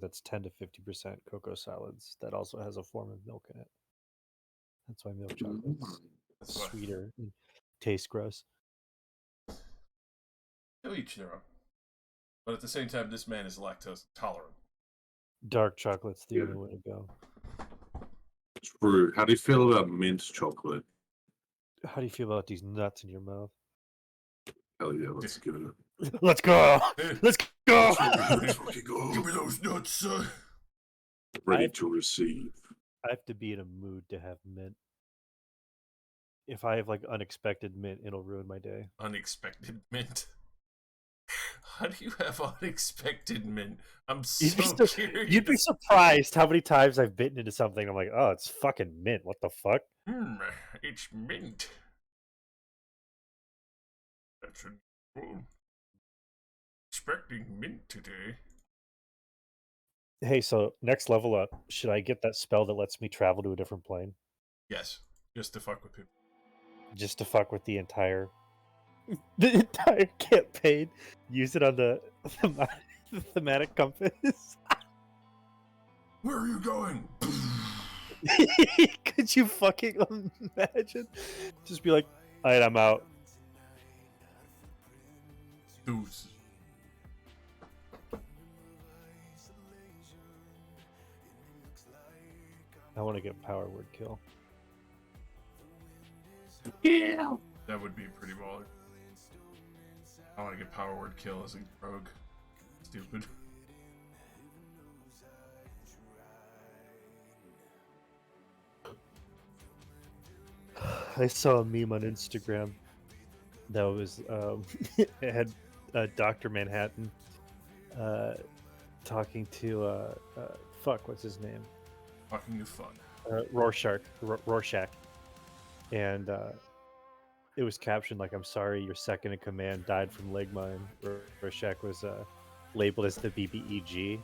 that's 10 to 50% cocoa solids that also has a form of milk in it. That's why milk chocolate's That's why. sweeter and tastes gross. To each their own. But at the same time, this man is lactose intolerant. Dark chocolate's the Yeah. only way to go. True. How do you feel about mint chocolate? How do you feel about these nuts in your mouth? Hell yeah, let's give it a... Let's go! Let's go! Let's fucking go. Give me those nuts, son. Ready to receive. I have to be in a mood to have mint. If I have like unexpected mint, it'll ruin my day. Unexpected mint. How do you have unexpected mint? I'm You'd be so curious. You'd be surprised how many times I've bitten into something. I'm like, oh, it's fucking mint. What the fuck? It's mint. That's cool. Expecting mint today. Hey, so next level up, should I get that spell that lets me travel to a different plane? Yes, just to fuck with people. Just to fuck with the entire campaign. Use it on the thematic compass. Where are you going? Could you fucking imagine? Just be like, alright, I'm out. Deuce. I want to get power word kill. Yeah. That would be pretty baller. I want to get power word kill as a rogue. Stupid. I saw a meme on Instagram that was it had Dr. Manhattan talking to fuck, what's his name? Fucking new fun. Rorschach, and it was captioned like, "I'm sorry, your second in command died from Ligma," and Rorschach was labeled as the BBEG,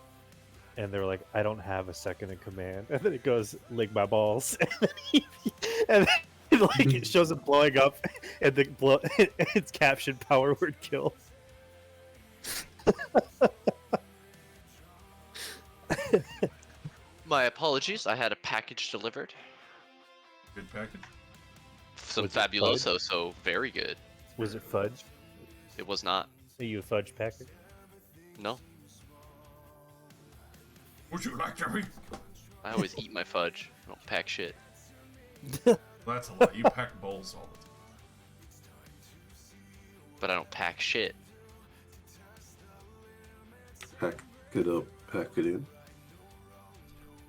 and they were like, "I don't have a second in command," and then it goes Ligma balls, and then like it shows him blowing up, and it's captioned power word kill. My apologies, I had a package delivered. Good package. Some Was it fabuloso, so very good. Was it fudge? It was not. Are you a fudge packer? No. Would you like to be? I always eat my fudge. I don't pack shit. That's a lot. You pack bowls all the time. But I don't pack shit. Pack it up, pack it in.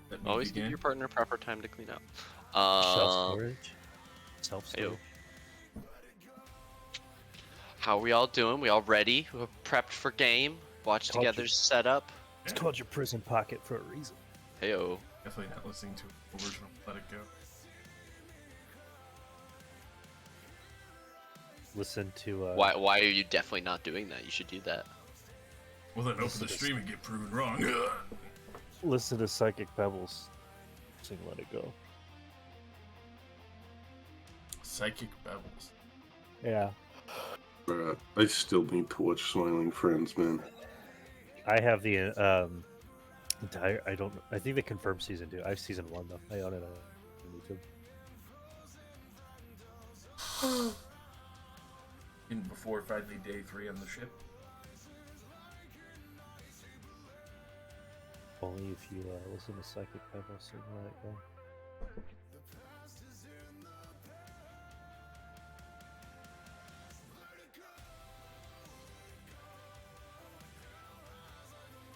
Let me Always give begin. your partner proper time to clean up. Self-storage? Ew. Self-storage? How are we all doing? We all ready? We prepped for game? Watch Culture. together set up? It's called your prison pocket for a reason. Heyo. Definitely not listening to original Let It Go. Listen to Why are you definitely not doing that? You should do that. Well, then open Listen the to stream and get proven wrong. listen to Psychic Pebbles sing Let It Go. Psychic Bevels. Yeah. I still need to watch Smiling Friends, man. I have the entire I think they confirmed season 2. I have season 1 though. I own it on YouTube. In before finally day 3 on the ship. Only if you listen to Psychic Pebbles sing Let It Go.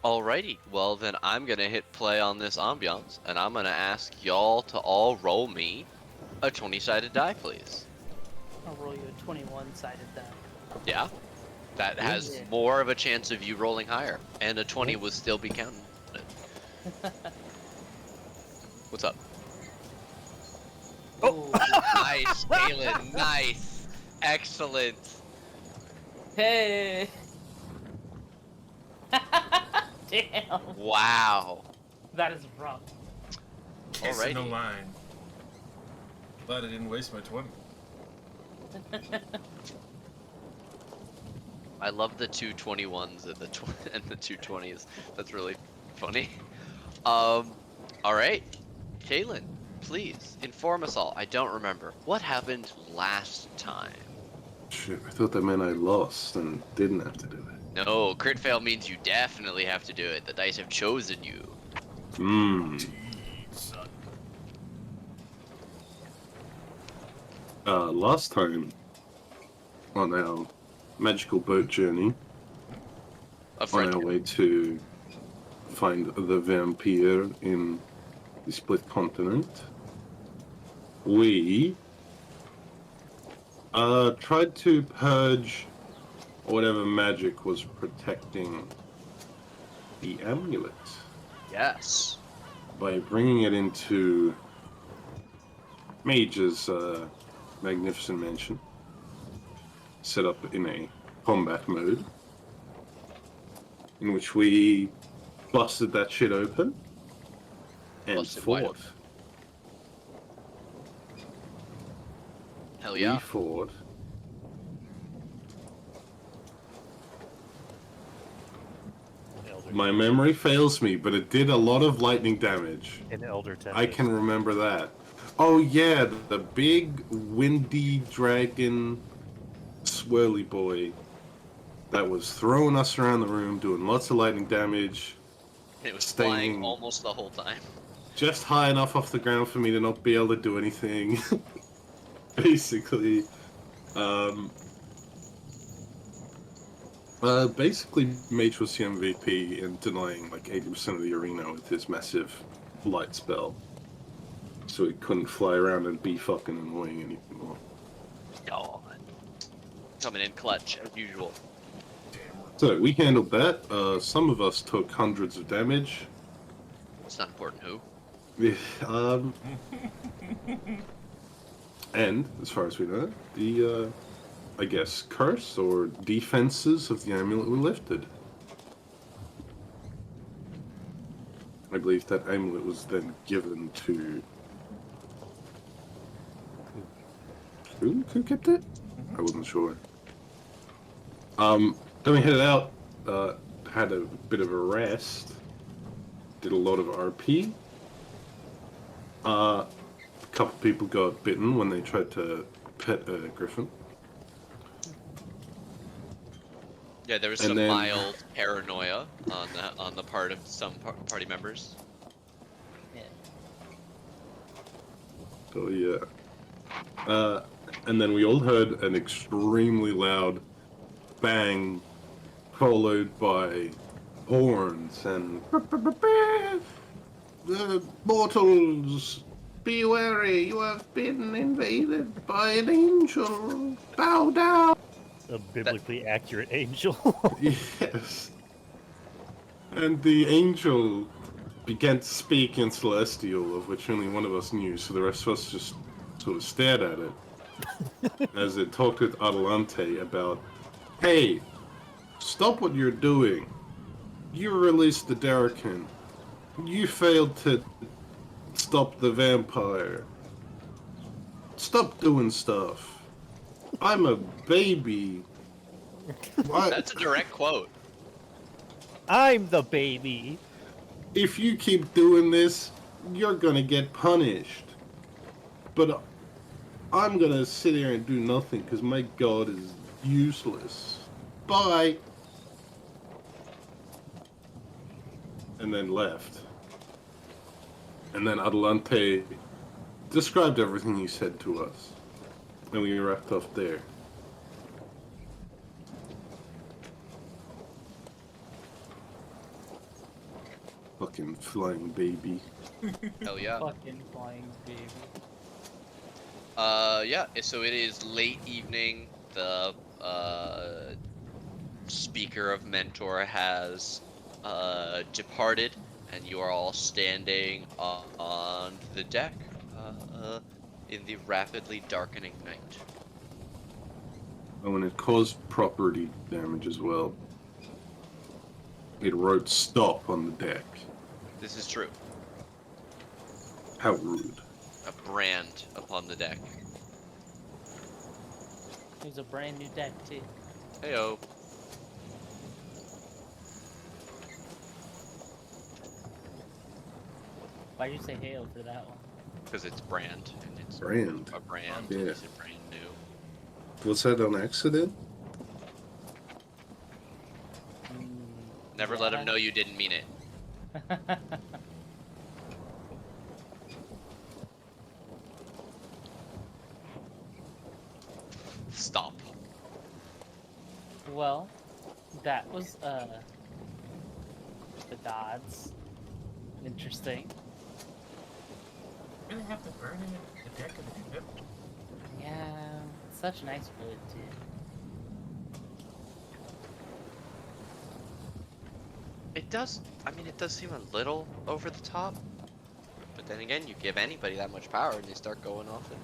Alrighty, well then I'm gonna hit play on this ambiance, and I'm gonna ask y'all to all roll me a 20-sided die, please. I'll roll you a 21-sided die. Yeah? That has Yeah. more of a chance of you rolling higher, and a 20 would still be counted. What's up? Oh, Nice, Galen, nice. Excellent. hey! Damn, Wow. that is rough. Kissing the Alrighty. line. Glad I didn't waste my 20. I love the two 21s and the and the two 20s. That's really funny. Alright. Kaylin, please inform us all. I don't remember. What happened last time? Shit, I thought that meant I lost and didn't have to do it. No, crit fail means you definitely have to do it. The dice have chosen you. Hmm. Son. Last time on our magical boat journey, A on friend. our way to find the vampire in the split continent, we tried to purge whatever magic was protecting the amulet Yes. by bringing it into Mage's magnificent mansion, set up in a combat mode, in which we busted that shit open and Busted wide fought. Hell We yeah. fought. Elder, My memory fails me, but it did a lot of lightning damage. an Elder I Tempest. can remember that. Oh yeah, the big windy dragon swirly boy that was throwing us around the room, doing lots of lightning damage, It was Staining. flying almost the whole time. just high enough off the ground for me to not be able to do anything. Basically, basically, Mage was the MVP in denying like 80% of the arena with his massive light spell, so he couldn't fly around and be fucking annoying anymore. God. Coming in clutch as usual. So we handled that. Some of us took hundreds of damage. It's not important who. um, and as far as we know, the I guess curse or defenses of the amulet were lifted. I believe that amulet was then given to who kept it? I wasn't sure. Then we headed out, had a bit of a rest, did a lot of RP. A couple people got bitten when they tried to pet a griffin. Yeah, there was And some then- mild paranoia on the part of some party members. Yeah. Oh yeah. And then we all heard an extremely loud bang, followed by horns and the mortals, be wary, you have been invaded by an angel. Bow down. A biblically accurate angel. Yes. And the angel began to speak in Celestial, of which only one of us knew, so the rest of us just sort of stared at it as it talked with Adelante about, hey, stop what you're doing. You released the Darrican. You failed to stop the vampire. Stop doing stuff. I'm a baby. What? That's a direct quote. I'm the baby. If you keep doing this, you're gonna get punished. But I'm gonna sit here and do nothing because my god is useless. Bye. And then left. And then Adelante described everything he said to us. And we wrapped off there. Fucking flying baby. Hell yeah. Fucking flying baby. Yeah, so it is late evening. The speaker of Mentor has departed, and you are all standing on the deck in the rapidly darkening night. Oh, and it caused property damage as well. It wrote stop on the deck. This is true. How rude. A brand upon the deck. There's a brand new deck too. Heyo. Why'd you say hail for that one? Because it's brand, and it's Brand. a brand. Yeah. Is it brand new? Was that on accident? Never let him know you didn't mean it. Stop. Well, that was the Dodds. Interesting. Really have to burn it in the deck of the ship? Yeah, such nice wood too. It does. I mean, it does seem a little over the top. But then again, you give anybody that much power, and they start going off and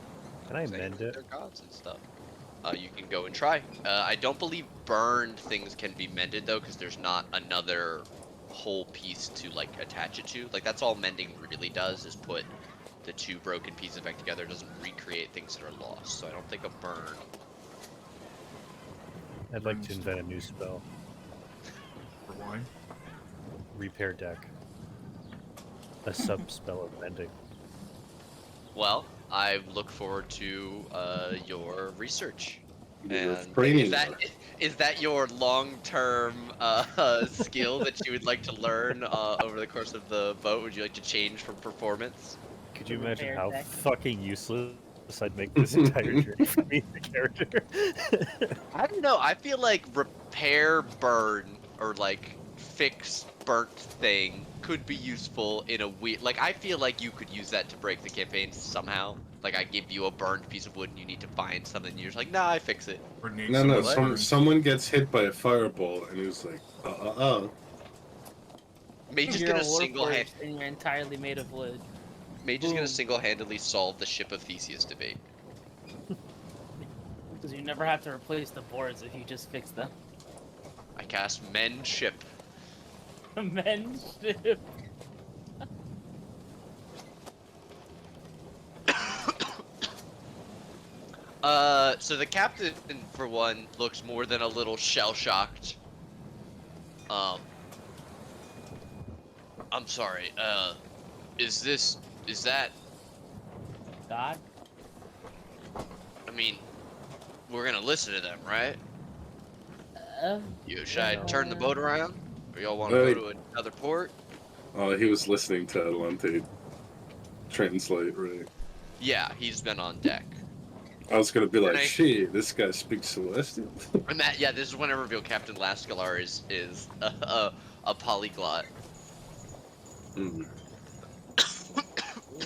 Can I saying mend that it? they're gods and stuff. You can go and try. I don't believe burned things can be mended though, because there's not another whole piece to like attach it to. Like that's all mending really does is put the two broken pieces back together. It doesn't recreate things that are lost. So I don't think a burn. I'd like to invent a new spell. For wine. Repair deck. A sub spell of mending. Well, I look forward to your research. Your And training. is that your long-term skill that you would like to learn over the course of the boat? Would you like to change from performance? Could you The imagine repair how deck. fucking useless I'd make this entire journey for me, the character? I don't know. I feel like repair burn or like fix burnt thing could be useful in a weird. Like I feel like you could use that to break the campaign somehow. Like I give you a burned piece of wood and you need to find something. And you're just like, nah, I fix it. Or need No, someone burned. someone gets hit by a fireball and he's like, Mage's You're gonna a single hand. warforged and you're entirely made of wood. Mage is gonna Boom. single-handedly solve the ship of Theseus debate. Because you never have to replace the boards if you just fix them. I cast mend ship. Men's ship. So the captain, for one, looks more than a little shell-shocked. I'm sorry, is that, God? I mean, we're gonna listen to them, right? Should I turn the boat around? Or y'all wanna go to another port? oh, he was listening to Atlante translate, right? Yeah, he's been on deck. I was gonna be like, Right. shit, this guy speaks Celestial. And that, yeah, this is when I reveal Captain Lascalar is a polyglot. Hmm.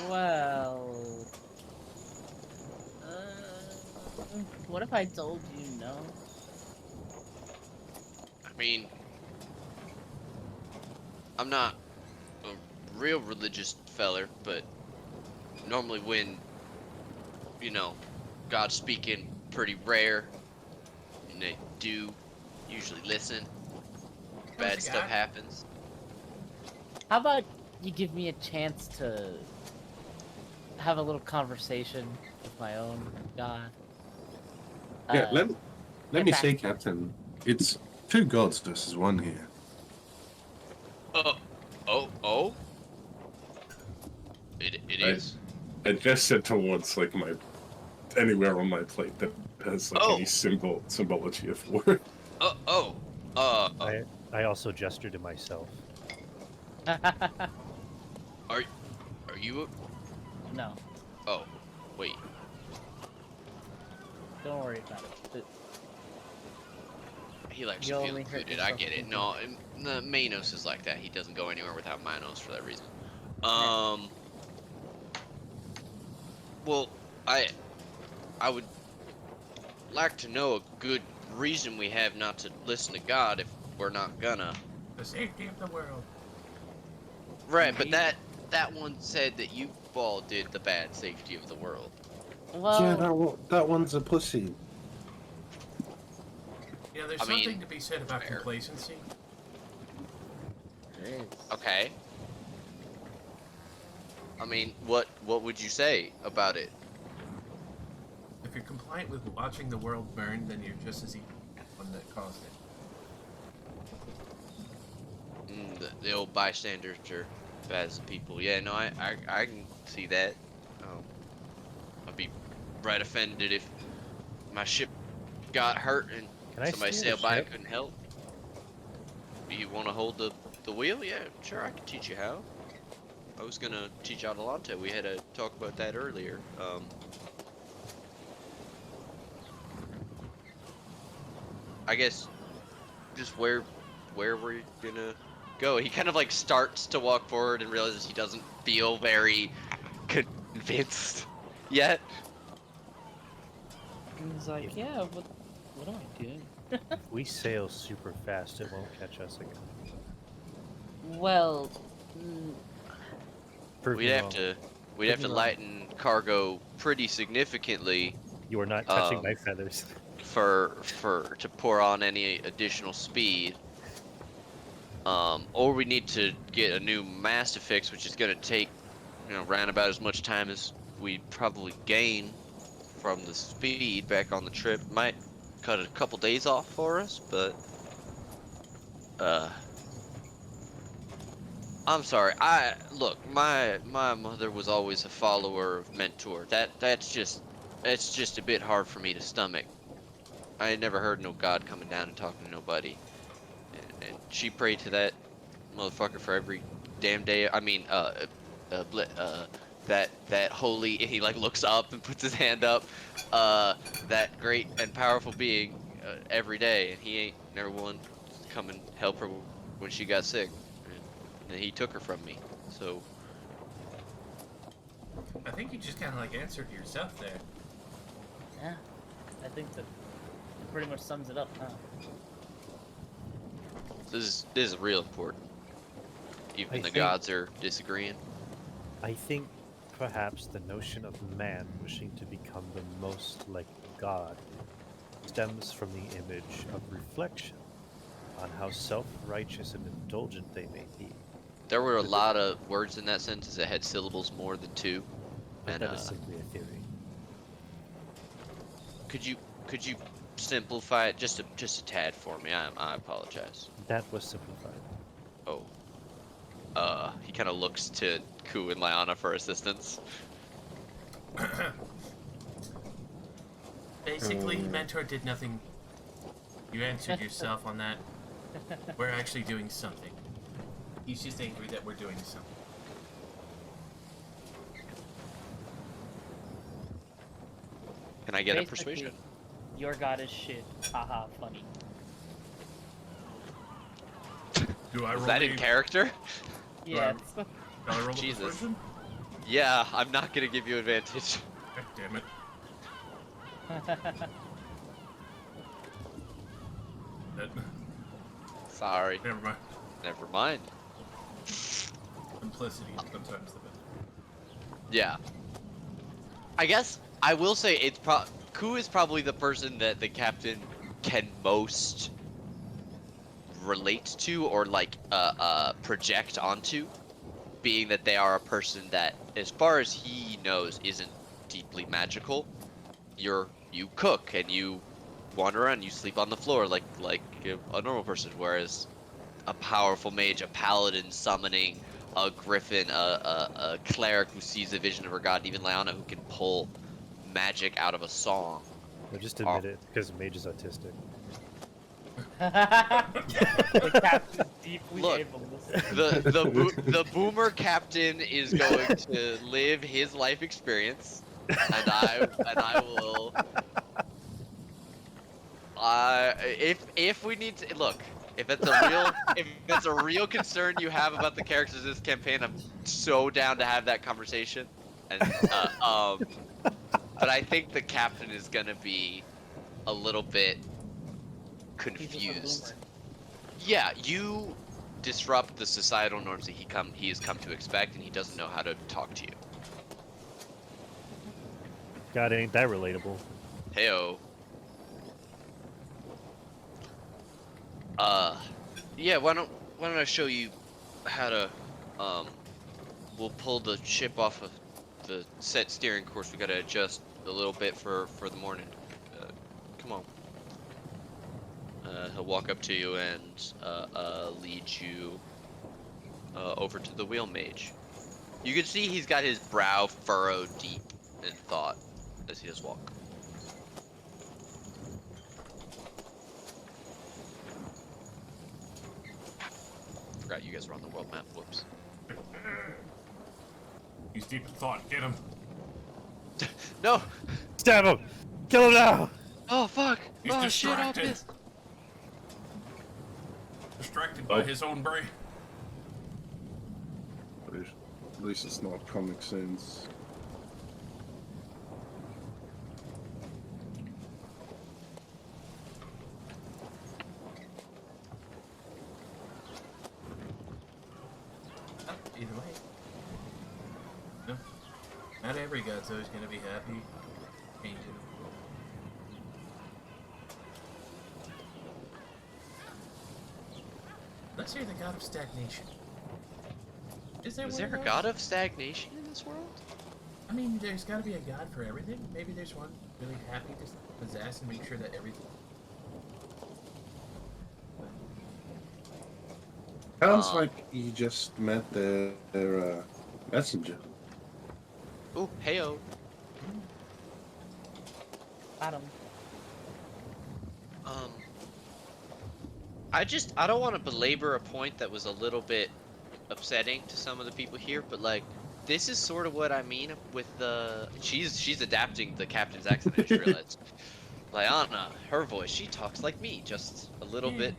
Well... what if I told you no? I mean, I'm not a real religious feller, but normally when, you know, God's speaking pretty rare, and they do usually listen. Bad Who's the stuff guy? happens. How about you give me a chance to have a little conversation with my own God? Yeah, let me back. say, Captain, it's two gods versus one here. Oh. It Right. is. I just said towards like my anywhere on my plate that has like Oh. any symbology of war. I also gestured to myself. Are you? No, Oh, wait. don't worry about it. He likes You to feel only hurt included. I yourself get it. thinking. No, the Manos is like that. He doesn't go anywhere without Minos for that reason. Well, I would like to know a good reason we have not to listen to God if we're not gonna. The safety of the world. Right, but that one said that you all did the bad safety of the world. Well, that one's a pussy. Yeah, there's I mean, something to be said about fair. complacency. there is. Okay. I mean, what would you say about it? If you're compliant with watching the world burn, then you're just as evil as the one that caused it. The old bystanders are bad as the people. Yeah, no, I can see that. I'd be right offended if my ship got hurt and Can I somebody steer the sailed by and ship? couldn't help. Do you want to hold the wheel? Yeah, sure, I can teach you how. I was gonna teach Atalanta. We had a talk about that earlier. I guess just where we're gonna go. He kind of like starts to walk forward and realizes he doesn't feel very convinced yet. And he's like, yeah, what am I doing? If we sail super fast, it won't catch us again. Well, Prove We'd me have wrong. to Prove me wrong. lighten cargo pretty significantly You are not touching um, my feathers. for to pour on any additional speed. Or we need to get a new mast to fix, which is gonna take, round about as much time as we probably gain from the speed back on the trip. Might cut a couple days off for us, but I'm sorry. Look, my mother was always a follower of Mentor. It's just a bit hard for me to stomach. I had never heard no god coming down and talking to nobody, and she prayed to that motherfucker for every damn day. I mean, that holy. And he like looks up and puts his hand up. That great and powerful being every day, and he ain't never willing to come and help her when she got sick, and he took her from me. So I think you just kind of like answered yourself there. Yeah, I think that pretty much sums it up, huh? this is real important. Even I the think- gods are disagreeing. I think perhaps the notion of man wishing to become the most like God stems from the image of reflection on how self-righteous and indulgent they may be. There were a lot of words in that sentence that had syllables more than two. But And that is simply a theory. could you simplify it just a tad for me? I apologize. That was simplified. Oh. He kind of looks to Ku and Liana for assistance. Basically, Mentor did nothing. You answered yourself on that. We're actually doing something. He's just angry that we're doing something. Can I get a Basically, persuasion? Your god is shit. Haha, funny. Do I Is roll that in the- character? Yeah, Do I roll the Jesus. persuasion? Yeah, I'm not gonna give you advantage. God damn it. That- Sorry. Never mind. Never mind. Simplicity is sometimes the best. Yeah. I guess I will say it's Ku is probably the person that the captain can most relate to or like project onto, being that they are a person that, as far as he knows, isn't deeply magical. You cook and you wander around, you sleep on the floor like a normal person, whereas a powerful mage, a paladin summoning a griffin, a cleric who sees a vision of her god, even Liana who can pull magic out of a song. No, just admit it, because Mage is autistic. The captain's deeply Look, ableist. The boomer captain is going to live his life experience, and I will. If we need to look, if it's a real concern you have about the characters of this campaign, I'm so down to have that conversation. And but I think the captain is gonna be a little bit He's just a confused. boomer. Yeah, you disrupt the societal norms that he has come to expect, and he doesn't know how to talk to you. God, ain't that relatable? Heyo. Yeah, why don't I show you how to we'll pull the ship off of the set steering course. We gotta adjust a little bit for the morning. Come on. He'll walk up to you and lead you over to the wheel mage. You can see he's got his brow furrowed deep in thought as he does walk. Forgot you guys were on the world map. Whoops. He's deep in thought. Get him. No! Stab him! Kill him now! Oh fuck! He's Oh shit! Oh distracted. piss! Distracted by his own brain. At least it's not Comic Sans. Either way. No. Not every god's always gonna be happy. Changing. Let's say the god of stagnation. Is there Is one there a of god those? of stagnation in this world? I mean, there's gotta be a god for everything. Maybe there's one really happy to possess and make sure that everything. Sounds like you just met their messenger. Ooh, heyo. Got him. I don't want to belabor a point that was a little bit upsetting to some of the people here, but like, this is sort of what I mean with the. She's adapting the captain's accent. I just realized. Lyanna, her voice, she talks like me, just a little bit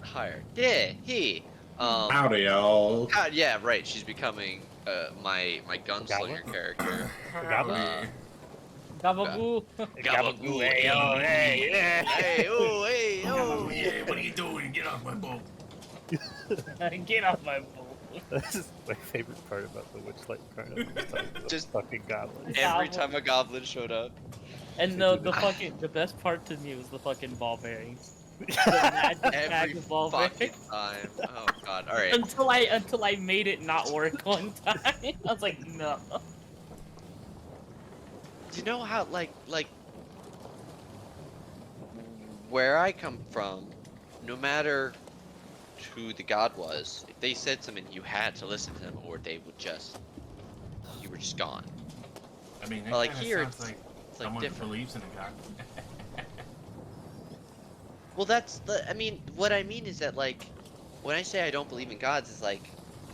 higher. Yeah, he. Howdy, y'all. Yeah, right. She's becoming my gunslinger Goblin? character. Goblin? Gabagoo. Gabagoo, hey, oh, hey, yeah. Hey, oh, hey, Oh oh. yeah, what are you doing? Get off my boat. Get off my boat. This is my favorite part about the Witchlight Carnival. Just- Just fucking goblin. Every time a goblin showed up. And the best part to me was the fucking ball bearings. The magic bag Every of ball fucking bearings. time. Oh god. Alright. Until I made it not work one time. I was like, no. Do you know how like where I come from, no matter who the god was, if they said something you had to listen to them or they would just you were just gone. I mean, that Well, like kinda here, sounds like It's like someone who different. believes in a god. Well that's the I mean what I mean is that like when I say I don't believe in gods is like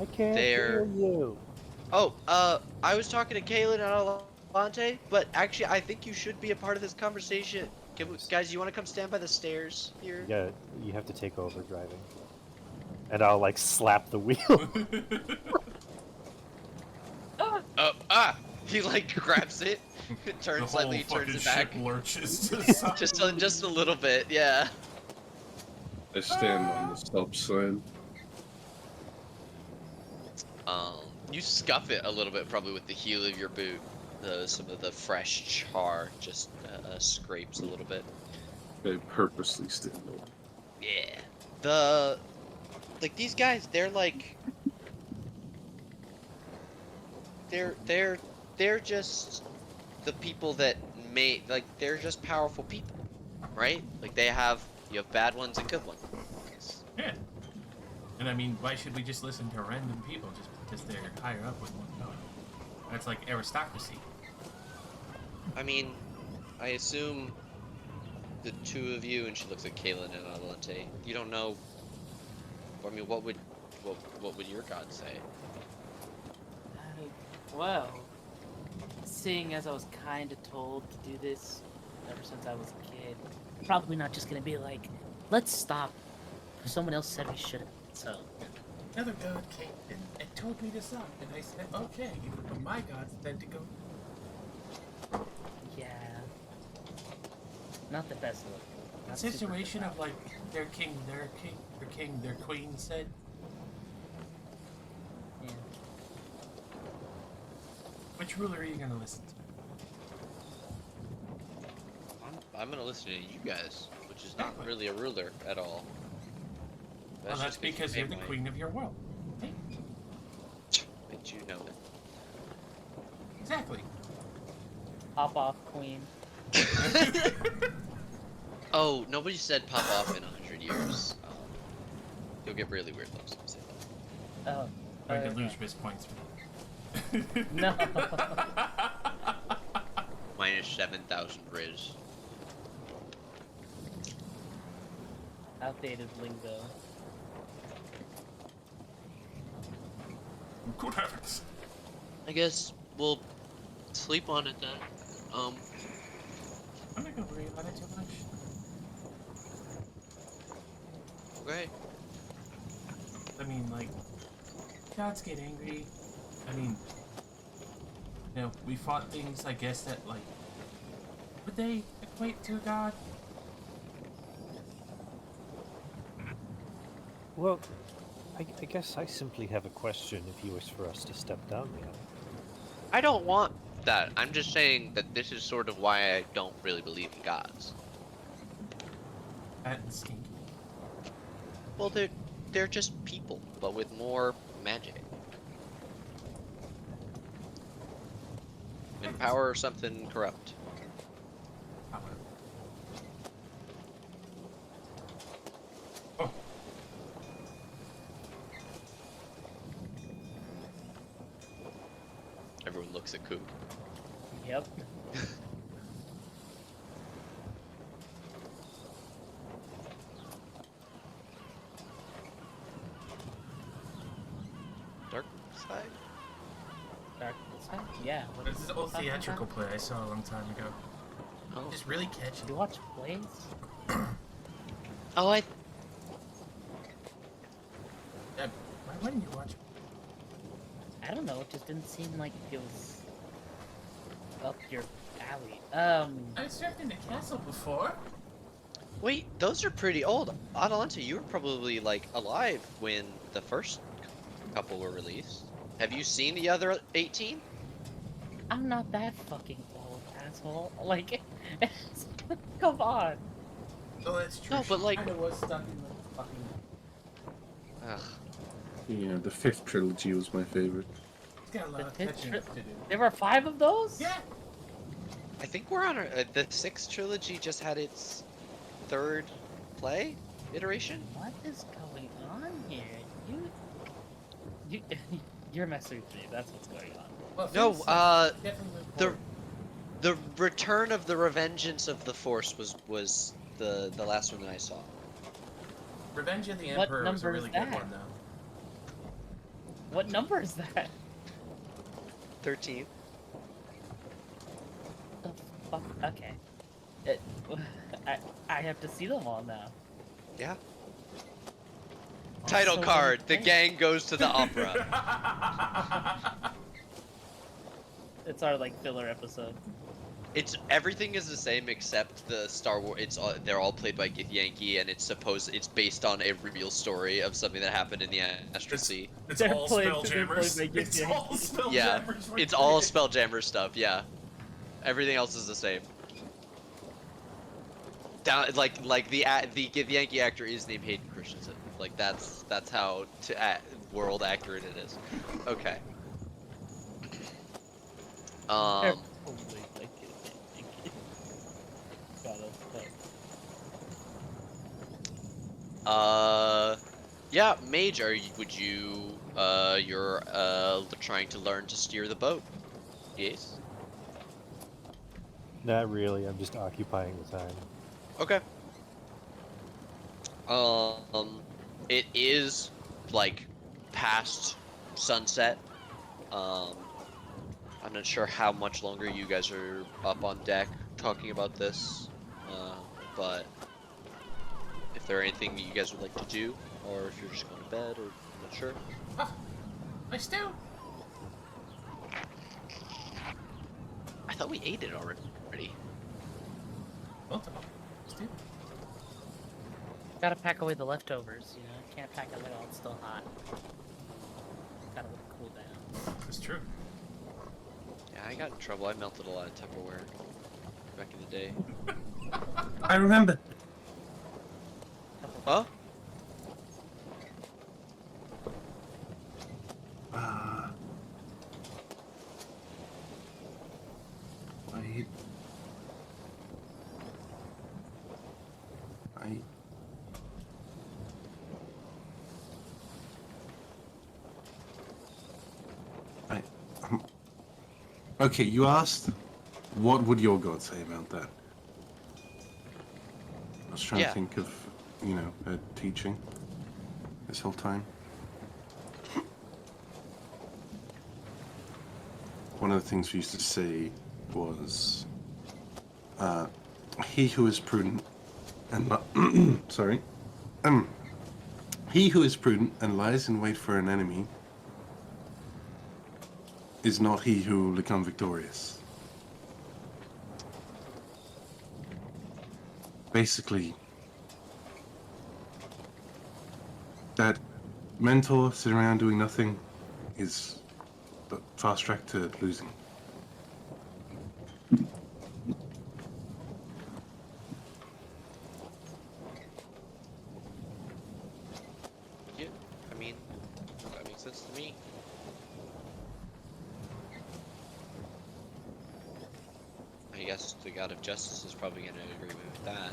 I can't They're- kill you. oh, I was talking to Kaylin and Alante, but actually I think you should be a part of this conversation. Guys, you want to come stand by the stairs here? Yeah, you have to take over driving. And I'll like slap the wheel. He like grabs it, The turns whole slightly, turns fucking it back, ship lurches to the side. just a little bit, yeah. I stand on the stop sign. You scuff it a little bit, probably with the heel of your boot. Some of the fresh char just scrapes a little bit. I purposely stand on. Yeah. Like these guys, they're like, they're just the people that they're just powerful people, right? Like you have bad ones and good ones. Yeah. And I mean, why should we just listen to random people just because they're higher up with one god? That's like aristocracy. I mean, I assume the two of you, and she looks at Kaylin and Adelante, you don't know. I mean, what would your god say? Well, seeing as I was kind of told to do this ever since I was a kid, probably not just gonna be like, let's stop. Someone else said we shouldn't, so. Another god came and told me to stop, and I said, okay, but my god said to go. Yeah. Not the best look. A Not super situation good. of like, their king, their queen said. Yeah. Which ruler are you gonna listen to? I'm gonna listen to you guys, which is not really a ruler at all. Well, that's just 'cause because you you're the made queen of your world. Hey, But you know it. exactly. Pop off, queen. Oh, nobody said pop off in 100 years. You'll get really weird looks if you say that. Oh. going to Okay. lose risk points. No. Minus 7,000 Riz. Outdated lingo. Good heavens. I guess we'll sleep on it then. I'm not gonna worry about it too much. Okay. I mean, like, gods get angry. I mean, you know, we fought things, I guess, that, like, would they equate to a god? Well, I guess I simply have a question if you wish for us to step down the alley. I don't want that. I'm just saying that this is sort of why I don't really believe in gods. Fat and stinky. Well, they're just people, but with more magic. And power or something corrupt. Power. Oh, Everyone looks at Coop. Yep. Dark side? Dark side? Yeah. what This are is you an old talking theatrical about? play I saw a long time ago. Oh. Just really catchy. You watch plays? Oh, I. Why wouldn't you watch? I don't know. It just didn't seem like it was up your alley. I served in the castle before. Wait, those are pretty old. Atalanta, you were probably like alive when the first couple were released. Have you seen the other 18? I'm not that fucking old, asshole. Like, come on. Oh, that's true. No, but, like- I was stuck in the fucking. Ugh. Yeah, the fifth trilogy was my favorite. It's got a lot The of fifth catching tri- up to do. There were 5 of those? Yeah. I think we're on the 6th trilogy just had its 3rd play iteration. What is going on here? You, you're messing with me. That's what's going on. Well, No, things definitely moved the forward. the return of the Revengeance of the Force was the last one that I saw. Revenge of the What Emperor was a number really is good that? one, though. What number is that? 13. The fuck? Okay. I have to see them all now. Yeah. Oh, Title so card: The many gang goes to the opera. things. It's our like filler episode. It's everything is the same except the Star Wars. They're all played by Githyanki, and it's based on a real story of something that happened in the Astral Sea. it's They're all played- Spelljammers. they're played by It's Githyanki. all Spelljammers. Yeah, right it's all there. Spelljammer stuff. Yeah, everything else is the same. Down like the Githyanki actor is named Hayden Christensen. Like that's how world accurate it is. Okay. They're totally like it. God, that's Yeah, Mage, you're trying to learn to steer the boat. Yes? Not really. I'm just occupying the time. Okay. It is, like, past sunset. I'm not sure how much longer you guys are up on deck talking about this, but if there anything that you guys would like to do, or if you're just going to bed, or I'm not sure. My stew. I thought we ate it already. Both of them. Stew. Gotta pack away the leftovers, you know? Can't pack it while it's still hot. Gotta let it cool down. That's true. Yeah, I got in trouble. I melted a lot of Tupperware back in the day. I remember. Huh? I Okay, you asked, what would your god say about that? I was trying Yeah. to think of, teaching this whole time. One of the things we used to say was, he who is prudent and sorry, he who is prudent and lies in wait for an enemy is not he who will become victorious. Basically, that mentor sitting around doing nothing is the fast track to losing. Yeah, I mean, that makes sense to me. I guess the God of Justice is probably going to agree with that.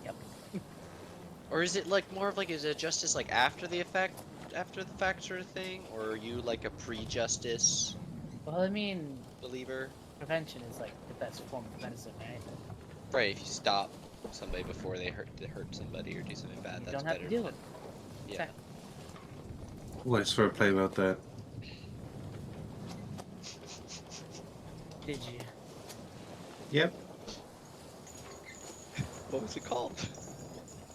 Yep. Or is it like more of like, is it justice like after the fact sort of thing? Or are you like a pre-justice Well, I mean, believer? prevention is like the best form of medicine, right? Right, if you stop somebody before they hurt somebody or do something bad, You that's don't have better to deal than- with it. Yeah. Exactly. Let's throw a play about that. Did you? Yep. What was it called?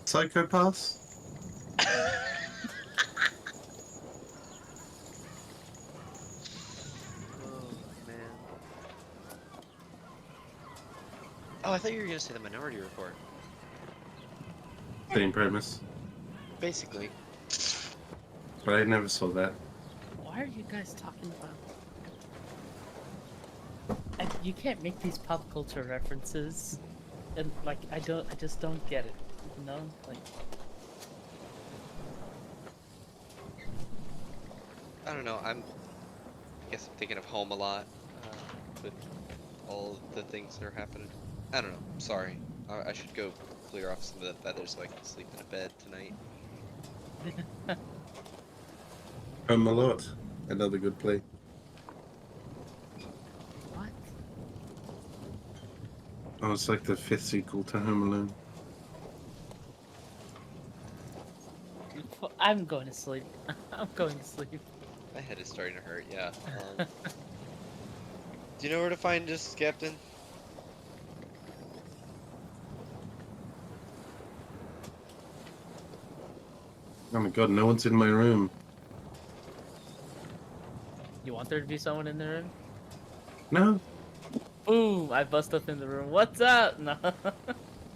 Psychopaths? Oh man. Oh, I thought you were gonna say the Minority Report. Same premise. Basically. But I never saw that. Why are you guys talking about? You can't make these pop culture references, and like I just don't get it. You know, like I don't know. I guess I'm thinking of home a lot with all the things that are happening. I don't know. I'm sorry. I should go clear off some of the feathers so I can sleep in a bed tonight. Home a lot. Another good play. what? Oh, it's like the 5th sequel to Home Alone. I'm going to sleep. I'm going to sleep. My head is starting to hurt. Yeah. Do you know where to find us, Captain? Oh my god, no one's in my room. You want there to be someone in the room? No. Boom! I bust up in the room. What's up? No.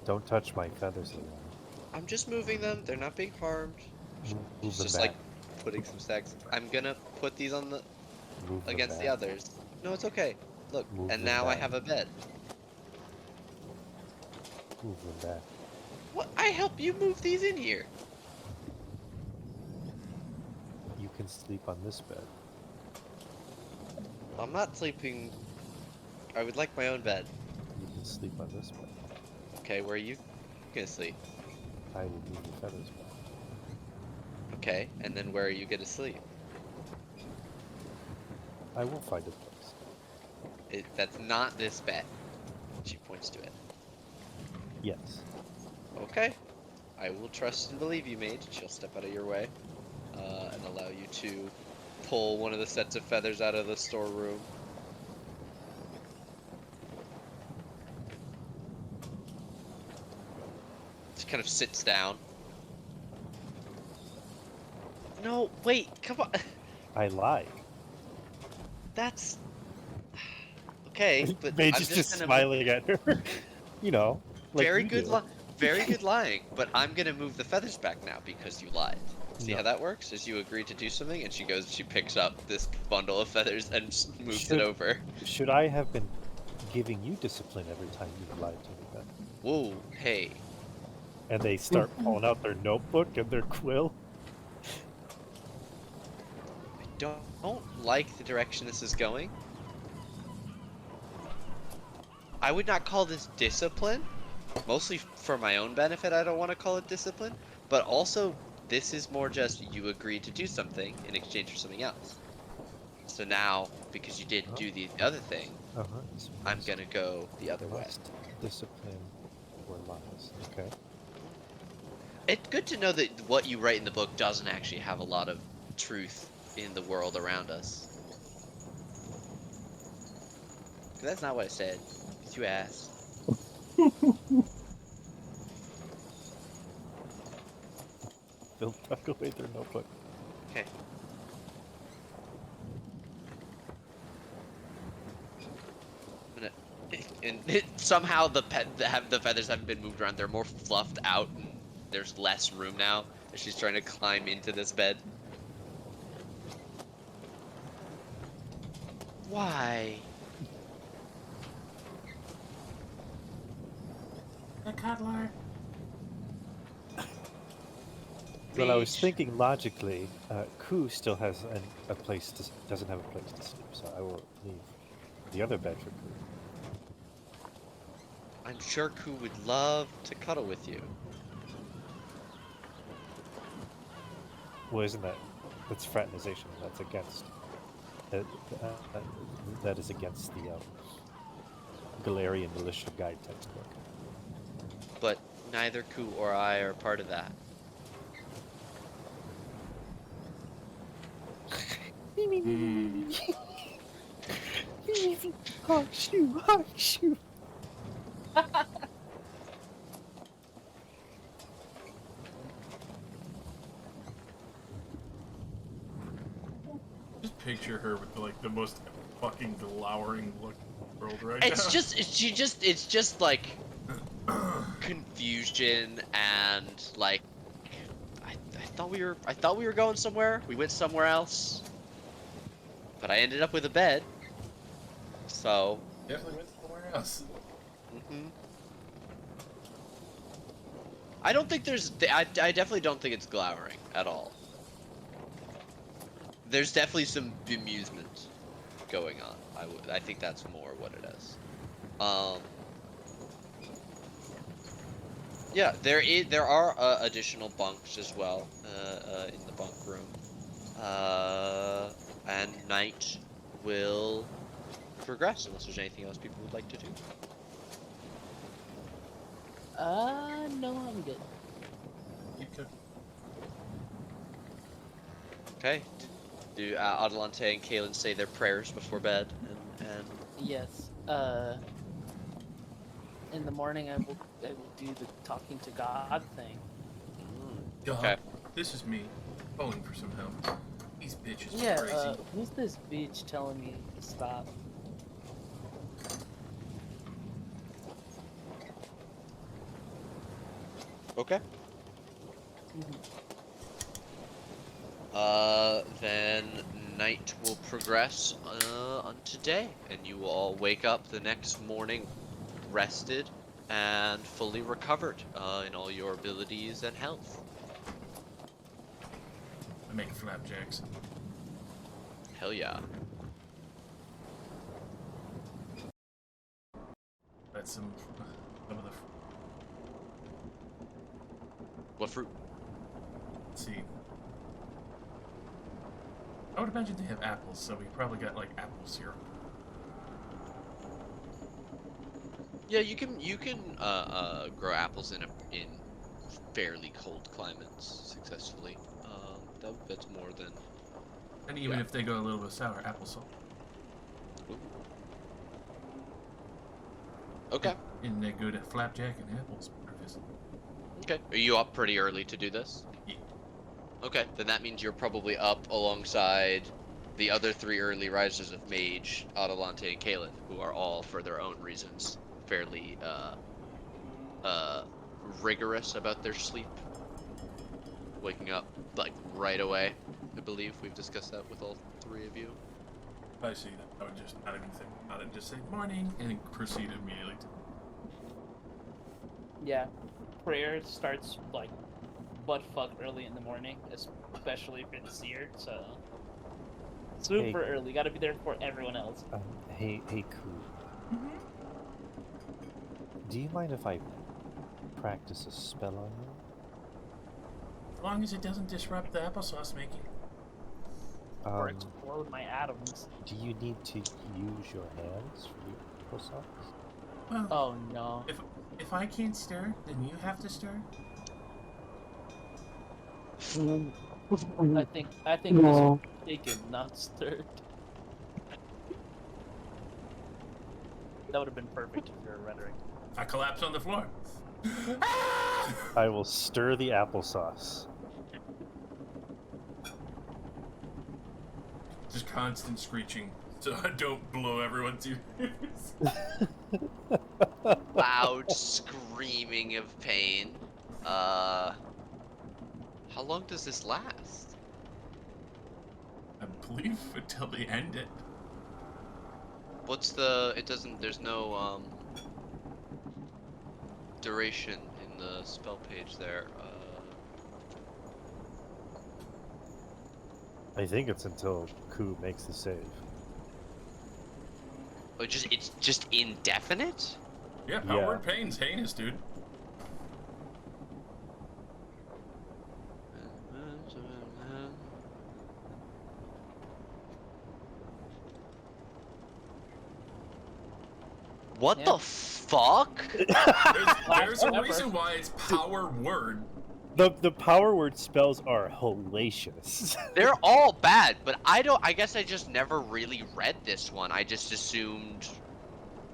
Don't touch my feathers anymore. I'm just moving them. They're not being harmed. Move It's them just back. like putting some stacks. I'm gonna put these on the Move them against the back. others. No, it's okay. Look, Move and them now I back. have a bed. Move them back. What? I help you move these in here. You can sleep on this bed. I'm not sleeping. I would like my own bed. You can sleep on this bed. Okay, where are you gonna sleep? I will move the feathers back. Okay, and then where are you gonna sleep? I will find a place. That's not this bed. She points to it. Yes. Okay. I will trust and believe you, mate. She'll step out of your way and allow you to pull one of the sets of feathers out of the storeroom. She kind of sits down. No, wait, come on. I lied. That's okay, but Mage I'm is just just gonna smiling at her. You know, like very you good, do. very good lying. But I'm gonna move the feathers back now because you lied. See No. how that works? Is you agree to do something, and she goes, she picks up this bundle of feathers and moves Should- it over. Should I have been giving you discipline every time you lied to me then? Whoa, hey, And they start pulling out their notebook and their quill. I don't like the direction this is going. I would not call this discipline. Mostly for my own benefit, I don't want to call it discipline. But also, this is more just you agreed to do something in exchange for something else. So now, because you didn't do the other thing, I'm gonna go the other way. Discipline or lies. Okay. It's good to know that what you write in the book doesn't actually have a lot of truth in the world around us. 'Cause that's not what I said. It's you asked. They'll tuck away their notebook. Okay. And somehow the feathers haven't been moved around. They're more fluffed out, and there's less room now. As she's trying to climb into this bed. Why? The cuddler. Well, I was Mage. thinking logically, Ku still has a place doesn't have a place to sleep, so I will leave the other bed for Ku. I'm sure Ku would love to cuddle with you. Well, isn't that's fraternization? That's against that is against the Galarian militia guide textbook. But neither Ku or I are part of that. Shoot. Just picture her with like the most fucking glowering look in the world right It's now. it's just like confusion and like I thought we were going somewhere. We went somewhere else. But I ended up with a bed. So, Definitely went somewhere else. I don't think there's I definitely don't think it's glowering at all. There's definitely some bemusement going on. I think that's more what it is. Yeah, there are additional bunks as well in the bunk room, and night will progress unless there's anything else people would like to do. No, I'm good. Keep cooking. Okay. Do Adelante and Kaelin say their prayers before bed and Yes. In the morning, I will do the talking to God thing. God, Okay. this is me calling for some help. These bitches Yeah. are crazy. Who's this bitch telling me to stop? Okay. Then night will progress unto day, and you will all wake up the next morning rested and fully recovered in all your abilities and health. I make flapjacks. Hell yeah. That's some of the. What fruit? Let's see. I would imagine they have apples, so we probably got like apple syrup. Yeah, you can grow apples in fairly cold climates successfully. That's more than. And even Yeah. if they go a little bit sour, apple salt. Ooh. Okay. And they go to flapjack and apples breakfast. Okay. Are you up pretty early to do this? Yeah. Okay, then that means you're probably up alongside the other three early risers of Mage, Adelante, and Kaelin, who are all, for their own reasons, fairly rigorous about their sleep. Waking up like right away. I believe we've discussed that with all three of you. If I see that, I would just not even think about it, just say morning and then proceed immediately. Yeah. Prayer starts like butt fuck early in the morning, especially for the seer. So super early. Got to be there before everyone else. Hey, Ku. Do you mind if I practice a spell on you? As long as it doesn't disrupt the applesauce making. or Um, explode my atoms. do you need to use your hands for the applesauce? Well, Oh no. if I can't stir, then you have to stir. I think this was taken, not stirred. That would have been perfect if you were rendering. I collapse on the floor. I will stir the applesauce. Just constant screeching, so I don't blow everyone's ears. Loud screaming of pain. How long does this last? I believe until they end it. What's the? It doesn't. There's no duration in the spell page there. I think it's until Ku makes the save. It's just indefinite. Yeah, power word pain's heinous, dude. What Yeah. the fuck? There's a Ever. reason why it's power word. The power word spells are hellacious. They're all bad, but I guess I just never really read this one. I just assumed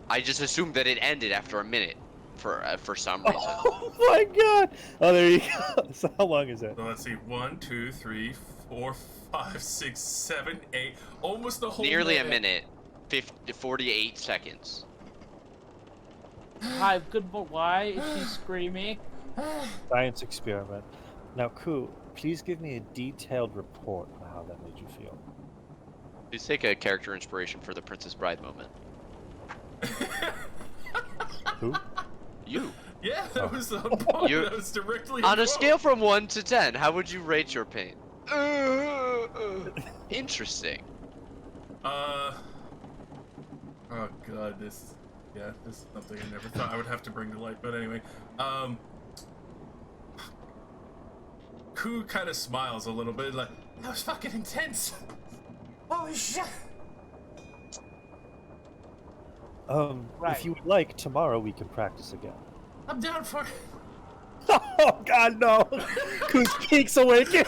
that it ended after a minute for some reason. Oh my god! Oh, there you go. So how long is it? So let's see, 1, 2, 3, 4, 5, 6, 7, 8, almost the whole Nearly a minute. 48 seconds. Hi, good boy. Why is she screaming? Science experiment. Now, Ku, please give me a detailed report on how that made you feel. Please take a character inspiration for the Princess Bride moment. Who? You. Yeah, that Oh. was the point. You- That was directly On a quote. scale from 1 to 10, how would you rate your pain? Interesting. Oh god, this is something I never thought I would have to bring to light, but anyway. Ku kind of smiles a little bit, like, that was fucking intense! Holy shit! Right. If you would like, tomorrow we can practice again. I'm down for it! Oh god, no! Ku's peaks awaken!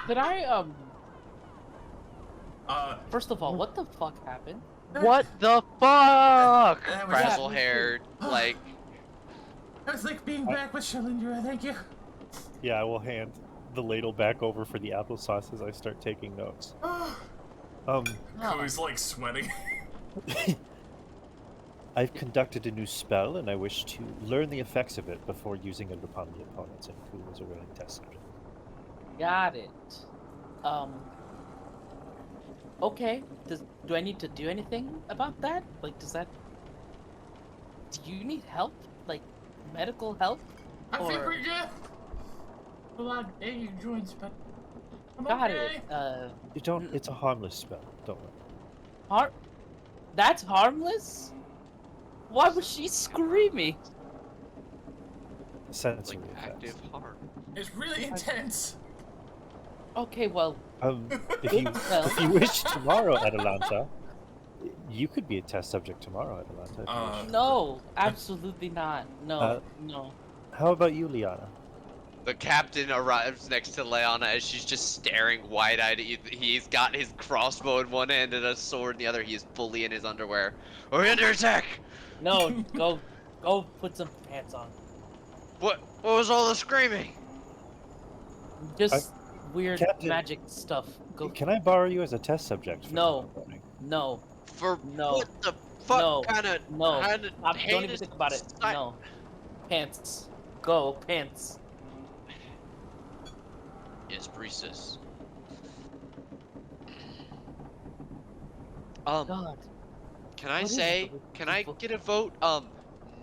Did I Uh, First of all, what the fuck happened? What the fuck? That was- Frazzle haired, like. I was like being back with Shalindra, thank you. Yeah, I will hand the ladle back over for the applesauce as I start taking notes. Ku's like sweating. I've conducted a new spell, and I wish to learn the effects of it before using it upon the opponents, and Ku was a willing test subject. Got it. Okay. Do I need to do anything about that? Like, does that? Do you need help? Like, medical help? I feel Or- pretty good. A lot of aching joints, but I'm Got okay. it. You don't. It's a harmless spell. Don't worry. That's harmless? Why was she screaming? Sensory Like effects. active harm. It's really intense. Okay, well, If you Well. if you wish tomorrow, Atalanta, you could be a test subject tomorrow, Atalanta. If you wish. no, absolutely not. No, no. How about you, Liana? The captain arrives next to Leona as she's just staring wide-eyed at you. He's got his crossbow in one hand and a sword in the other. He is fully in his underwear. We're under attack! No, go put some pants on. What was all the screaming? Just weird Captain- magic stuff. Go. Can I borrow you as a test subject? For No. tomorrow morning? No, For No. what the fuck No. kind of no. Don't even think about it. No. Pants. Go, pants. Yes, priestess. God. Can I What is say? it with Can I people? get a vote?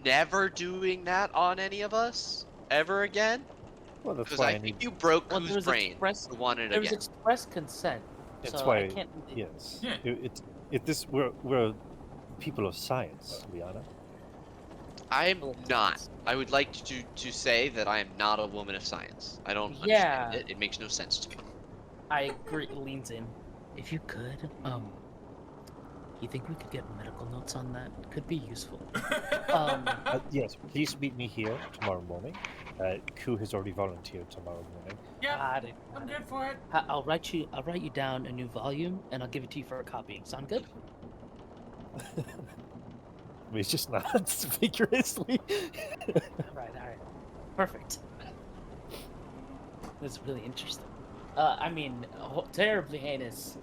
Never doing that on any of us ever again? Well, that's Because why I I need. think you broke Well, Ku's there's brain. express. You wanted it There was again. express consent. That's so why. I can't. Yes. Yeah. We're people of science, Liana. I'm Cool. not. I would like to say that I am not a woman of science. I don't Yeah. understand it. It makes no sense to me. I agree. Leans in. If you could, you think we could get medical notes on that? Could be useful. Yes, please meet me here tomorrow morning. Ku has already volunteered tomorrow morning. Yep, Got it. I'm got it. good for it. I'll write you down a new volume, and I'll give it to you for a copy. Sound good? I mean, it's just not vigorously. All right. Perfect. That's really interesting. I mean, terribly heinous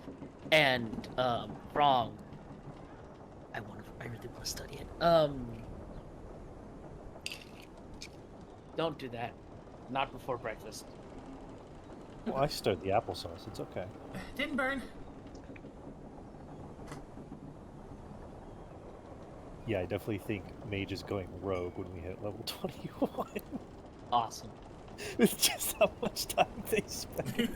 and wrong. I really want to study it. Don't do that. Not before breakfast. Well, I stirred the applesauce. It's okay. Didn't burn. Yeah, I definitely think Mage is going rogue when we hit level 21. Awesome. It's just how much time they spend.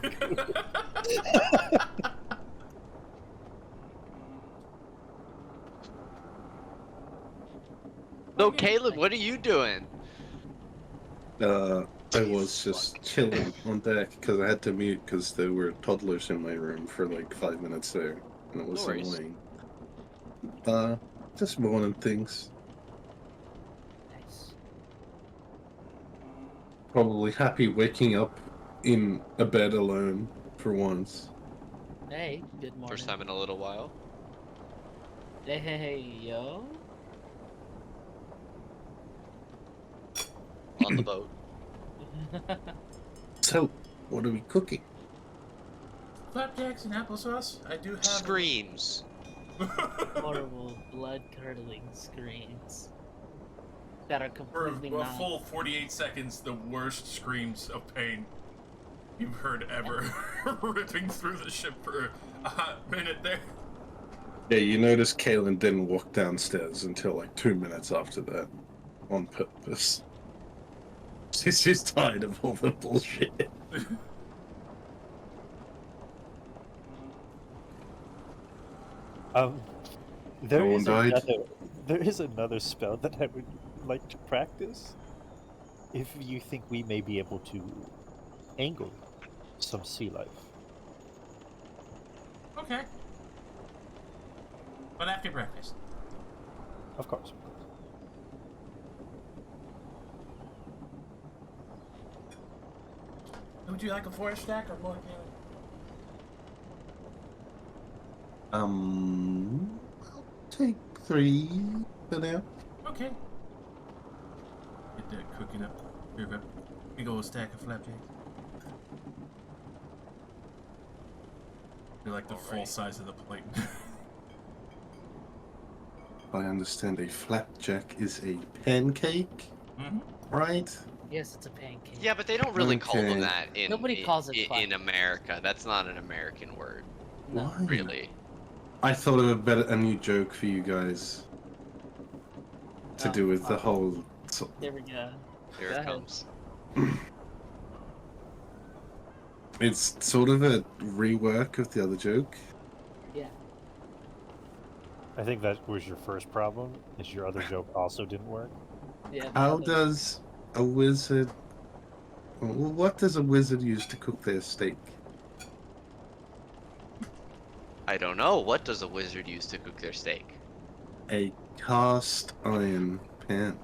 So, Caleb, what are you doing? I was just chilling on deck because I had to mute because there were toddlers in my room for like 5 minutes there, and it was No worries. annoying. Just morning things. Nice. Probably happy waking up in a bed alone for once. Hey, good morning. First time in a little while. Hey, yo. On the boat. So, what are we cooking? Flapjacks and applesauce. I do have. Screams. Horrible, blood-curdling screams that are For completely a not. full 48 seconds, the worst screams of pain you've heard ever. Ripping through the ship for a hot minute there. Yeah, you notice Kaylin didn't walk downstairs until like 2 minutes after that, on purpose. She's just tired of all the bullshit. There No is one died? there is another spell that I would like to practice. If you think we may be able to angle some sea life. Okay. But after breakfast. Of course. Would you like a 4 stack or more, Caleb? I'll take 3 for now. Okay. Get that cooking up. Here, grab a big old stack of flapjacks. They're like the full size of the plate. I understand a flapjack is a pancake, Mm-hmm. right? Yes, it's a pancake. Yeah, but they don't really call them Okay. that in Nobody calls it in flapjack. America. That's not an American word, No. Why? really. I thought of a new joke for you guys to Oh, do with the oh. whole. There we go. Here Go it ahead. comes. It's sort of a rework of the other joke. Yeah. I think that was your first problem, is your other joke also didn't work. Yeah. How brother. does a wizard? Well, what does a wizard use to cook their steak? I don't know. What does a wizard use to cook their steak? A cast iron pan.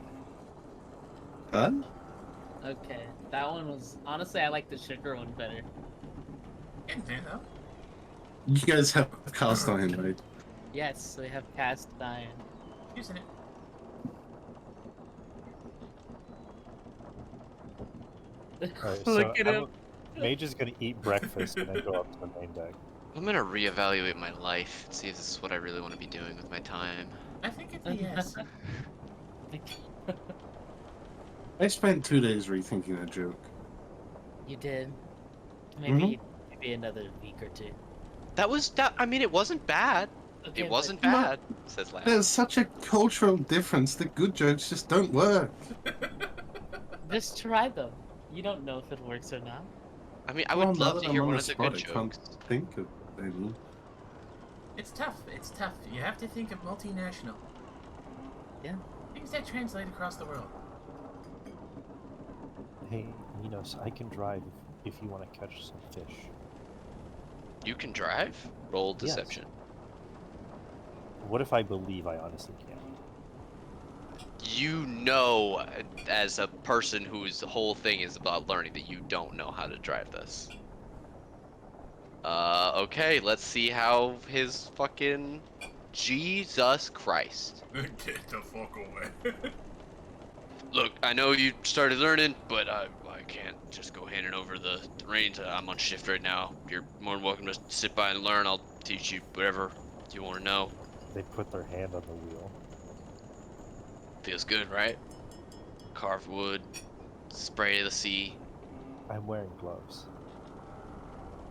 Huh? Okay, that one was honestly I like the sugar one better. Getting there, though. You guys have cast iron, right? Yes, we have cast iron. Using it. Alright, Look at I'm him. Mage is gonna eat breakfast and then go up to the main deck. I'm gonna reevaluate my life and see if this is what I really want to be doing with my time. I think it's a yes. I spent 2 days rethinking that joke. You did. Maybe another week or two. That was that. I mean, it wasn't bad. Okay, It but wasn't No. bad. Says Lance. There's such a cultural difference that good jokes just don't work. Just try them. You don't know if it works or not. I mean, I Well, would now love that to I'm hear on one the of the spot, good I can't jokes. think of any. It's tough. It's tough. You have to think of multinational. Yeah. Things that translate across the world. Hey, Minos, I can drive if you want to catch some fish. You can drive? Roll Yes. deception. What if I believe I honestly can? You know, as a person whose whole thing is about learning, that you don't know how to drive this. Okay, let's see how his fucking Jesus Christ. Get the fuck away. Look, I know you started learning, but I can't just go handing over the reins. I'm on shift right now. You're more than welcome to sit by and learn. I'll teach you whatever you want to know. They put their hand on the wheel. Feels good, right? Carved wood, spray of the sea. I'm wearing gloves.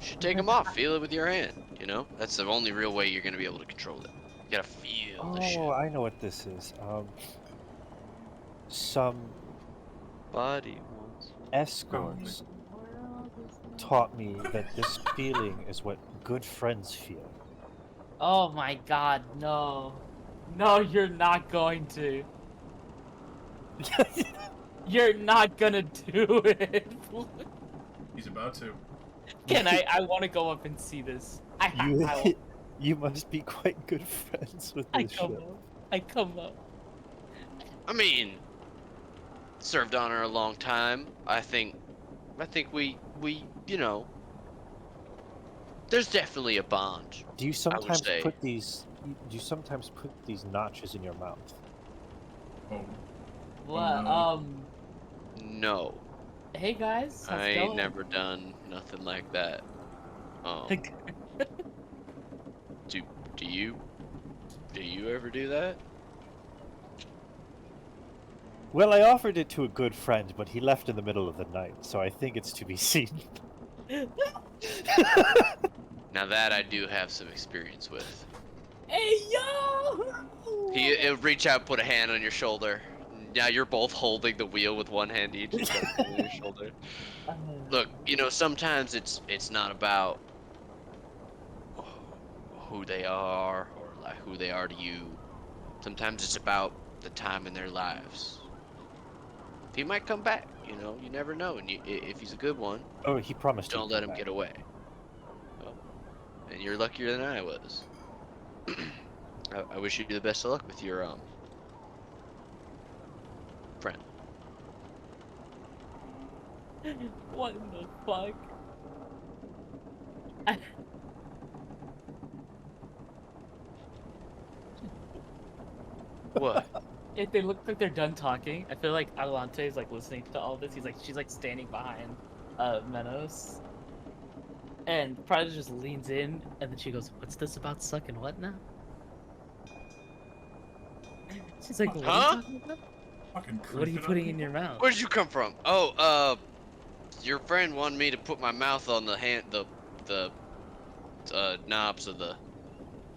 You should take them off. Feel it with your hand. You know, that's the only real way you're gonna be able to control it. You gotta feel the shit. Oh, I know what this is. Some Body wants. escorts taught me that this feeling is what good friends feel. Oh my god, no. No, you're not going to. You're not gonna do it. He's about to. Can I want to go up and see this. You, you must be quite good friends with I this come ship. up. I come up. I mean, served on her a long time. I think we you know, there's definitely a bond. Do you sometimes say. put these? Do you sometimes put these notches in your mouth? Oh. What? no. No, Hey guys. How's I it ain't going? never done nothing like that. Do you ever do that? Well, I offered it to a good friend, but he left in the middle of the night, so I think it's to be seen. Now that I do have some experience with. Hey yo! He'll reach out, put a hand on your shoulder. Now you're both holding the wheel with one hand each. He's got a hand on your shoulder. Look, you know, sometimes it's not about who they are or like who they are to you. Sometimes it's about the time in their lives. He might come back, you know. You never know, and if he's a good one, Oh, he promised. don't let him get away. Oh, and you're luckier than I was. I wish you the best of luck with your friend. What in the fuck? What? If they look like they're done talking, I feel like Adelante is like listening to all this. She's like standing behind Menos. And Prada just leans in and then she goes, "What's this about sucking what now?" She's like, "What are Huh? you talking about? Fucking What are you creeping up putting in people. your mouth?" Where'd you come from? Oh, your friend wanted me to put my mouth on the knobs of the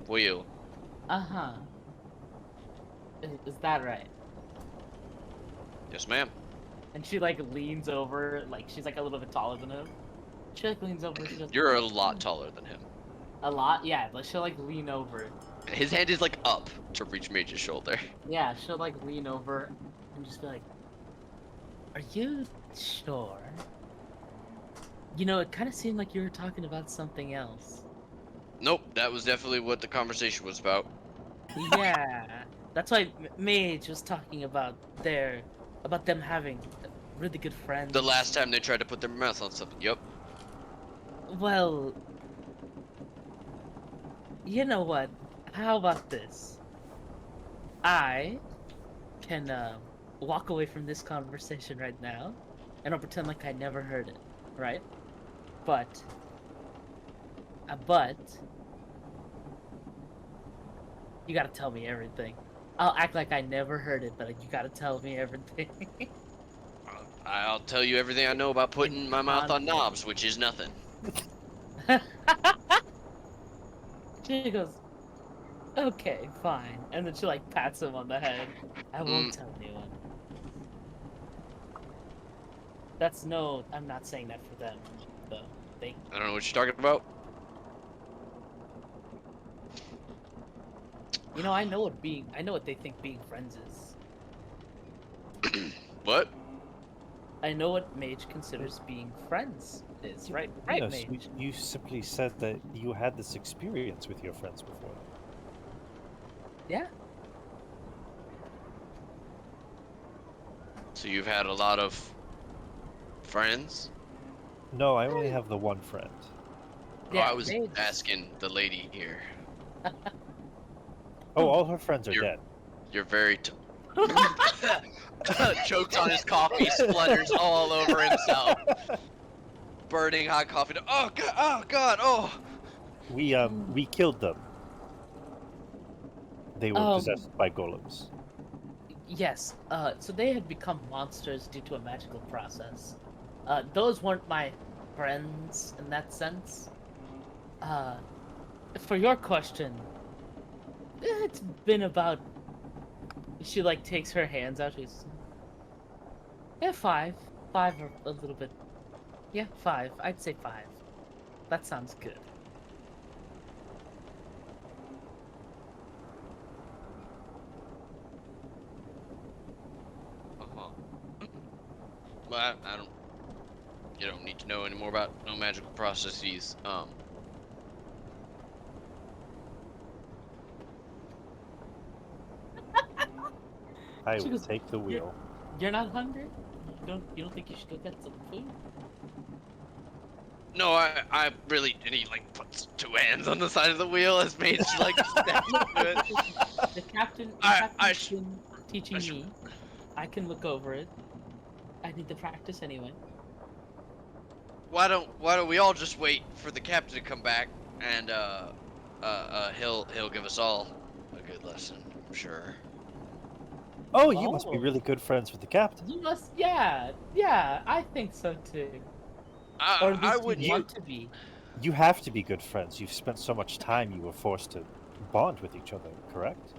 wheel. Uh-huh. Is that right? Yes, ma'am. And she like leans over, like she's like a little bit taller than him. She like leans over, she goes, You're a lot taller than him. a lot? Yeah, but she'll like lean over. His hand is like up to reach Mage's shoulder. Yeah, she'll like lean over and just be like, "Are you sure? You know, it kind of seemed like you were talking about something else." Nope, that was definitely what the conversation was about. Yeah, that's why Mage was talking about them having really good friends. The last time they tried to put their mouth on something. Yep. Well, you know what? How about this? I can walk away from this conversation right now, and I'll pretend like I never heard it, right? But you gotta tell me everything. I'll act like I never heard it, but you gotta tell me everything. I'll tell you everything I know about putting my mouth on knobs, which is nothing. She goes, "Okay, fine," and then she like pats him on the head. "I won't tell anyone." I'm not saying that for them, though. They, I don't know what you're talking about. you know, I know what they think being friends is. What? I know what Mage considers being friends is, right? Right, Minos, Mage. you simply said that you had this experience with your friends before. Yeah. So you've had a lot of friends? No, I only have the one friend. Oh, I was Mage. asking the lady here. Oh, all her friends are You're- dead. You're very chokes on his coffee, splutters all over himself. Burning hot coffee. Oh god! Oh god! Oh! We killed them. They were possessed by golems. Yes. So they had become monsters due to a magical process. Those weren't my friends in that sense. For your question, it's been about. She like takes her hands out. She's. Yeah, 5. 5 or a little bit. Yeah, 5. I'd say 5. That sounds good. Uh-huh. Well, I don't. You don't need to know any more about no magical processes. I She will goes, take the wheel. You're not hungry? You don't think you should go get some food? No, I really. And he like puts 2 hands on the side of the wheel as Mage like steps into it. The captain, I captain's been teaching me. I can look over it. I need to practice anyway. Why don't we all just wait for the captain to come back and he'll give us all a good lesson, I'm sure. Oh, you must be Oh. really good friends with the captain. You must, yeah, I think so too. Or at I least would you want to be. You have to be good friends. You've spent so much time you were forced to bond with each other, correct?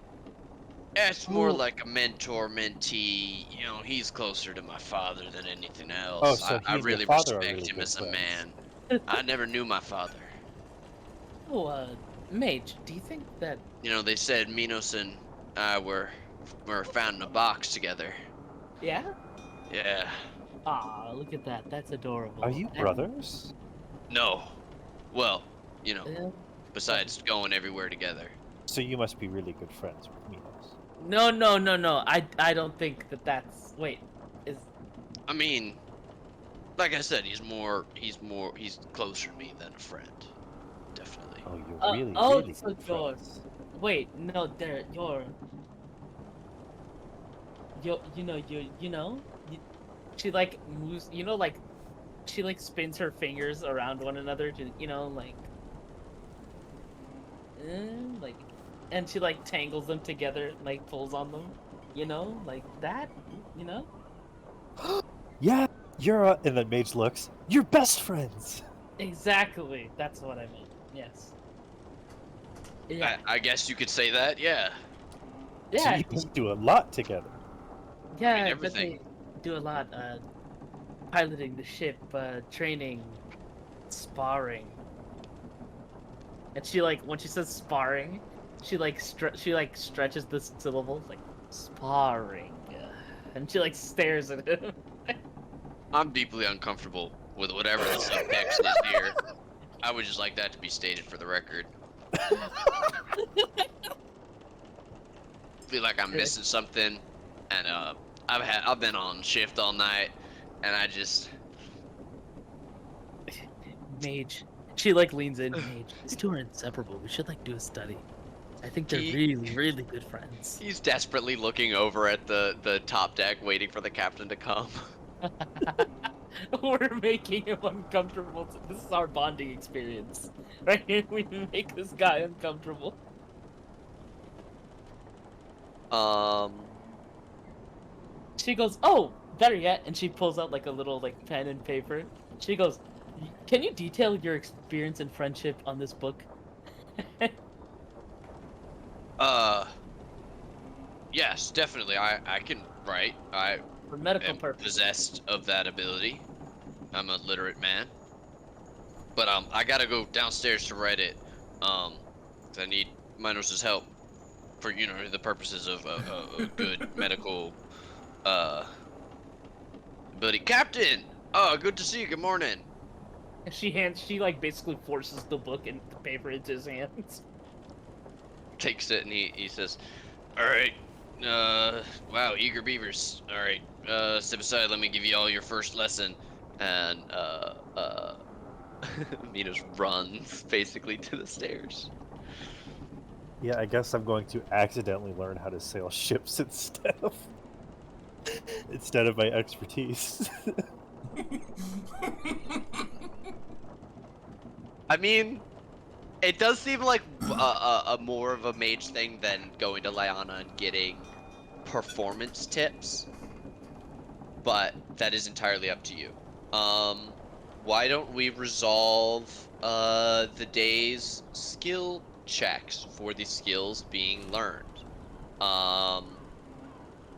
It's more Ooh. like a mentor-mentee. You know, he's closer to my father than anything else. Oh, so I he and your really father are respect really him good as a friends. man. I never knew my father. Oh, Mage, do you think that? You know, they said Minos and I were found in a box together. Yeah. Yeah. Aw, look at that. That's adorable. Are you And, brothers? No. Well, you know, uh, besides going everywhere together. So you must be really good friends with Minos. No. I don't think that that's. Wait, is I mean, like I said, he's closer to me than a friend. Definitely. Oh, you're really, oh, really so good you're- friends. wait, no, there, she like moves, like she like spins her fingers around one another to, like, and she like tangles them together, like pulls on them, like that, Yeah, and then Mage looks. You're best friends. exactly. That's what I meant. Yes. Yeah. I guess you could say that, yeah. So Yeah. you must do a lot together. Yeah, mean, but everything. they do a lot, piloting the ship, training, sparring. And she like when she says sparring, she like stretches the syllables like sparring, and she like stares at him. I'm deeply uncomfortable with whatever the subtext is here. I would just like that to be stated for the record. Feel like I'm missing something, and I've been on shift all night, and I just Mage, she like leans in. Mage, these two are inseparable. We should like do a study. I think they're really, really good friends. he's desperately looking over at the top deck, waiting for the captain to come. We're making him uncomfortable. This is our bonding experience, right here. We make this guy uncomfortable. She goes, "Oh, better yet," and she pulls out like a little like pen and paper. She goes, "Can you detail your experience and friendship on this book?" Yes, definitely. I can write. I For medical am purposes. possessed of that ability. I'm a literate man. But I gotta go downstairs to write it. 'Cause I need Minos' help for the purposes of a good medical Buddy Captain! Oh, good to see you. Good morning. And she like basically forces the book and the paper into his hands. Takes it and he says, all right, wow, eager beavers. All right, step aside. Let me give you all your first lesson. And Minos runs basically to the stairs. Yeah, I guess I'm going to accidentally learn how to sail ships instead of my expertise. I mean, it does seem like a more of a mage thing than going to Lyanna and getting performance tips, but that is entirely up to you. Why don't we resolve the day's skill checks for the skills being learned?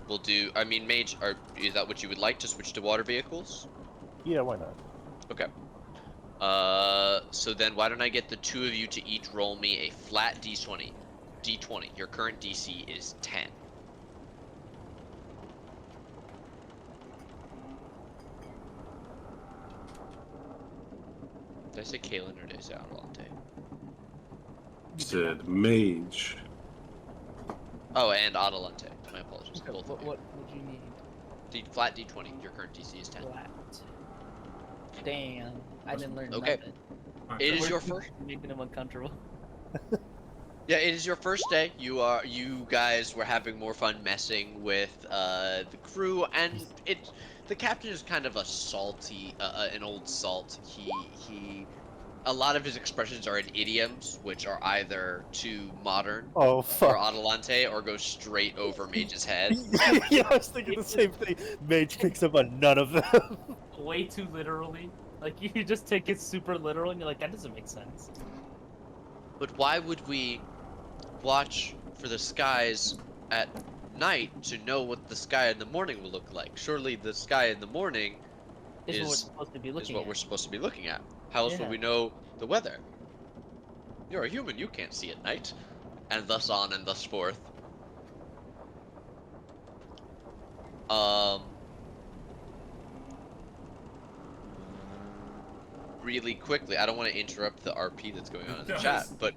We'll do. I mean, mage. Is that what you would like to switch to water vehicles? Yeah, why not? Okay. So then why don't I get the two of you to each roll me a flat d20. D20. Your current DC is 10. Did I say Kalen or did I say Adelante? Said mage. Oh, and Adelante. My apologies. Okay, Both what of you. would you need? Flat D20. Your current DC is 10. Flat. Damn, I didn't learn Okay. nothing. Alright, It so is your we're- first. Making him uncomfortable. Yeah, it is your first day. You guys were having more fun messing with the crew, and the captain is kind of a salty, an old salt. A lot of his expressions are in idioms, which are either too modern Oh for fuck! Adelante or go straight over Mage's head. Yeah, I was thinking the same thing. Mage picks up on none of them. Way too literally. Like you just take it super literal, and you're like, that doesn't make sense. But why would we watch for the skies at night to know what the sky in the morning will look like? Surely the sky in the morning Is what we're is supposed to be is looking what at. we're supposed to be looking at. How else Yeah. would we know the weather? You're a human, you can't see at night. And thus on and thus forth. Really quickly, I don't want to interrupt the RP that's going on in the chat, Yes. but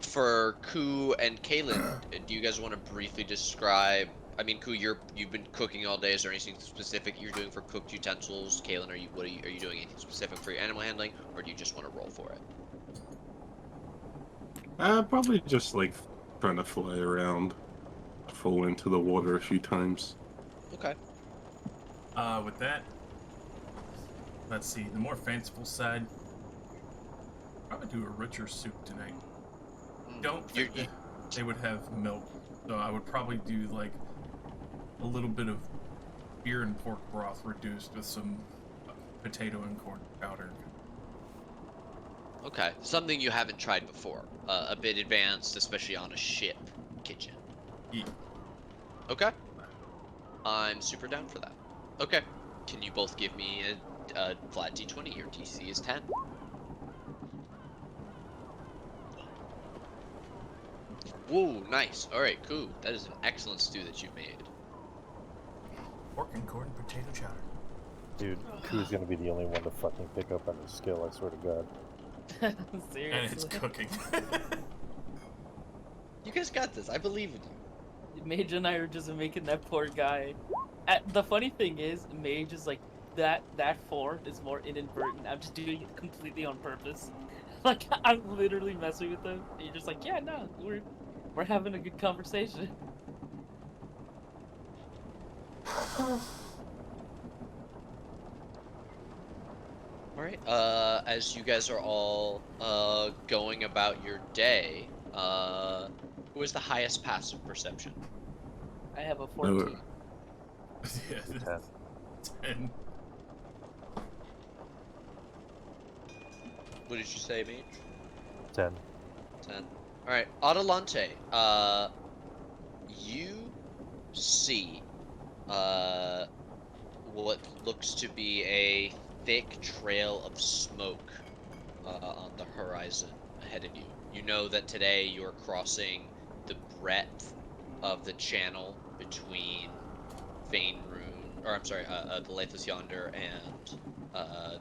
for Ku and Kaylin, do you guys want to briefly describe? I mean, Ku, you've been cooking all day. Is there anything specific you're doing for cooked utensils? Kaylin, are you doing anything specific for your animal handling, or do you just want to roll for it? Probably just like trying to fly around, fall into the water a few times. Okay. With that, let's see. The more fanciful side, probably do a richer soup tonight. Don't You're- think they would have milk, so I would probably do like a little bit of beer and pork broth reduced with some potato and corn powder. Okay, something you haven't tried before. A bit advanced, especially on a ship kitchen. Yeah. Okay. I'm super down for that. Okay. Can you both give me a flat d20? Your DC is 10. Whoa, nice. Alright, cool. That is an excellent stew that you've made. Pork and corn potato chowder. Dude, Ku's gonna be the only one to fucking pick up on his skill, I swear to god. Seriously. And it's cooking. You guys got this. I believe in you. Mage and I are just making that poor guy. The funny thing is, Mage is like that form is more inadvertent. I'm just doing it completely on purpose. Like I'm literally messing with him. And you're just like, yeah, no, we're having a good conversation. Alright, as you guys are all going about your day, who is the highest passive perception? I have a 14. Yeah, Ten. 10. What did you say, Mage? 10. 10. Alright, Adelante, you see, what looks to be a thick trail of smoke, on the horizon ahead of you. You know that today you're crossing the breadth of the channel between Faerun or I'm sorry, the Lathus Yonder and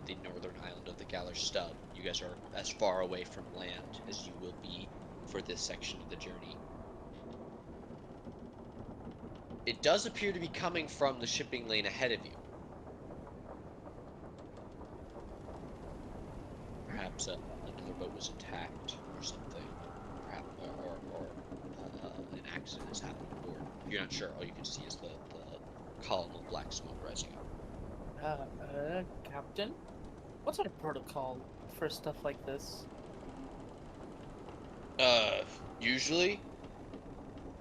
the northern island of the Galar Stub. You guys are as far away from land as you will be for this section of the journey. It does appear to be coming from the shipping lane ahead of you. Perhaps another boat was attacked or something. Perhaps, or an accident has happened aboard. You're not sure. All you can see is the column of black smoke rising up. Captain? What's our protocol for stuff like this? Usually,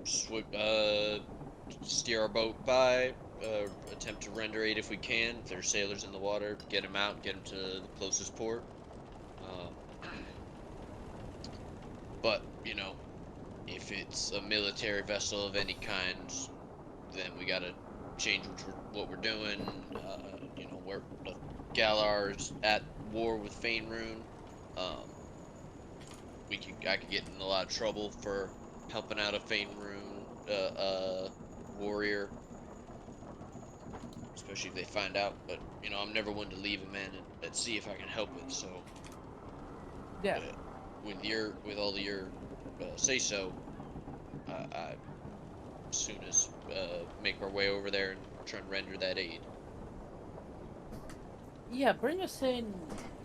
steer our boat by, attempt to render aid if we can. If there are sailors in the water, get them out, get them to the closest port. But, you know, if it's a military vessel of any kind, then we gotta change what we're doing. You know, the Galar's at war with Faerun. I could get in a lot of trouble for helping out a Faerun warrior, especially if they find out. But you know, I'm never one to leave a man at sea if I can help it. So Yeah. with all of your say so, I as soon as make our way over there and try and render that aid. Yeah, bring us in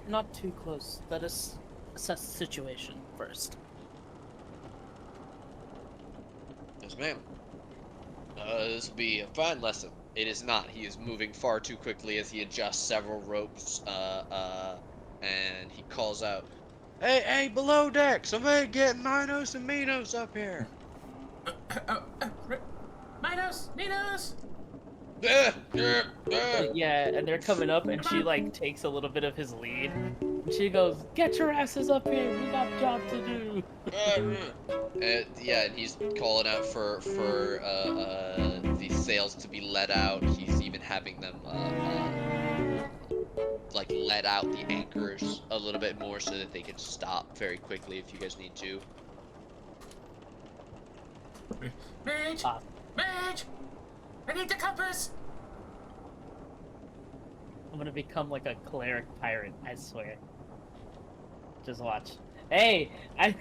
not too close. Let us assess the situation first. Yes, ma'am. This will be a fine lesson. It is not. He is moving far too quickly as he adjusts several ropes, and he calls out, Hey, below deck! Somebody get Minos and Minos up here! Minos! Minos! Yeah, and they're coming up, and she like takes a little bit of his lead. And she goes, "Get your asses up here! We got a job to do." Yeah, and he's calling out for the sails to be let out. He's even having them like let out the anchors a little bit more so that they can stop very quickly if you guys need to. Mage! Mage! I need the compass! I'm gonna become like a cleric pirate, I swear. Just watch. Hey, I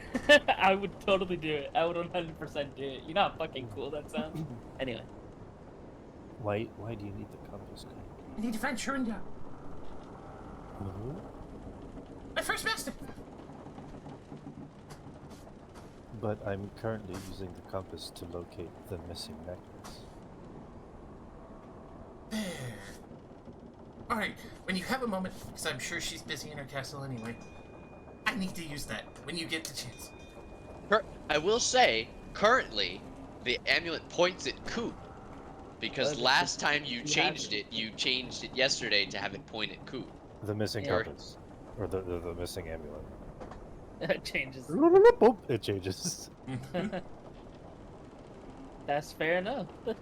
would totally do it. I would 100% do it. You know how fucking cool that sounds? Anyway. Why do you need the compass? I need to find Shurindel. No. My first master! But I'm currently using the compass to locate the missing necklace. Alright, when you have a moment, because I'm sure she's busy in her castle anyway, I need to use that when you get the chance. I will say, currently, the amulet points at Coop. Because last time you changed it yesterday to have it point at Coop. The missing Yeah. compass. Or the missing amulet. It changes. It changes. That's fair enough. But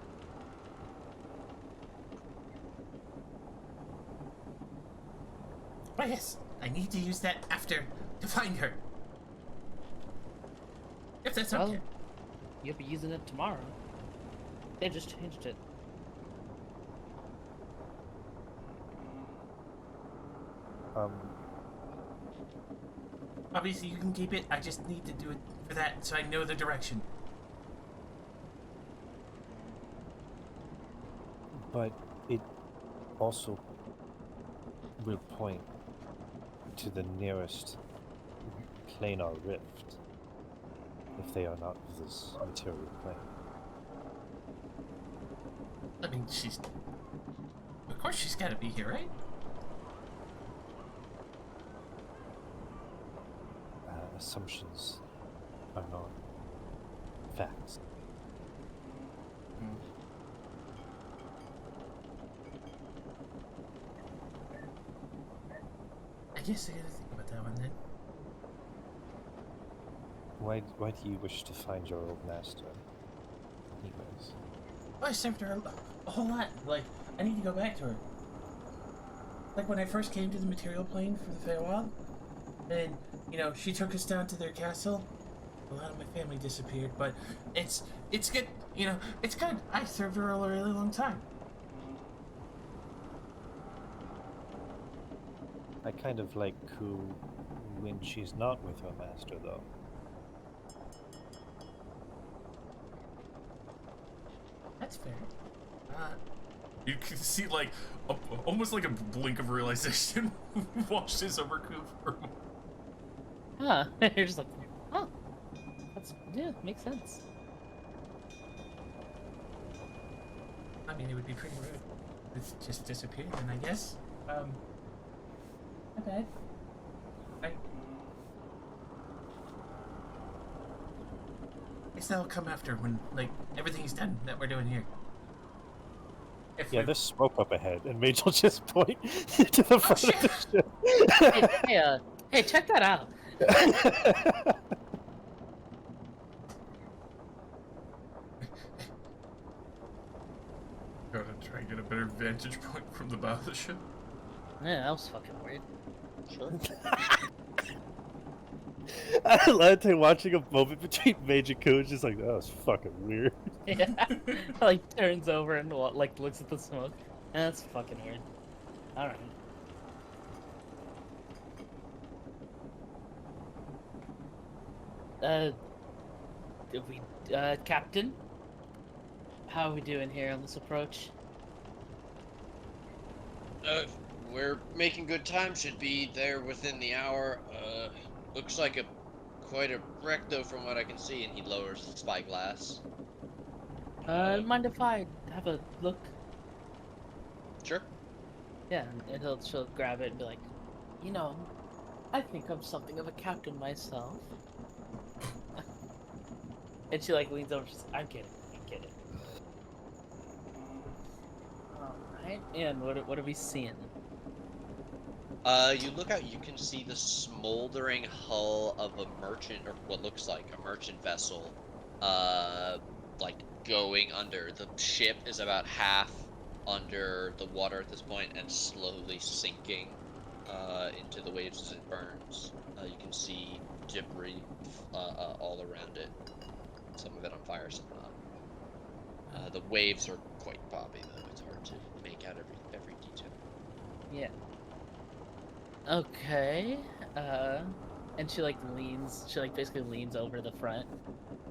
yes, I need to use that after to find her. If that's okay. Well, you'll be using it tomorrow. They just changed it. Obviously, you can keep it. I just need to do it for that so I know the direction. But it also will point to the nearest planar rift if they are not of this material plane. I mean, of course she's gotta be here, right? Assumptions are not facts. I guess I gotta think about that one then. Why do you wish to find your old master? Anyways. Oh, I served her a whole lot. Like, I need to go back to her. Like when I first came to the material plane for the Feywild, and, you know, she took us down to their castle. A lot of my family disappeared, but it's good. You know, it's good. I served her a really long time. I kind of like Ku when she's not with her master, though. That's fair. You can see like almost like a blink of realization washes over Cooper. Huh. You're just like, oh. Yeah, makes sense. I mean, it would be pretty rude. It's just disappeared, then I guess. My bad. I guess that'll come after when, like, everything's done that we're doing here. If Yeah, we- there's smoke up ahead, and Mage will just point to the front shit. of the Hey, check that out. ship. Gotta try and get a better vantage point from the bow of the ship. Yeah, that was fucking weird. Sure. I love to watching a moment between Mage and Ku. It's just like, that was fucking weird. Yeah. Like turns over and like looks at the smoke. That's fucking weird. All right. Captain, how are we doing here on this approach? We're making good time. Should be there within the hour. Looks like quite a wreck though, from what I can see. And he lowers the spyglass. Mind if I have a look? Sure. Yeah, and she'll grab it and be like, you know, I think I'm something of a captain myself. And she like leans over. She's like, I get it. All right. And what are we seeing? You look out. You can see the smoldering hull of a merchant, or what looks like a merchant vessel. Like going under. The ship is about half under the water at this point and slowly sinking into the waves as it burns. You can see debris all around it. Some of it on fire, some not. The waves are quite poppy though. It's hard to make out every detail. Yeah. Okay. And she like basically leans over the front,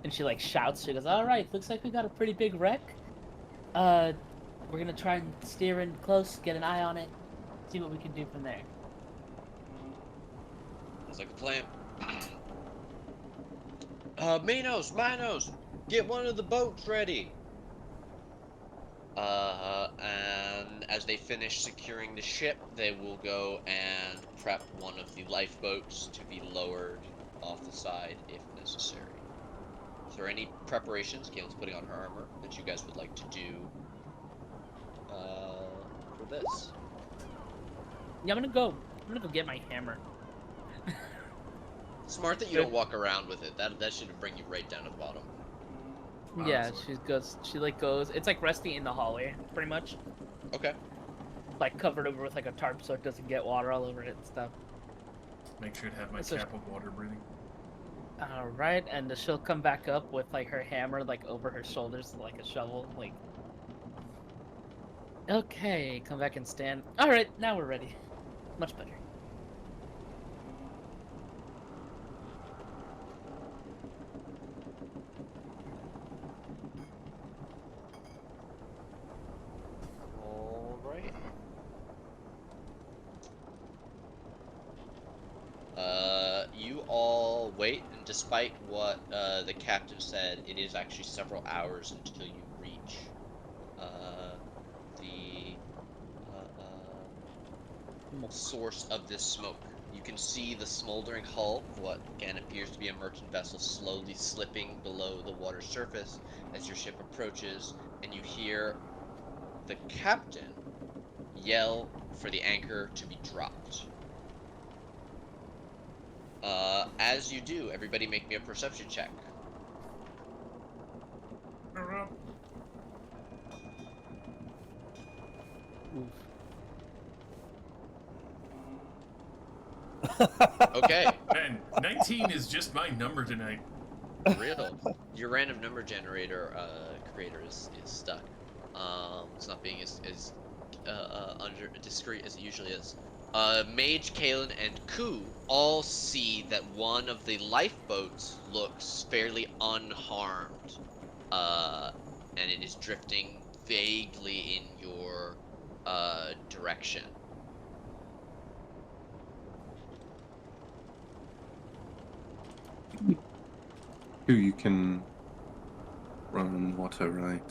and she like shouts. She goes, "All right, looks like we got a pretty big wreck. We're gonna try and steer in close, get an eye on it, see what we can do from there." Sounds like a plan. Minos, get one of the boats ready. And as they finish securing the ship, they will go and prep one of the lifeboats to be lowered off the side if necessary. Is there any preparations, Galen's putting on her armor, that you guys would like to do for this? Yeah, I'm gonna go get my hammer. Smart that you don't walk around with it. That should bring you right down to the bottom. Yeah, Honestly. she goes. It's like resting in the hallway, pretty much, Okay. like covered over with like a tarp so it doesn't get water all over it and stuff. Make sure to have my So- cap of water breathing. All right, and she'll come back up with like her hammer like over her shoulders like a shovel, like. Okay, come back and stand. All right, now we're ready. Much better. Alright. You all wait, and despite what the captain said, it is actually several hours until you reach the source of this smoke. You can see the smoldering hull of what again appears to be a merchant vessel slowly slipping below the water surface as your ship approaches, and you hear the captain yell for the anchor to be dropped. As you do, everybody make me a perception check. Okay, Man, 19 is just my number tonight. real. Your random number generator creator is stuck. It's not being as under discreet as it usually is. Mage, Kalen, and Ku all see that one of the lifeboats looks fairly unharmed, and it is drifting vaguely in your direction. Who you can run on water, right?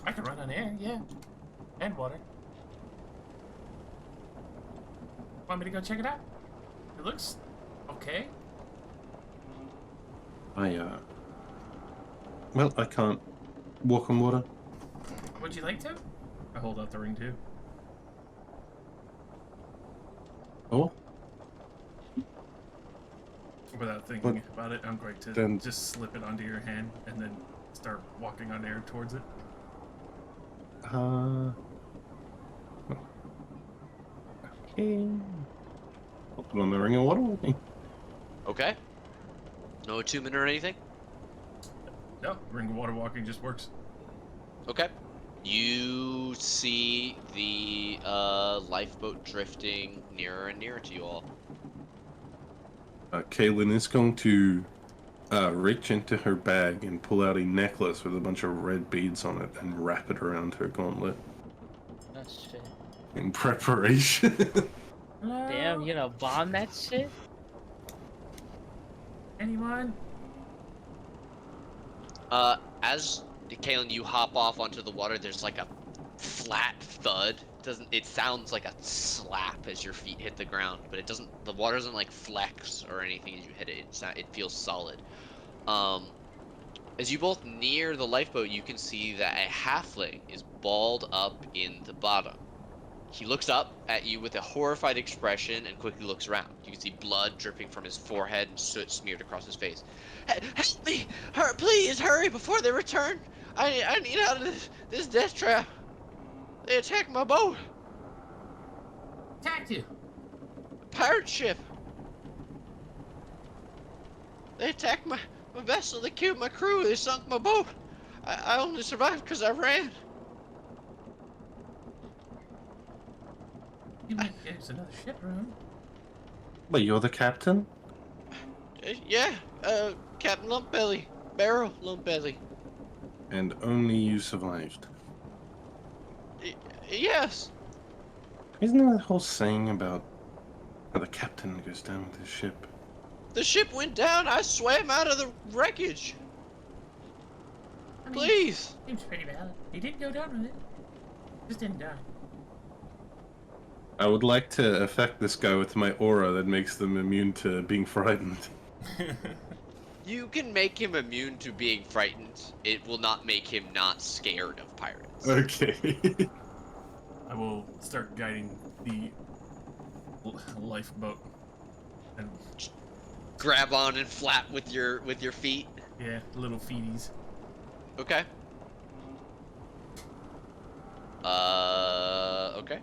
I can run on air, yeah. And water. Want me to go check it out? It looks okay. Well, I can't walk on water. Would you like to? I hold out the ring too. Oh, Without thinking What? about it, I'm going to Then- just slip it onto your hand and then start walking on air towards it. Okay. I'll put on the ring of water with me. Okay. No attunement or anything? No, ring of water walking just works. Okay. You see the lifeboat drifting nearer and nearer to you all. Kaylin is going to reach into her bag and pull out a necklace with a bunch of red beads on it and wrap it around her gauntlet Oh shit. in preparation. Damn, you know, bomb that shit? Anyone? As Kalen, you hop off onto the water, there's like a flat thud. It sounds like a slap as your feet hit the ground, but it doesn't, the water doesn't like flex or anything as you hit it. It feels solid. As you both near the lifeboat, you can see that a halfling is balled up in the bottom. He looks up at you with a horrified expression and quickly looks around. You can see blood dripping from his forehead and soot smeared across his face. Help me! Please hurry before they return! I need out of this death trap! They attacked my boat! Attacked you! Pirate ship! They attacked my vessel, they killed my crew, they sunk my boat! I only survived because I ran! You might there's another ship room. Wait, you're the captain? Yeah, Captain Lumpbelly. Barrel Lumpbelly. And only you survived. Yes! Isn't there a whole saying about how the captain goes down with his ship? The ship went down, I swam out of the wreckage! I mean, Please! seems pretty valid. He didn't go down with it. Just didn't die. I would like to affect this guy with my aura that makes them immune to being frightened. You can make him immune to being frightened. It will not make him not scared of pirates. Okay. I will start guiding the lifeboat. And Grab on and flap with your feet. yeah, little feeties. Okay. Okay.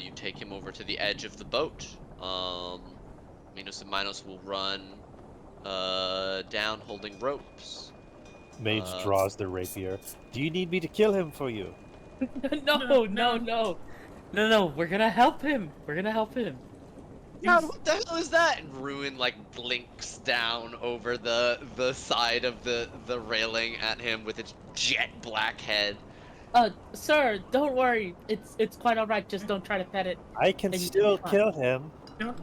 You take him over to the edge of the boat. Minos and Minos will run down holding ropes. Mage draws the rapier. Do you need me to kill him for you? No. We're gonna help him. God, what the hell is that? And Ruin like blinks down over the side of the railing at him with its jet black head. Sir, don't worry. It's quite alright. Just don't try to pet it. I can And you still can kill him.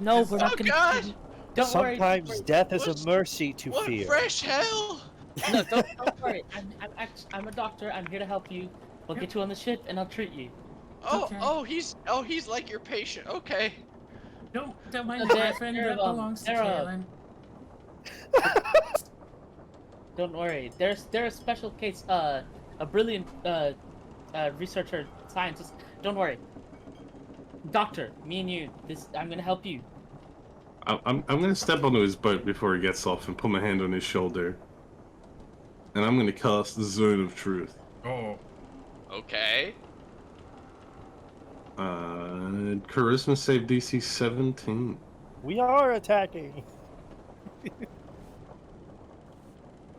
No, we're not Oh, gonna. God! Don't worry. Sometimes death is What's- a mercy to What fear. fresh hell? No, don't worry. I'm a doctor. I'm here to help you. We'll get you on the ship and I'll treat you. Oh, he's like your patient. Okay. Don't mind No, my friend. That belongs to Kaylin. Don't worry. They're a special case. A brilliant researcher, scientist. Don't worry. Doctor, me and you. I'm gonna help you. I'm gonna step onto his boat before he gets off and put my hand on his shoulder. And I'm gonna cast the Zone of Truth. Oh, Okay. Charisma save DC 17. We are attacking.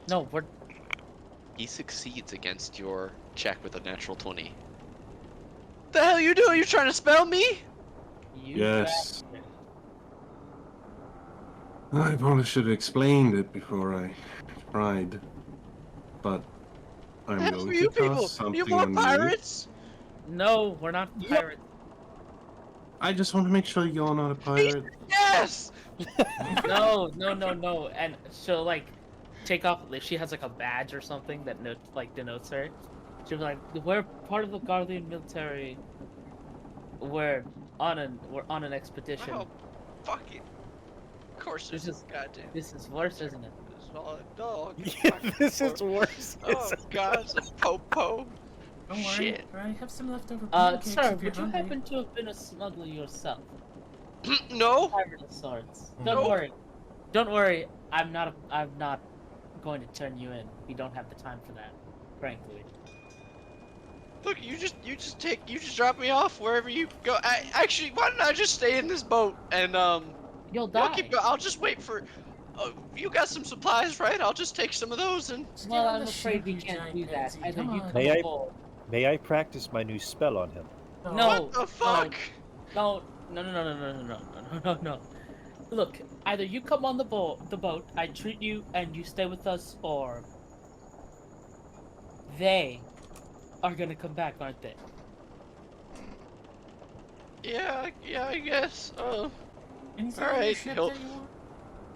No, we're. He succeeds against your check with a natural 20. The hell you doing? You trying to spell me? You Yes. bastard. I probably should have explained it before I tried. But I'm The hell going are to you people? cast something You more on you. pirates? No, we're not pirates. I just want to make sure you're not a pirate. Yes! No, no, no, no. And she'll like take off if she has like a badge or something that denotes her. She'll be like, "We're part of the Guardian military. We're on an expedition." Oh, fuck it. Of course This this is is- goddamn. This is worse, isn't it? This is all a dog. Yeah, this is worse. Oh god, it's a popo. Don't worry, Shit. I have some leftover pancakes Sir, if you're would you hungry. happen to have been a smuggler yourself? No? Pirate of sorts. No. Don't worry. Don't worry. I'm not going to turn you in. We don't have the time for that, frankly. Look, you just drop me off wherever you go. Actually, why don't I just stay in this boat and You'll y'all die. I'll just wait for. You got some supplies, right? I'll just take some of those and. Just Well, get on I'm the afraid ship, we you can't giant do that. pansy, Either come you on. come May I- aboard. May I practice my new spell on him? No. What the fuck? No, no. Look, either you come on the boat, I treat you, and you stay with us, or they are gonna come back, aren't they? Yeah, I guess. Anything All on your right, ship he'll- that you want?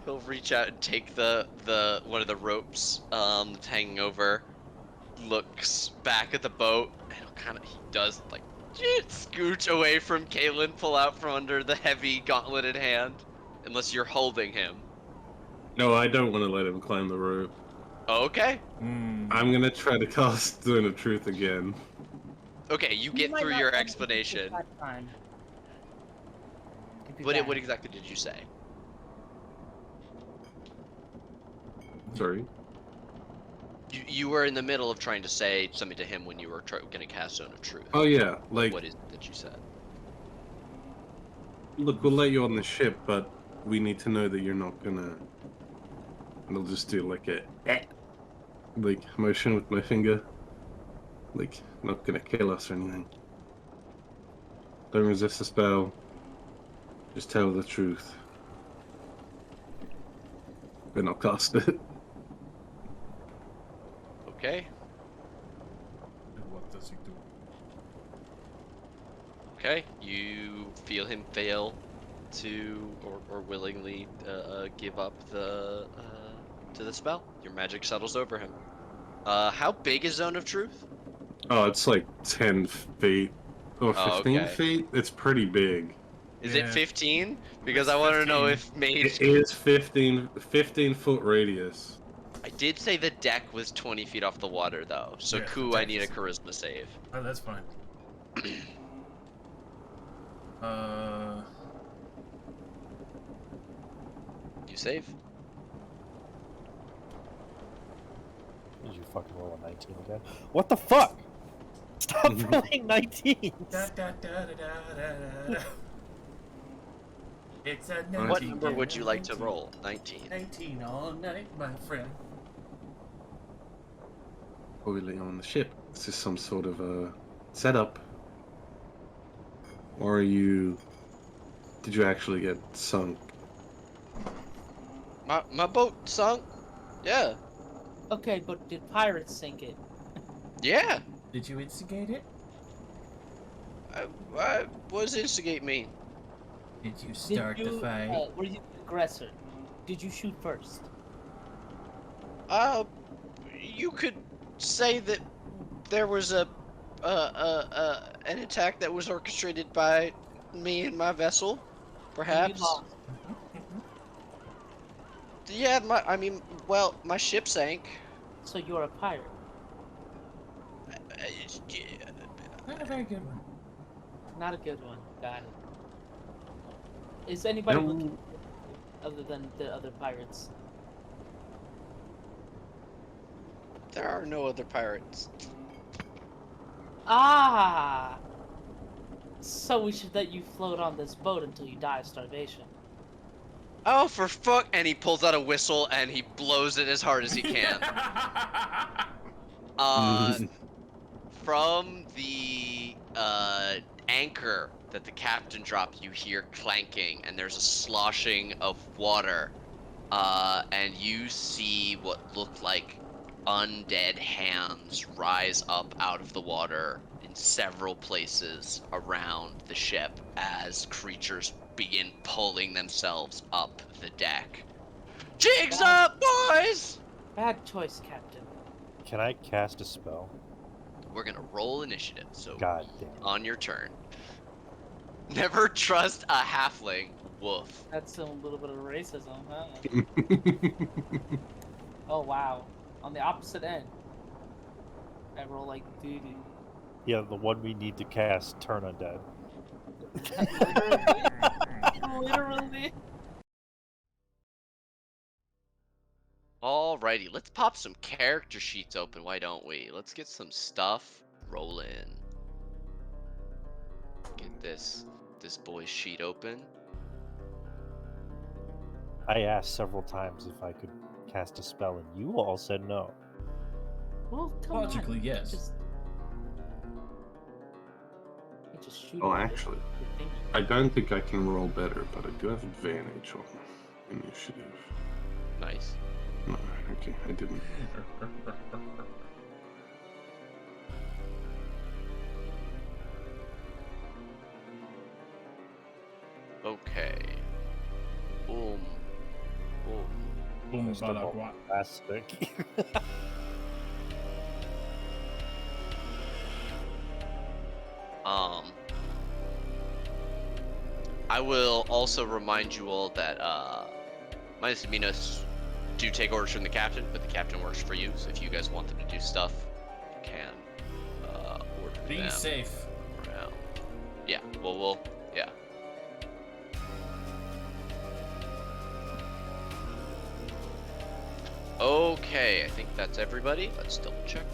He'll reach out and take the one of the ropes that's hanging over. Looks back at the boat and he does like scooch away from Caitlin, pull out from under the heavy gauntleted hand, unless you're holding him. No, I don't want to let him climb the rope. Okay. I'm gonna try to cast Zone of Truth again. Okay, you get might through not your have to explanation. take that time. Could be What bad. exactly did you say? Sorry. You were in the middle of trying to say something to him when you were gonna cast Zone of Truth. Oh yeah, like, What is it that you said? look, we'll let you on the ship, but we need to know that you're not gonna. And I'll just do like a like motion with my finger, like not gonna kill us or anything. Don't resist the spell. Just tell the truth. Then I'll cast it. Okay. And what does he do? Okay, you feel him fail to or willingly give up the to the spell. Your magic settles over him. How big is Zone of Truth? Oh, it's like 10 feet or Oh, 15 okay. feet. It's pretty big. Is Yeah. it 15? Because It's I want to know 15. if mage. It is 15 foot radius. I did say the deck was 20 feet off the water though, so Yeah, the Ku, I deck need a is- charisma save. Oh, that's fine. You save? Did you fucking roll a 19 again? What the fuck? Stop rolling 19s! Da, da, da, da, da, da, da. It's a What 19, number would you like to 19. roll? 19. 19 all night, my friend. Before we let you on the ship, is this some sort of a setup? Or are you. Did you actually get sunk? My boat sunk? Yeah. Okay, but did pirates sink it? Yeah. Did you instigate it? What does instigate mean? Did you Did start you, the fight? were you the aggressor? Did you shoot first? You could say that there was an attack that was orchestrated by me and my vessel, And you perhaps. lost. Yeah, my ship sank. So you're a pirate. Not a very good one. Not a good one. Got it. Is anybody No. looking other than the other pirates? There are no other pirates. Ah! So we should let you float on this boat until you die of starvation. Oh, for fuck! And he pulls out a whistle and he blows it as hard as he can. from the anchor that the captain dropped, you hear clanking, and there's a sloshing of water, and you see what look like undead hands rise up out of the water in several places around the ship as creatures begin pulling themselves up the deck. Jigs up, boys! Bad choice, Captain. Can I cast a spell? We're gonna roll initiative, so God damn. on your turn. Never trust a halfling. Woof. That's a little bit of racism, huh? Oh wow. On the opposite end. I roll like doo-doo. Yeah, the one we need to cast Turn Undead. Literally. Alrighty, let's pop some character sheets open, why don't we? Let's get some stuff rolling. Get this boy's sheet open. I asked several times if I could cast a spell, and you all said no. Well, come Logically, on. yes. You just shoot Oh, it. actually, You're thinking. I don't think I can roll better, but I do have advantage on initiative. Nice. No, okay, I didn't. Okay. Boom. Boom. Boom, First of bada, all, guap. plastic. I will also remind you all that Midas and Minos do take orders from the captain, but the captain works for you, so if you guys want them to do stuff, you can order Be them safe. around. Yeah, we'll yeah. Okay, I think that's everybody. Let's double check.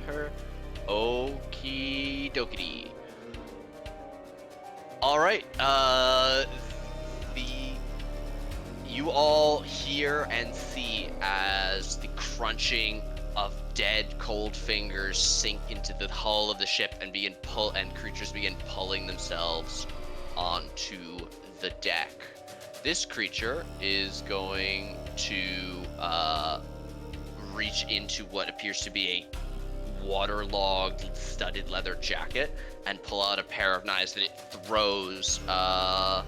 Her. Okie dokie. Alright, you all hear and see as the crunching of dead cold fingers sink into the hull of the ship and creatures begin pulling themselves onto the deck. This creature is going to reach into what appears to be a waterlogged studded leather jacket and pull out a pair of knives that it throws at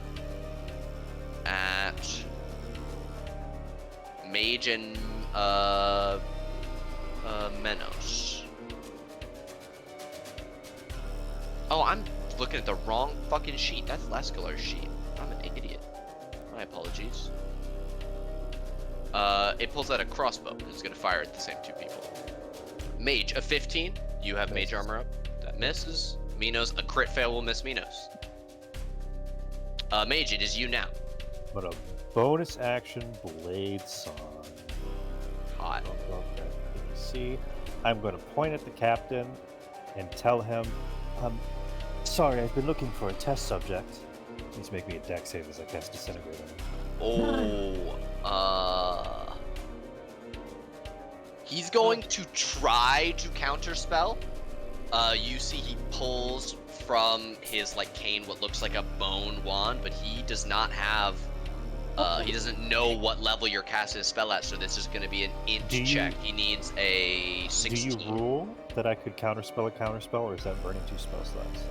Mage and Menos. Oh, I'm looking at the wrong fucking sheet. That's Lascalar's sheet. I'm an idiot. My apologies. It pulls out a crossbow and it's gonna fire at the same two people. Mage, a 15. You have mage armor up. That misses. Minos, a crit fail will miss Minos. Mage, it is you now. But a bonus action blade song. Hot. Okay. You see, I'm going to point at the captain and tell him, sorry, I've been looking for a test subject. Please make me a dex save as I cast Disintegrate on him. Oh, he's going to try to counterspell. You see he pulls from his cane what looks like a bone wand, but he does not have he doesn't know what level you're casting a spell at, so this is going to be an int check. He needs a 16. Do you rule that I could counterspell a counterspell, or is that burning 2 spell slots?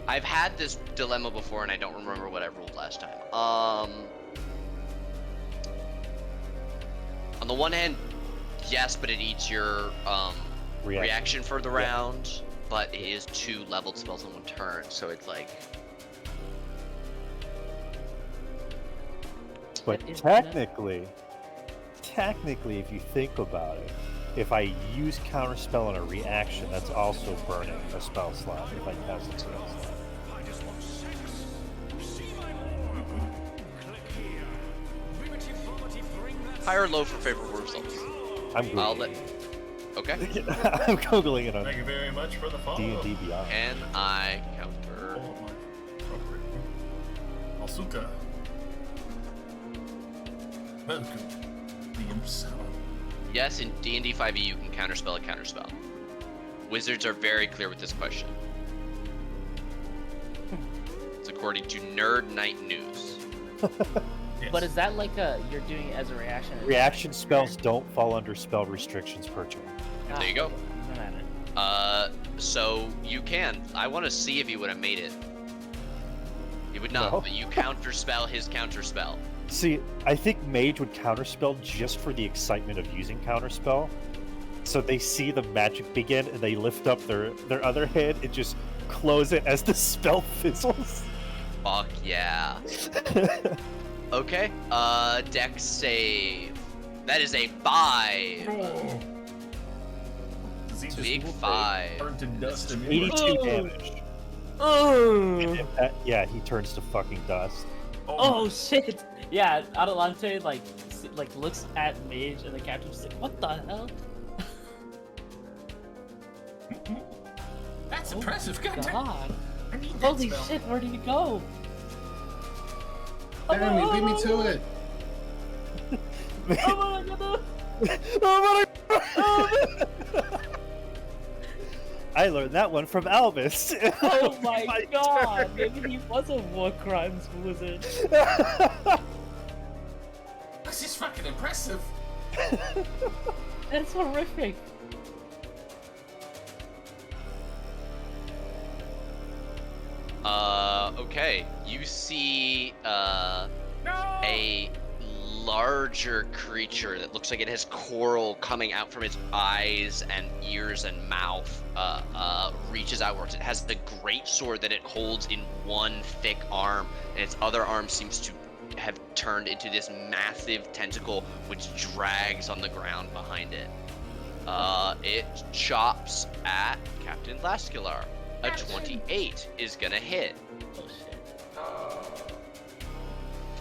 I've had this dilemma before, and I don't remember what I ruled last time. On the one hand, yes, but it eats your reaction for the round. But it is 2 leveled spells in 1 turn, so it's like. But technically, if you think about it, if I use counterspell on a reaction, that's also burning a spell slot if I cast a spell slot. High or low for favorable results? I'm Googling. Okay. I'm Googling it on Thank you very much for the follow. D&D Beyond. Can I counter? Also Suka. Welcome, the Imps. Yes, in D&D 5e you can counterspell a counterspell. Wizards are very clear with this question. It's according to Nerd Night News. Yes. But is that like you're doing it as a reaction? Reaction spells don't fall under spell restrictions per turn. There you go. Okay, no matter. So you can. I want to see if he would have made it. He would not, No. but you counterspell his counterspell. See, I think mage would counterspell just for the excitement of using counterspell. So they see the magic begin and they lift up their other hand and just close it as the spell fizzles. Fuck yeah. Okay, dex save. That is a 5. Oh. Does he just Big 5. turn to dust immediately? 82 Oh. damage. Oh, Yeah, he turns to fucking dust. oh shit! Yeah, Adelante like looks at Mage and the captain's like, "What the hell?" That's Oh impressive. God damn. God! I need that Holy spell. shit! Where did he go? Damn, he beat me to it. Oh my god! Oh my I learned that one from Albus. Oh my god! turn. Maybe he was a war crimes wizard. This is fucking impressive. That's horrific. Okay. You see, No. a larger creature that looks like it has coral coming out from its eyes and ears and mouth reaches outwards. It has the great sword that it holds in one thick arm, and its other arm seems to have turned into this massive tentacle which drags on the ground behind it. It chops at Captain Lascular. A 28 is gonna hit Oh shit.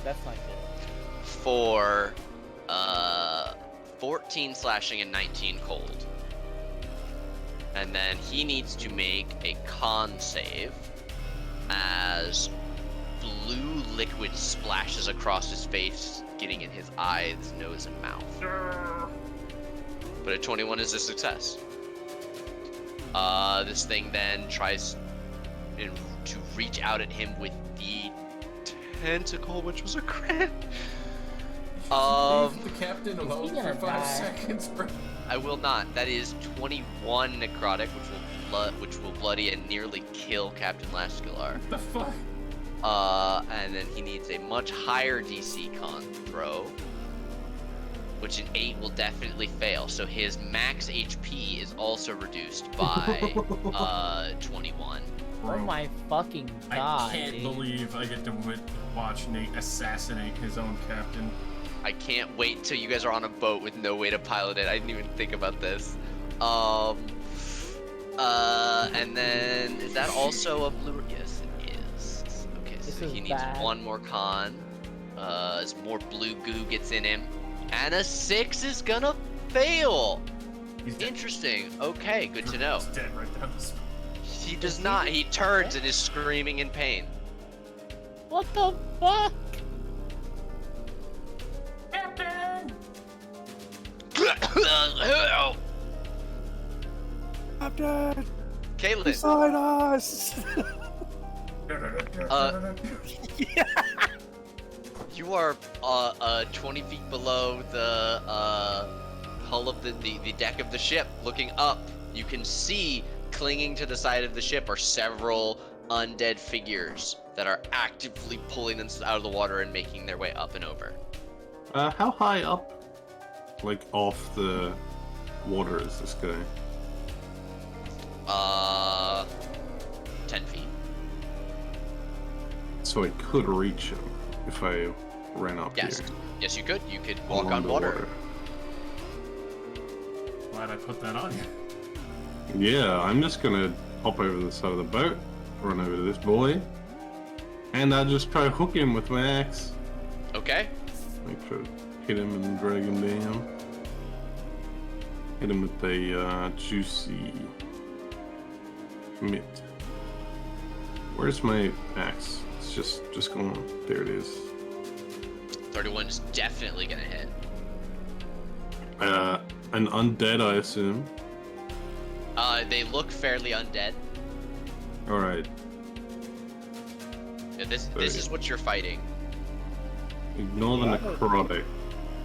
That's not good. for 14 slashing and 19 cold. And then he needs to make a con save as blue liquid splashes across his face, getting in his eyes, nose, and mouth. But a 21 is a success. This thing then tries to reach out at him with the tentacle, which was a crit. Leave the captain alone He's gonna for 5 die. seconds, bro. I will not. That is 21 necrotic, which will bloody and nearly kill Captain Lascular. What the fuck? And then he needs a much higher DC con throw, which an 8 will definitely fail. So his max HP is also reduced by 21. Oh Bro, my fucking god! I can't dude. believe I get to watch Nate assassinate his own captain. I can't wait till you guys are on a boat with no way to pilot it. I didn't even think about this. And then is that also a blue? Yes, it is. Okay, This so is he needs bad. one more con. As more blue goo gets in him, and a 6 is gonna fail. He's dead. Interesting. Okay, good to know. He's dead right down the spot. He does not. He turns and is screaming in pain. What the fuck? Captain! Captain, Caitlin, beside us. you are 20 feet below the hull of the deck of the ship. Looking up, you can see clinging to the side of the ship are several undead figures that are actively pulling themselves out of the water and making their way up and over. How high up, like, off the water is this guy? 10 feet. So I could reach him if I ran up Yes. here. Yes, you could. You could walk on the water. Glad I put that on you. Yeah, I'm just gonna hop over the side of the boat, run over to this boy, and I'll just try to hook him with my axe. Okay. Make sure to hit him and drag him down. Hit him with a juicy mitt. Where's my axe? Yes, just go on. There it is. 31 is definitely gonna hit. An undead, I assume. They look fairly undead. All right. Yeah, this is what you're fighting. Ignore the necrotic.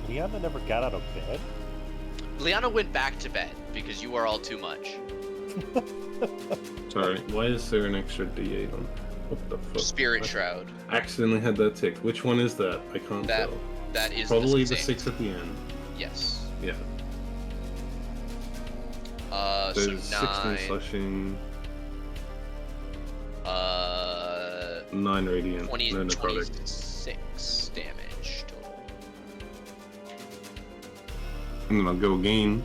Liana never got out of bed. Liana went back to bed because you are all too much. Sorry. Why is there an extra D8 on? What the fuck? Spirit Shroud. I accidentally had that ticked. Which one is that? I can't That tell. that is Probably the same. 6 at the end. Yes. Yeah. So There's 16 9. slashing, 9 radiant, 20, no necrotic. 26 damage total. And then I'll go again.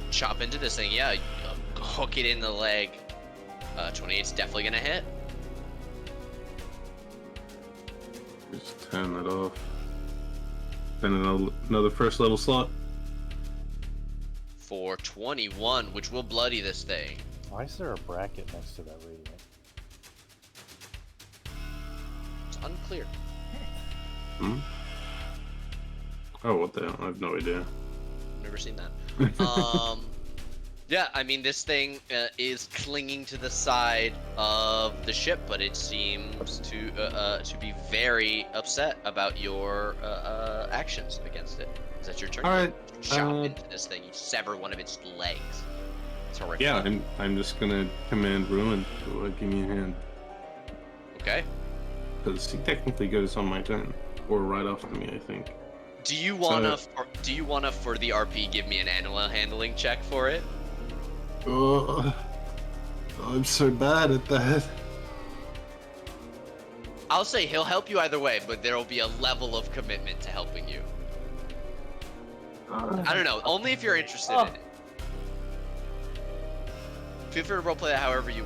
Chop into this thing, yeah. Hook it in the leg. 28's definitely gonna hit. Just turn that off. Then another first level slot. For 21, which will bloody this thing. Why is there a bracket next to that radiant? It's unclear. Hmm? Oh, what the hell? I have no idea. Never seen that. Yeah, I mean, this thing is clinging to the side of the ship, but it seems to be very upset about your actions against it. Is that your turn? All right. Chop into this thing. You sever one of its legs. It's horrific. Yeah, I'm just gonna command Ruin to give me a hand. Okay. Because he technically goes on my turn. Or right after me, I think. Do you wanna for the RP give me an animal handling check for it? Oh, I'm so bad at that. I'll say he'll help you either way, but there will be a level of commitment to helping you. I don't know. Only if you're interested in it. Feel free to roleplay that however you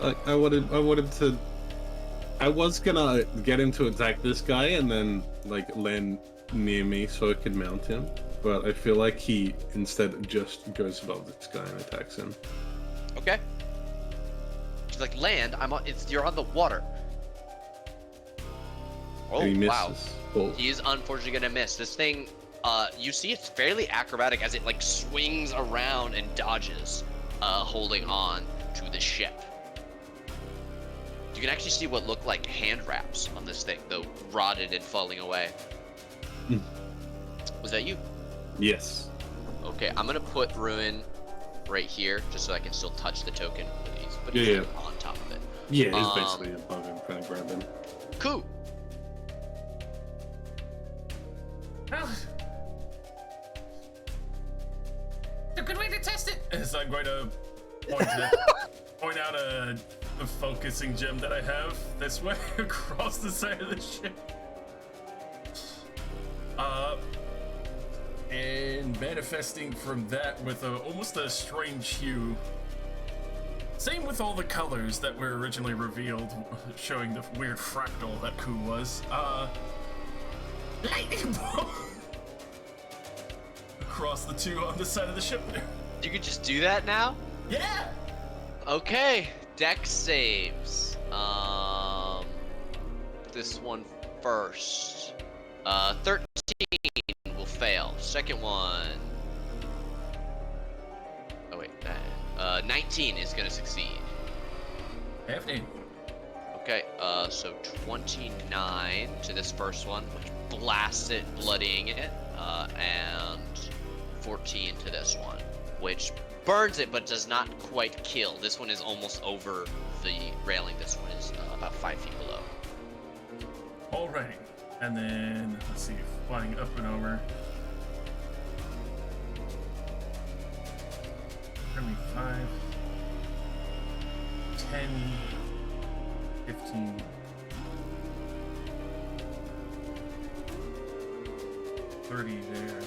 want. I wanted to. I was gonna get him to attack this guy and then like land near me so I could mount him, but I feel like he instead just goes above this guy and attacks him. Okay. She's like, land. You're on the water. Oh and he misses. wow. Both. He is unfortunately gonna miss. This thing, you see it's fairly acrobatic as it like swings around and dodges, holding on to the ship. You can actually see what look like hand wraps on this thing, though rotted and falling away. Was that you? Yes. Okay, I'm gonna put Ruin right here, just so I can still touch the token. But Yeah, he's yeah. on top of it. Yeah, he's basically above him, trying to grab him. Cool. A good way to test it. As I'm going to point out a focusing gem that I have this way across the side of the ship. And manifesting from that with almost a strange hue. Same with all the colors that were originally revealed, showing the weird fractal that Ku was. Lightning bolt across the two on the side of the ship there. You could just do that now? Yeah. Okay, Dex saves. This one first. 13 will fail. Second one. Oh wait, 19 is gonna succeed. Happening. Okay, so 29 to this first one, which blasts it, bloodying it, and 14 to this one, which burns it but does not quite kill. This one is almost over the railing. This one is about 5 feet below. Alrighty. And then, let's see, flying up and over. 5, 10, 15, 30 there.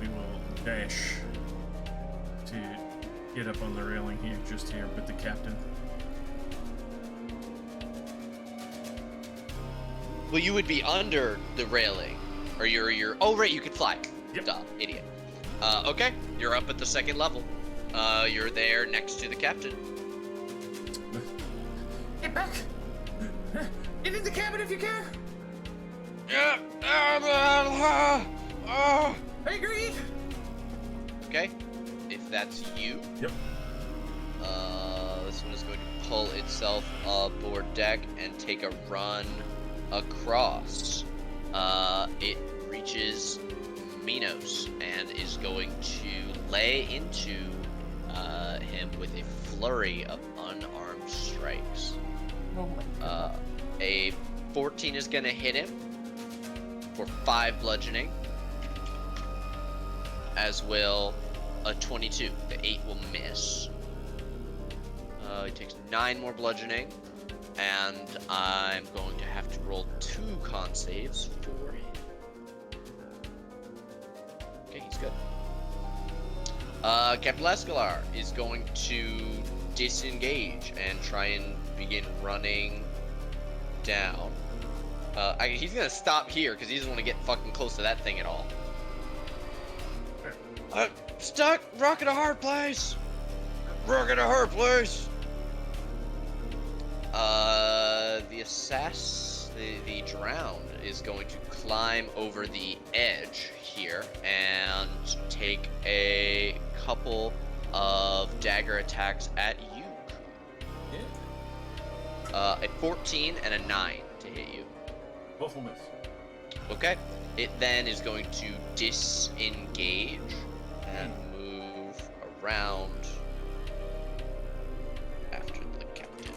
We will dash to get up on the railing here, just here with the captain. Well, you would be under the railing, or you're. Oh right, you could fly. Yep. Duh, idiot. Okay, you're up at the second level. You're there next to the captain. Back! Get in the cabin if you can! Yeah. I agree! Okay. If that's you, Yep. this one is going to pull itself aboard deck and take a run across. It reaches Minos and is going to lay into him with a flurry of unarmed strikes. Oh my god. A 14 is going to hit him for 5 bludgeoning, as will a 22. The 8 will miss. He takes 9 more bludgeoning, and I'm going to have to roll 2 con saves for him. Okay, he's good. Captain Escalar is going to disengage and try and begin running down. He's gonna stop here because he doesn't want to get fucking close to that thing at all. Stuck! Rock in a hard place! Rock in a hard place! The drowned is going to climb over the edge here and take a couple of dagger attacks at you. A 14 and a 9 to hit you. Both will miss. Okay. It then is going to disengage and move around after the captain.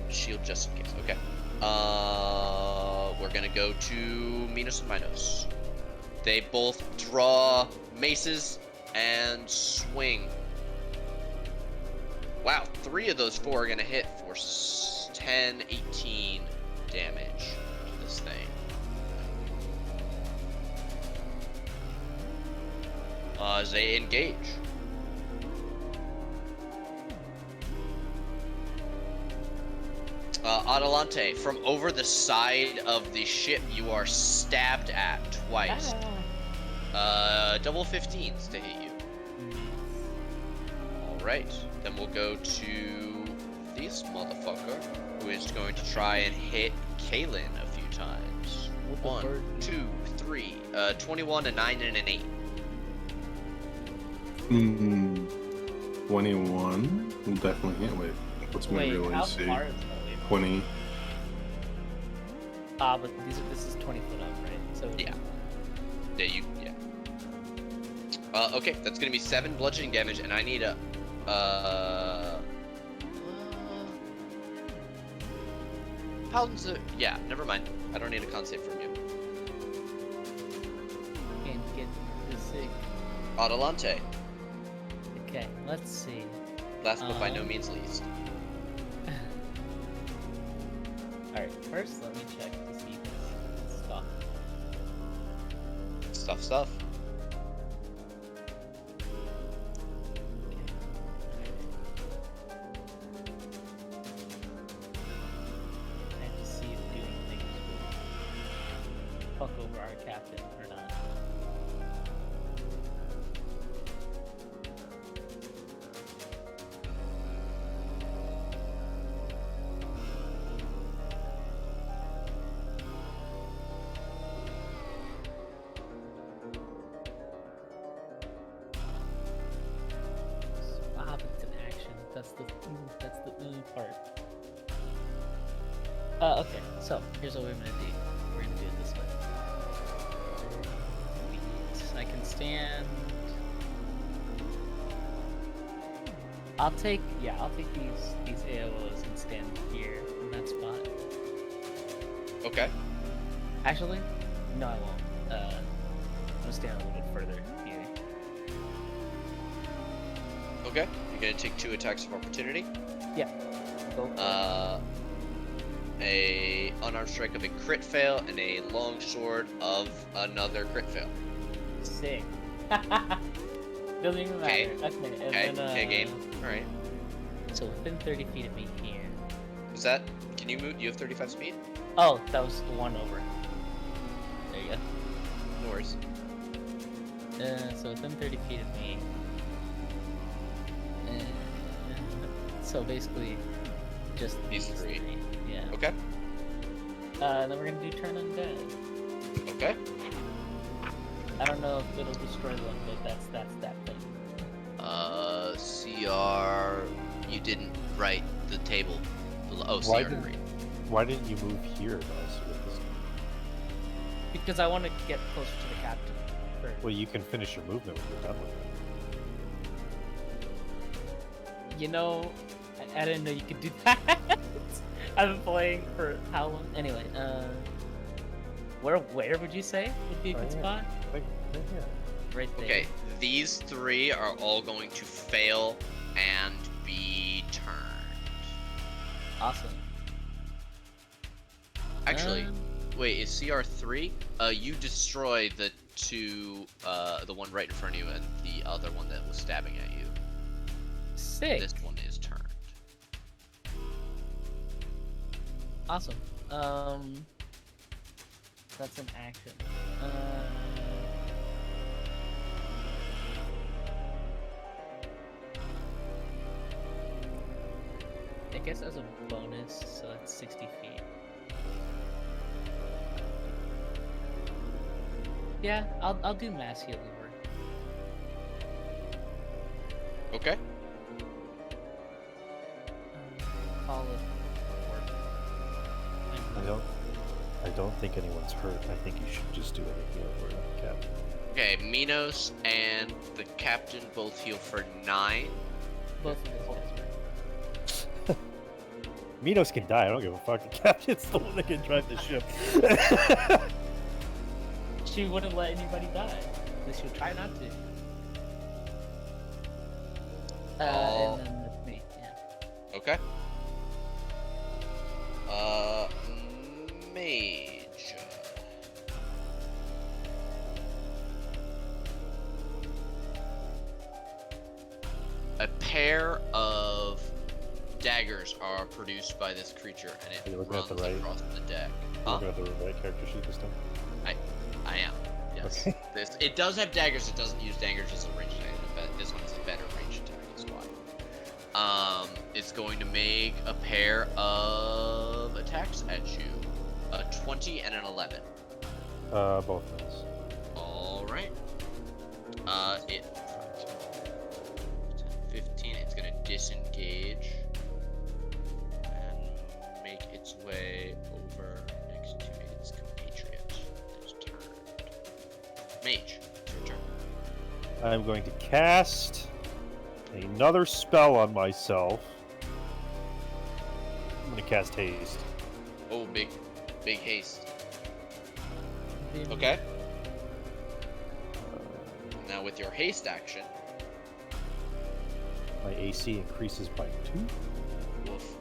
Shield just in case. Okay. We're gonna go to Minos and Minos. They both draw maces and swing. Wow, 3 of those 4 are gonna hit for 10, 18 damage to this thing. As they engage. Adelante, from over the side of the ship, you are stabbed at twice. Double 15s to hit you. Alright, then we'll go to this motherfucker, who is going to try and hit Kaylin a few times. 1, 2, 3, 21, a 9, and an 8. 21 will definitely hit. Wait, what's my Wait, real how AC? far is that? 20. But this is 20 foot up, right? So Yeah. Yeah. Okay, that's gonna be 7 bludgeoning damage, and I need a, Paladin's yeah, never mind. I don't need a con save from you. Can't get this sick. Adelante, Okay, let's see. last but by no means least. Alright, first let me check to see if it's stuff. Stuff. I have to see if doing things will fuck over our captain or not. Hobbiton action. That's the part. Okay, so here's what we're gonna do. We're gonna do it this way. I can stand. I'll take these AOs and stand here in that spot. Okay. Actually, no, I won't. I'm gonna stand a little bit further here. Okay. You're gonna take 2 attacks of opportunity. Yeah. Go for it. A unarmed strike of a crit fail and a long sword of another crit fail. Sick. Doesn't even Okay. matter. Okay, and Okay. then Okay. Game. All right. So within 30 feet of me here. Is that? Can you move? You have 35 speed. Oh, that was the one over. There you go. No worries. So within 30 feet of me. So basically, just These three. Yeah. Okay. Then we're gonna do turn undead. Okay. I don't know if it'll destroy them, but that's that thing. CR, you didn't write the table. Oh, Why CR didn't- three. Why didn't you move here, guys? With this? Because I want to get closer to the captain first. Well, you can finish your movement when you're done with it. You know, I didn't know you could do that. I've been playing for how long? Anyway, where would you say would be a good Right here. spot? Right here. Right there. Okay, these three are all going to fail and be turned. Awesome. Actually, Um, wait, is CR3? You destroy the two, the one right in front of you and the other one that was stabbing at you. Sick. This one is turned. Awesome. That's an action. I guess as a bonus, so that's 60 feet. Yeah, I'll do mass healing work. Okay. Call it work. I don't think anyone's hurt. I think you should just do it here or Captain. Okay, Minos and the captain both heal for 9. Both of those guys work. Minos can die. I don't give a fuck. The captain's the one that can drive the ship. She wouldn't let anybody die. At least she'll try not to. Oh. And then with me, yeah. Okay. Mage. A pair of daggers are produced by this creature, and Are you it looking at runs the right? across the deck. We're looking at the right character sheet this time. I am. Yes. Okay. It does have daggers. It doesn't use daggers as a ranged attack. But this one is a better ranged attack. Is why. It's going to make a pair of attacks at you. A 20 and an 11. Both miss. All right. It 15. It's gonna disengage and make its way over next to its compatriot. It's turned. Mage, it's your turn. I'm going to cast another spell on myself. I'm going to cast haste. Oh, big haste. Then- Okay. Now with your haste action, My AC increases by 2. woof.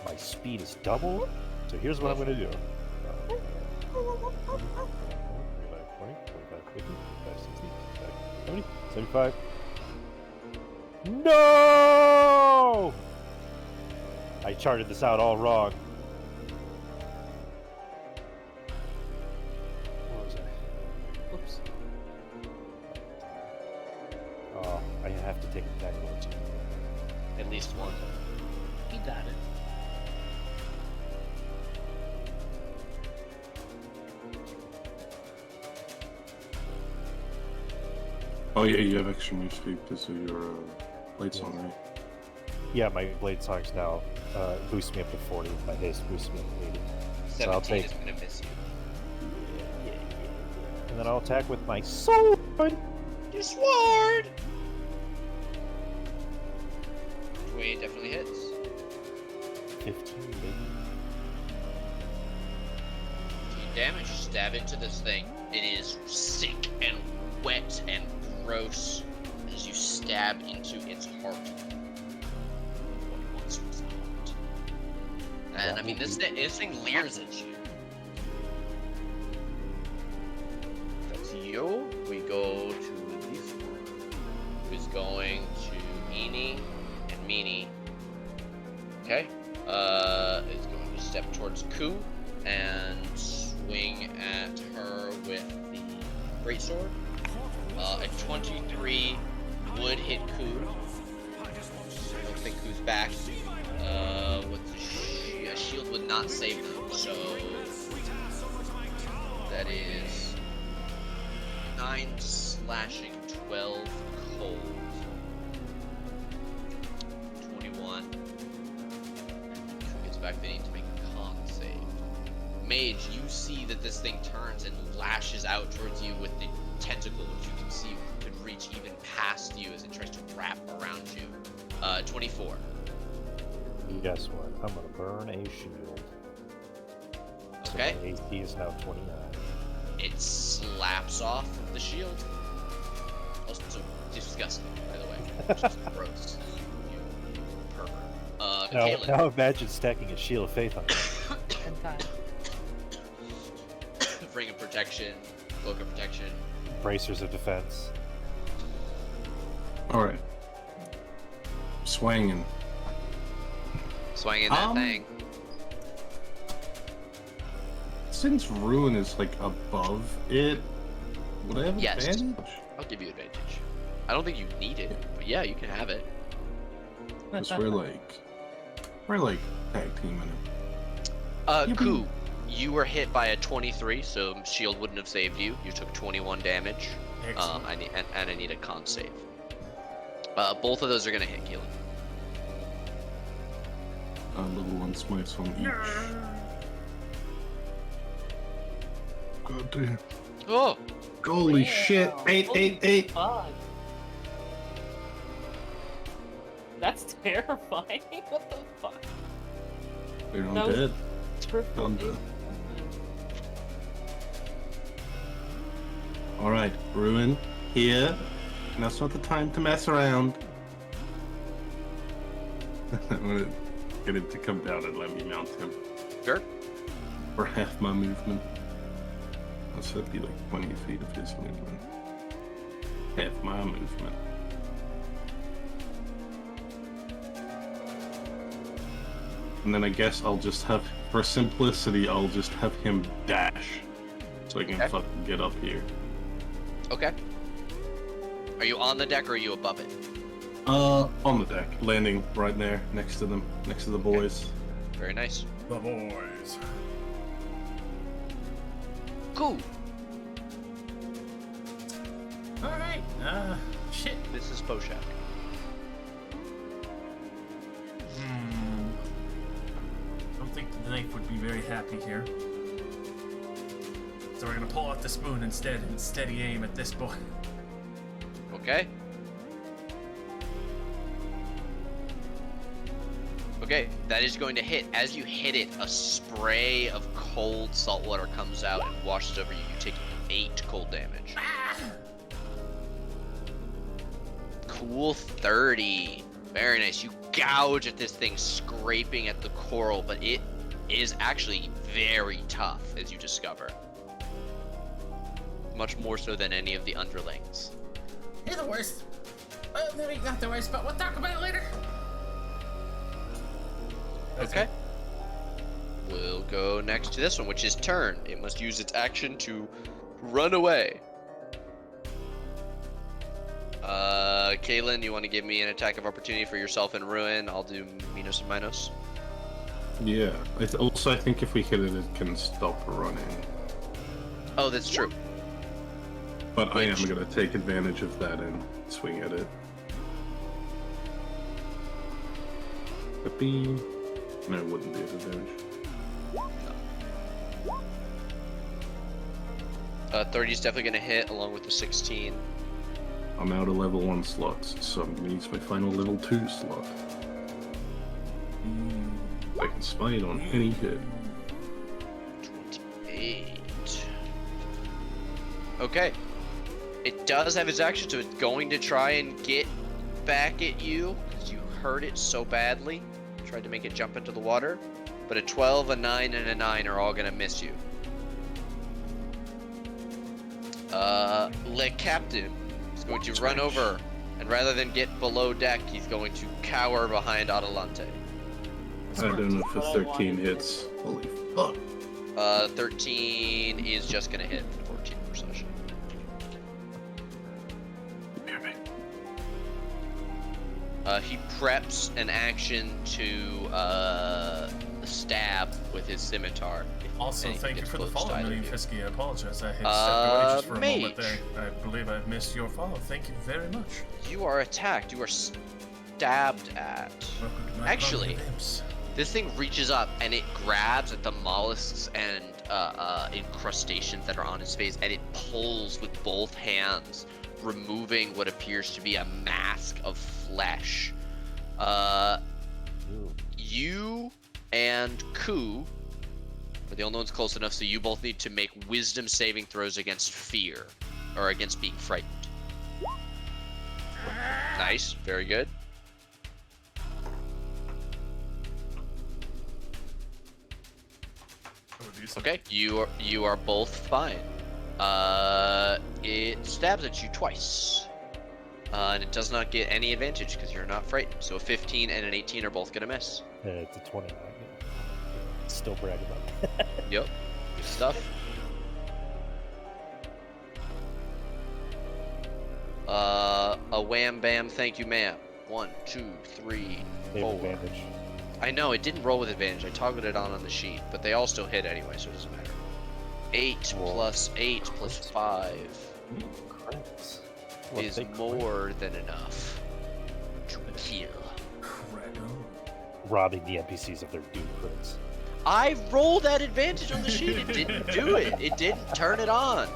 My speed is doubled. So here's what I'm going to do. 25, 20, 25, 50, 55, 60, 70, 75. No! I charted this out all wrong. What was I? Oops. Oh, I have to take attack rolls. At least one. He got it. Oh yeah, you have extra move speed because of your blade song, right? Yeah, my blade songs now boost me up to 40. My haste boosts me up to 80. So I'll 17 take. is gonna miss you. And then I'll attack with my sword. Your sword! 28 definitely hits. 15, baby. 15 damage. Stab into this thing. It is sick and wet and gross as you stab into its heart. What once was a heart. And I mean, this thing leers at you. That's you. We go to this one, who's going to Eenie and Meanie. Okay. Is going to step towards Ku and swing at her with the greatsword. A 23 would hit Ku. think who's back. What's a shield would not save them, so that is 9 slashing, 12 cold, 21. Who gets back? They need to make a con save. Mage, you see that this thing turns and lashes out towards you with the tentacle, which you can see could reach even past you as it tries to wrap around you. 24. Guess what? I'm gonna burn a shield. So Okay. my AC is now 29. It slaps off the shield. Also disgusting, by the way. Just gross. You pervert. Now, Kaylin. now imagine stacking a shield of faith on it. 10 times. Ring of protection, cloak of protection. Bracers of defense. Alright. Swinging. Swinging that thing. Since Ruin is like above it, would I have Yes. advantage? I'll give you advantage. I don't think you need it, but yeah, you can have it. Because we're like tag teaming it. Ku, you were hit by a 23, so shield wouldn't have saved you. You took 21 damage. Excellent. I need a con save. Both of those are gonna hit, Keelan. Level 1 smites on each. God damn. Oh! Holy shit! Wow. 8, Holy 8, 8. fuck. That's terrifying. What the fuck? They're That was- undead. Triple Undead. eight. Alright, Ruin, here. Now's not the time to mess around. I'm gonna get him to come down and let me mount him. Sure. For half my movement. So that'd be like 20 feet of his movement. Half my movement. And then I guess I'll just have, for simplicity, I'll just have him dash. So I can Okay. fucking get up here. Okay. Are you on the deck or are you above it? On the deck, landing right there, next to them, next to the boys. Very nice. The boys. Cool. Alright, shit. Mrs. Poshak. I don't think the knife would be very happy here. So we're gonna pull out the spoon instead and steady aim at this boy. Okay. Okay, that is going to hit. As you hit it, a spray of cold salt water comes out and washes over you. You take 8 cold damage. Cool 30. Very nice. You gouge at this thing, scraping at the coral, but it is actually very tough, as you discover. Much more so than any of the underlings. You're the worst. Well, maybe not the worst, but we'll talk about it later. Okay. We'll go next to this one, which is Turn. It must use its action to run away. Kaylin, you want to give me an attack of opportunity for yourself and Ruin? I'll do Minos and Minos. Yeah. Also, I think if we hit it, it can stop running. Oh, that's true. But I am Which- gonna take advantage of that and swing at it. Be no, it wouldn't be an advantage. 30 is definitely going to hit, along with the 16. I'm out of level 1 slots, so I'm gonna use my final level 2 slot. I can smite on any hit. 28. Okay. It does have its action, so it's going to try and get back at you, because you hurt it so badly. Tried to make it jump into the water. But a 12, a 9, and a 9 are all going to miss you. Le Captain is going to run over, and rather than get below deck, he's going to cower behind Adelante. I don't know if a 13 hits. Holy fuck. 13 is just going to hit 14 perception. He preps an action to stab with his scimitar. Also, And he thank you gets for the close follow, to either Million of you. Fisky. I apologize. I had stepped away just for a moment Mage. there. I believe I missed your follow. Thank you very much. You are attacked. You are stabbed at. Welcome to my Actually, club of imps. this thing reaches up and it grabs at the mollusks and incrustations that are on his face, and it pulls with both hands, removing what appears to be a mask of flesh. You and Ku are the only ones close enough, so you both need to make wisdom saving throws against fear, or against being frightened. Nice, very good. Oh, decent. Okay, you are both fine. It stabs at you twice. And it does not get any advantage because you're not frightened. So a 15 and an 18 are both gonna miss. It's a 29. Still brag about it. Yep. Good stuff. A wham bam, thank you, ma'am. 1, 2, 3, They have 4. advantage. I know it didn't roll with advantage. I toggled it on the sheet, but they all still hit anyway, so it doesn't matter. 8 plus 8 plus 5 Crits. What, is they crit? more than enough to kill. Robbing the NPCs of their doom crits. I rolled that advantage on the sheet. It didn't do it. It didn't turn it on.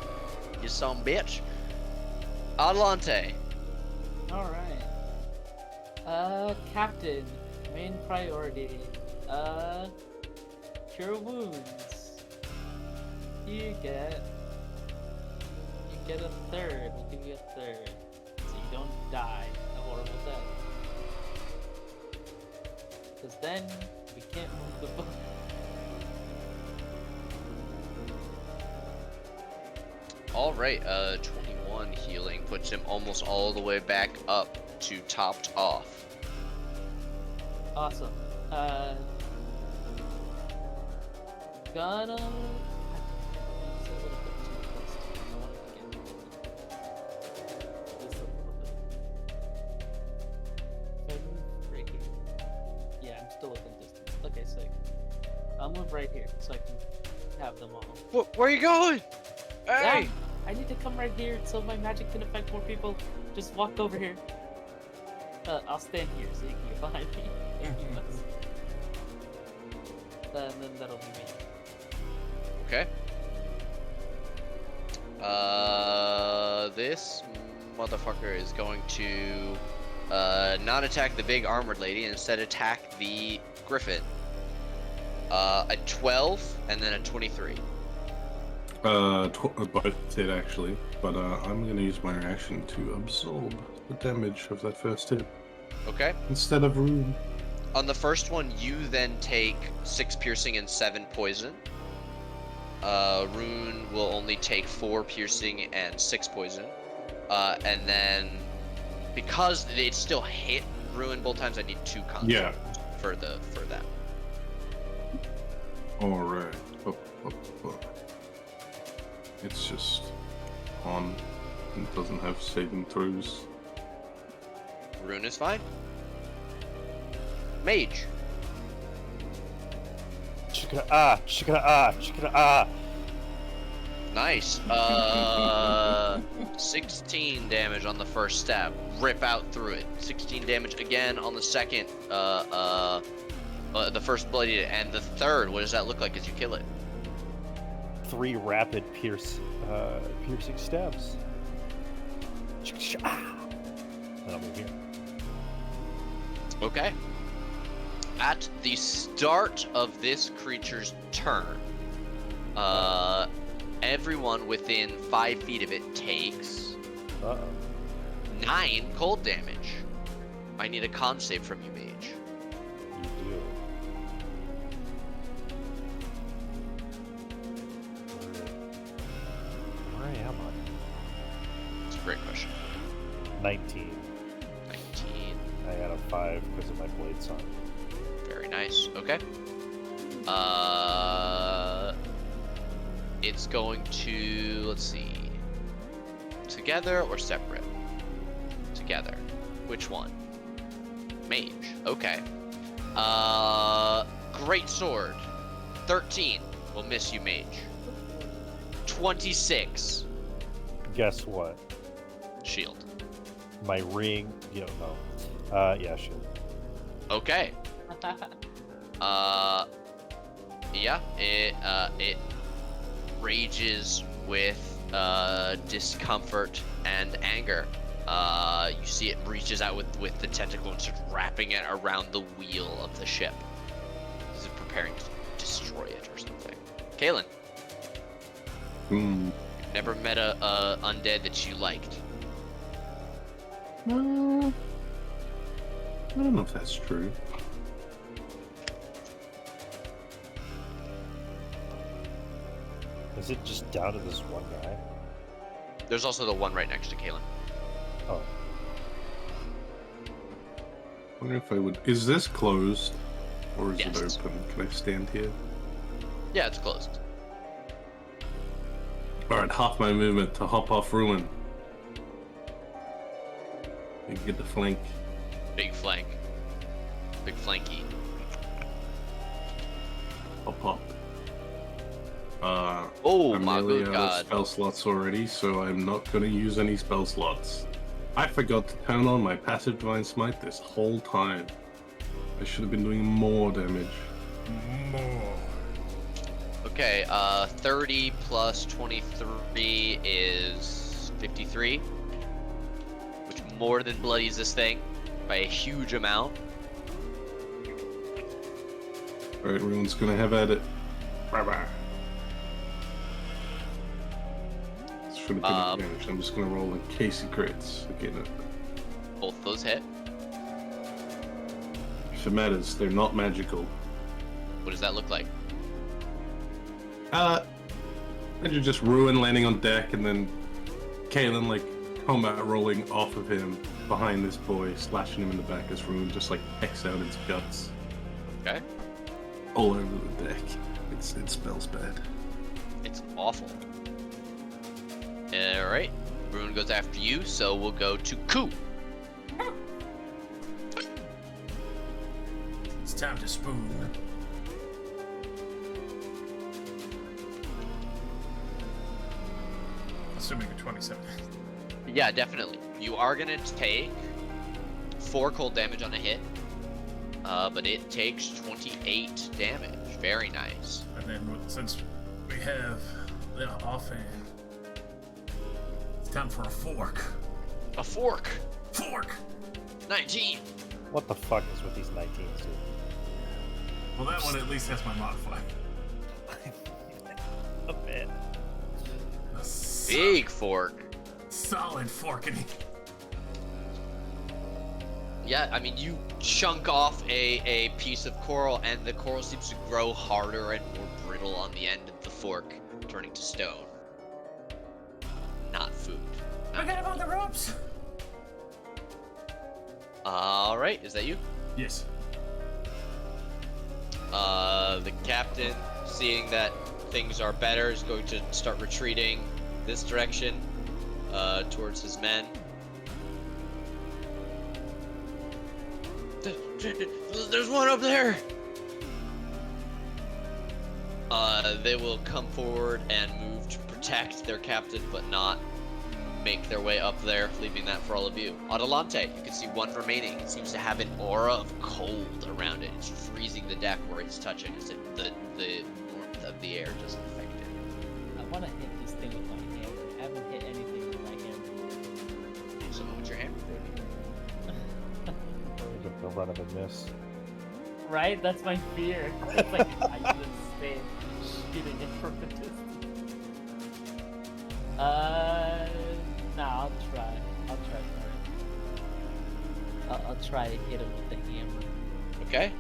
You son bitch. Adelante. Alright. Captain. Main priority. Cure wounds. You get a third. We'll give you a third. So you don't die a horrible death. Because then we can't move the book. All right. 21 healing puts him almost all the way back up to topped off. Awesome. Gonna. Yeah, I'm still within distance. Okay, so I'll move right here so I can have them all. Where are you going? Hey! Yeah, I need to come right here so my magic can affect more people. Just walk over here. I'll stand here so you can get behind me. And then that'll be me. Okay. This motherfucker is going to not attack the big armored lady and instead attack the griffin. A 12 and then a 23. Both hit actually, but I'm gonna use my reaction to absorb the damage of that first hit Okay. instead of rune. On the first one, you then take 6 piercing and 7 poison. Rune will only take 4 piercing and 6 poison. And then, because it still hit Rune both times, I need 2 cons Yeah. for that. All right. It's just on. It doesn't have saving throws. Rune is fine. Mage. Chikara. Nice. 16 damage on the first stab. Rip out through it. 16 damage again on the second. The first bloody, and the third. What does that look like as you kill it? 3 rapid piercing stabs. And I'll move here. Okay. At the start of this creature's turn, everyone within 5 feet of it takes Uh-oh. 9 cold damage. I need a con save from you, mage. You do. Where am I? It's a great question. 19. 19. I had a 5 because of my blade song. Very nice. Okay. It's going to, let's see, together or separate? Together. Which one? Mage. Okay. Great sword. 13 will miss you, mage. 26 Guess what? shield. My ring. You don't know. Yeah, shield. Okay. Yeah. It rages with discomfort and anger. You see it reaches out with the tentacle and starts wrapping it around the wheel of the ship. This is preparing to destroy it or something. Kalen, Hmm. never met a undead that you liked. I don't know if that's true. Is it just down to this one guy? There's also the one right next to Kalen. Oh, I wonder if I would. Is this closed? Or is Yes. it open? Can I stand here? Yeah, it's closed. Alright, half my movement to hop off ruin. And get the flank. Big flank. Big flanky. Hop hop. Oh I'm my nearly good out of god. spell slots already, so I'm not gonna use any spell slots. I forgot to turn on my passive divine smite this whole time. I should have been doing more damage. More. Okay, 30 plus 23 is 53. Which more than bloodies this thing by a huge amount. Alright, everyone's gonna have at it. Bye-bye. This should have been advantage. I'm just gonna roll in case he crits. Again, Both those hit. if it matters, they're not magical. What does that look like? And you're just ruin landing on deck, and then Kalen like combat rolling off of him behind this boy, slashing him in the back as ruin just like X out its guts Okay. all over the deck. It smells bad. It's awful. Alright. Ruin goes after you, so we'll go to Ku. It's time to spoon. Assuming a 27. Yeah, definitely. You are gonna take 4 cold damage on a hit. But it takes 28 damage. Very nice. And then since we have the offhand, it's time for a fork. A fork. Fork! 19. what the fuck is with these 19s, dude? Well, that one at least has my modifier. A bit. A Big fork. solid forking. Yeah, I mean, you chunk off a piece of coral, and the coral seems to grow harder and more brittle on the end of the fork, turning to stone. Not food. I got him on the ropes! Alright, is that you? Yes. The captain, seeing that things are better, is going to start retreating this direction, towards his men. There's one up there! They will come forward and move to protect their captain, but not make their way up there, leaving that for all of you. Adelante, you can see one remaining. It seems to have an aura of cold around it. It's freezing the deck where it's touching, as if the warmth of the air doesn't affect it. I want to hit this thing with my hammer. I haven't hit anything with my hammer. So what's your hammer, baby? A run of a miss. Right? That's my fear. It's like I just stay shooting it from a distance. Nah, I'll try. I'll try for it. I'll try to hit him with the hammer. Okay.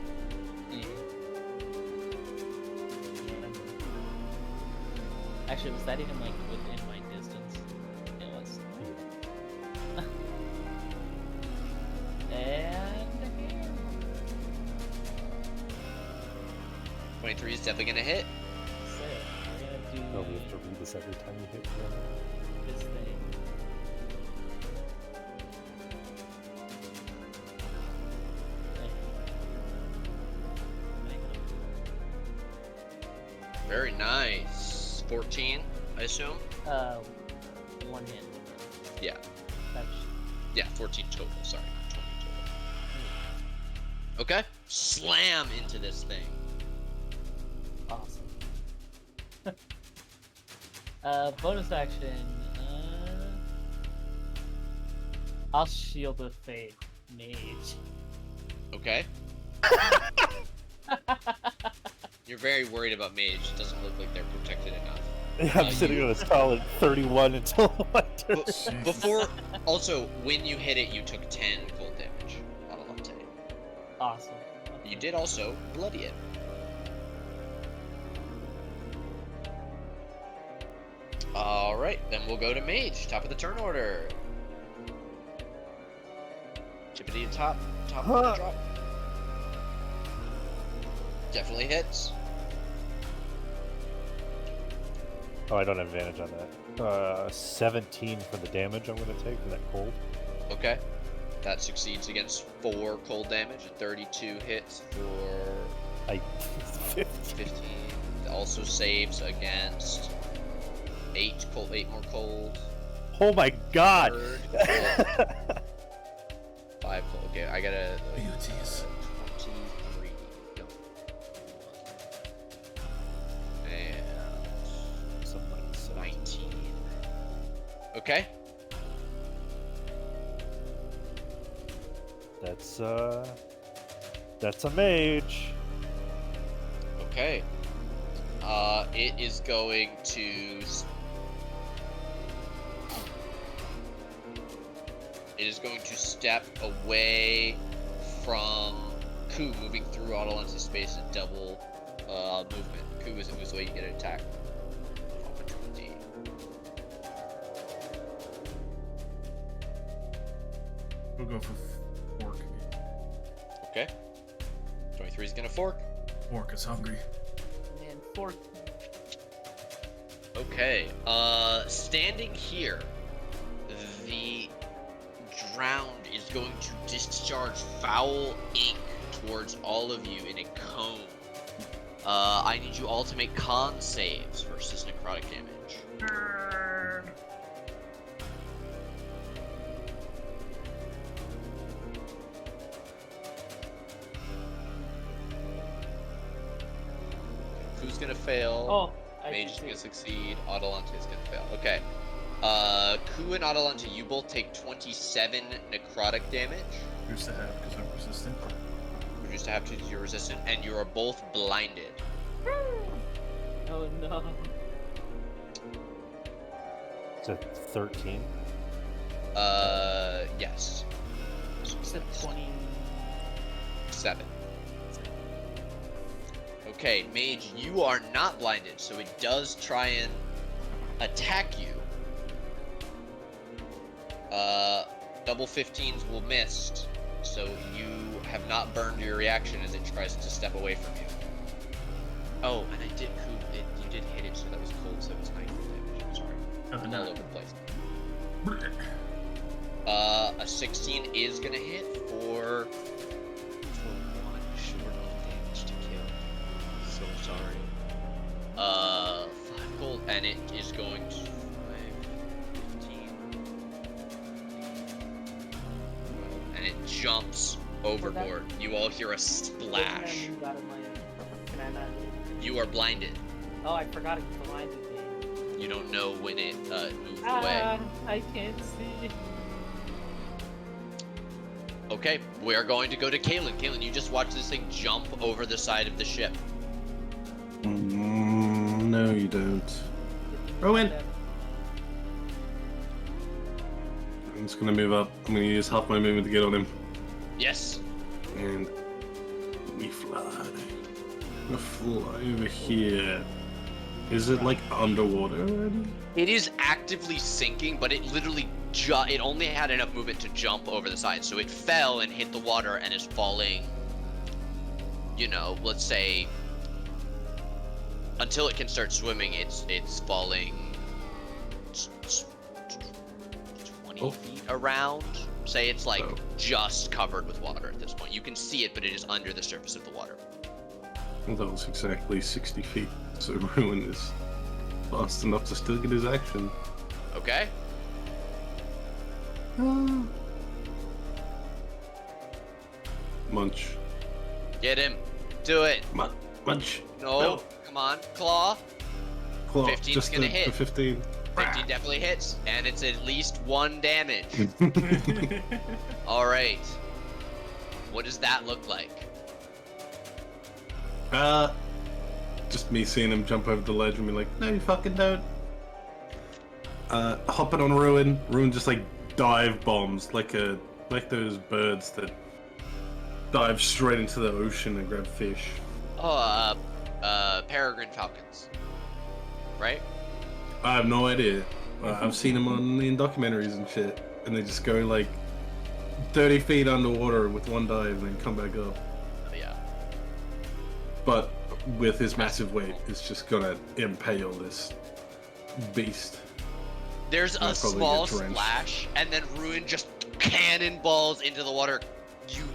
Yeah. Actually, was that even like within my distance? It was. And the hammer. 23 is definitely gonna hit. So, we're gonna do Oh, we have to read this every time you hit one. this thing. Very nice. 14, I assume? One hit. Yeah. That's Yeah, 14 total, sorry. Not 20 total. Okay. Slam into this thing. awesome. Bonus action. I'll shield with fate, mage. Okay. You're very worried about mage. It doesn't look like they're protected enough. I'm sitting on a solid 31 until my turn. Before, also, when you hit it, you took 10 cold damage. Adelante. Awesome. You did also bloody it. Alright, then we'll go to mage. Top of the turn order. Chippity top of the drop. Definitely hits. Oh, I don't have advantage on that. 17 for the damage I'm going to take from that cold. Okay. That succeeds against 4 cold damage and 32 hits for 15. Also saves against 8 more cold. Oh my god! Third, 5 cold. Okay, I gotta. Beauties. 23. Go. And Something like 17. 19. Okay. That's a mage. Okay. It is going to. It is going to step away from Ku, moving through Adelante's space and double movement. Ku is a moves away, you get an attack. Opportunity. We'll go for fork. Okay. 23 is gonna fork. Fork is hungry. And fourth. Okay. Standing here, the drowned is going to discharge foul ink towards all of you in a cone. I need you all to make con saves versus necrotic damage. Who's gonna fail? Oh, I Mage is see. gonna succeed. Adelante is gonna fail. Okay. Ku and Adelante, you both take 27 necrotic damage. Who's to have because I'm resistant. Reduced to have 2 you're resistant, and you are both blinded. Oh no. It's a 13. Yes. Except 20. 7. Okay, Mage, you are not blinded, so it does try and attack you. Double 15s will miss, so you have not burned your reaction as it tries to step away from you. Oh, and I did you did hit it, so that was cold, so it was 9 damage. I'm sorry. I'm all over the place. A 16 is gonna hit for 1 short of damage to kill. So sorry. 5 gold, and it is going to 5, 15, and it jumps overboard. You all hear a splash. Can I not? You are blinded. Oh, I forgot it blinded me. You don't know when it moved away. Ah, I can't see. Okay, we are going to go to Kalen. Kalen, you just watched this thing jump over the side of the ship. No, you don't. Rowan! I'm just gonna move up. I'm gonna use half my movement to get on him. Yes. And we fly. We fly over here. Is it like underwater already? It is actively sinking, but it literally it only had enough movement to jump over the side. So it fell and hit the water and is falling, you know, let's say until it can start swimming, it's falling 20 feet around. Say it's like just covered with water at this point. You can see it, but it is under the surface of the water. That was exactly 60 feet. So Ruin is fast enough to still get his action. Okay. Munch. Get him. Do it. Munch. No. Come on. Claw. Claw. 15's Just gonna the hit. 15. 15 definitely hits, and it's at least 1 damage. All right. What does that look like? Just me seeing him jump over the ledge and be like, no, you fucking don't. Hopping on Ruin. Ruin just like dive bombs like those birds that dive straight into the ocean and grab fish. Oh, peregrine falcons. Right? I have no idea. I've seen them in documentaries and shit, and they just go like 30 feet underwater with one dive and then come back up. Oh, yeah. But with his massive weight, it's just gonna impale this beast. There's I'll a probably small get drenched. splash, and then Ruin just cannonballs into the water.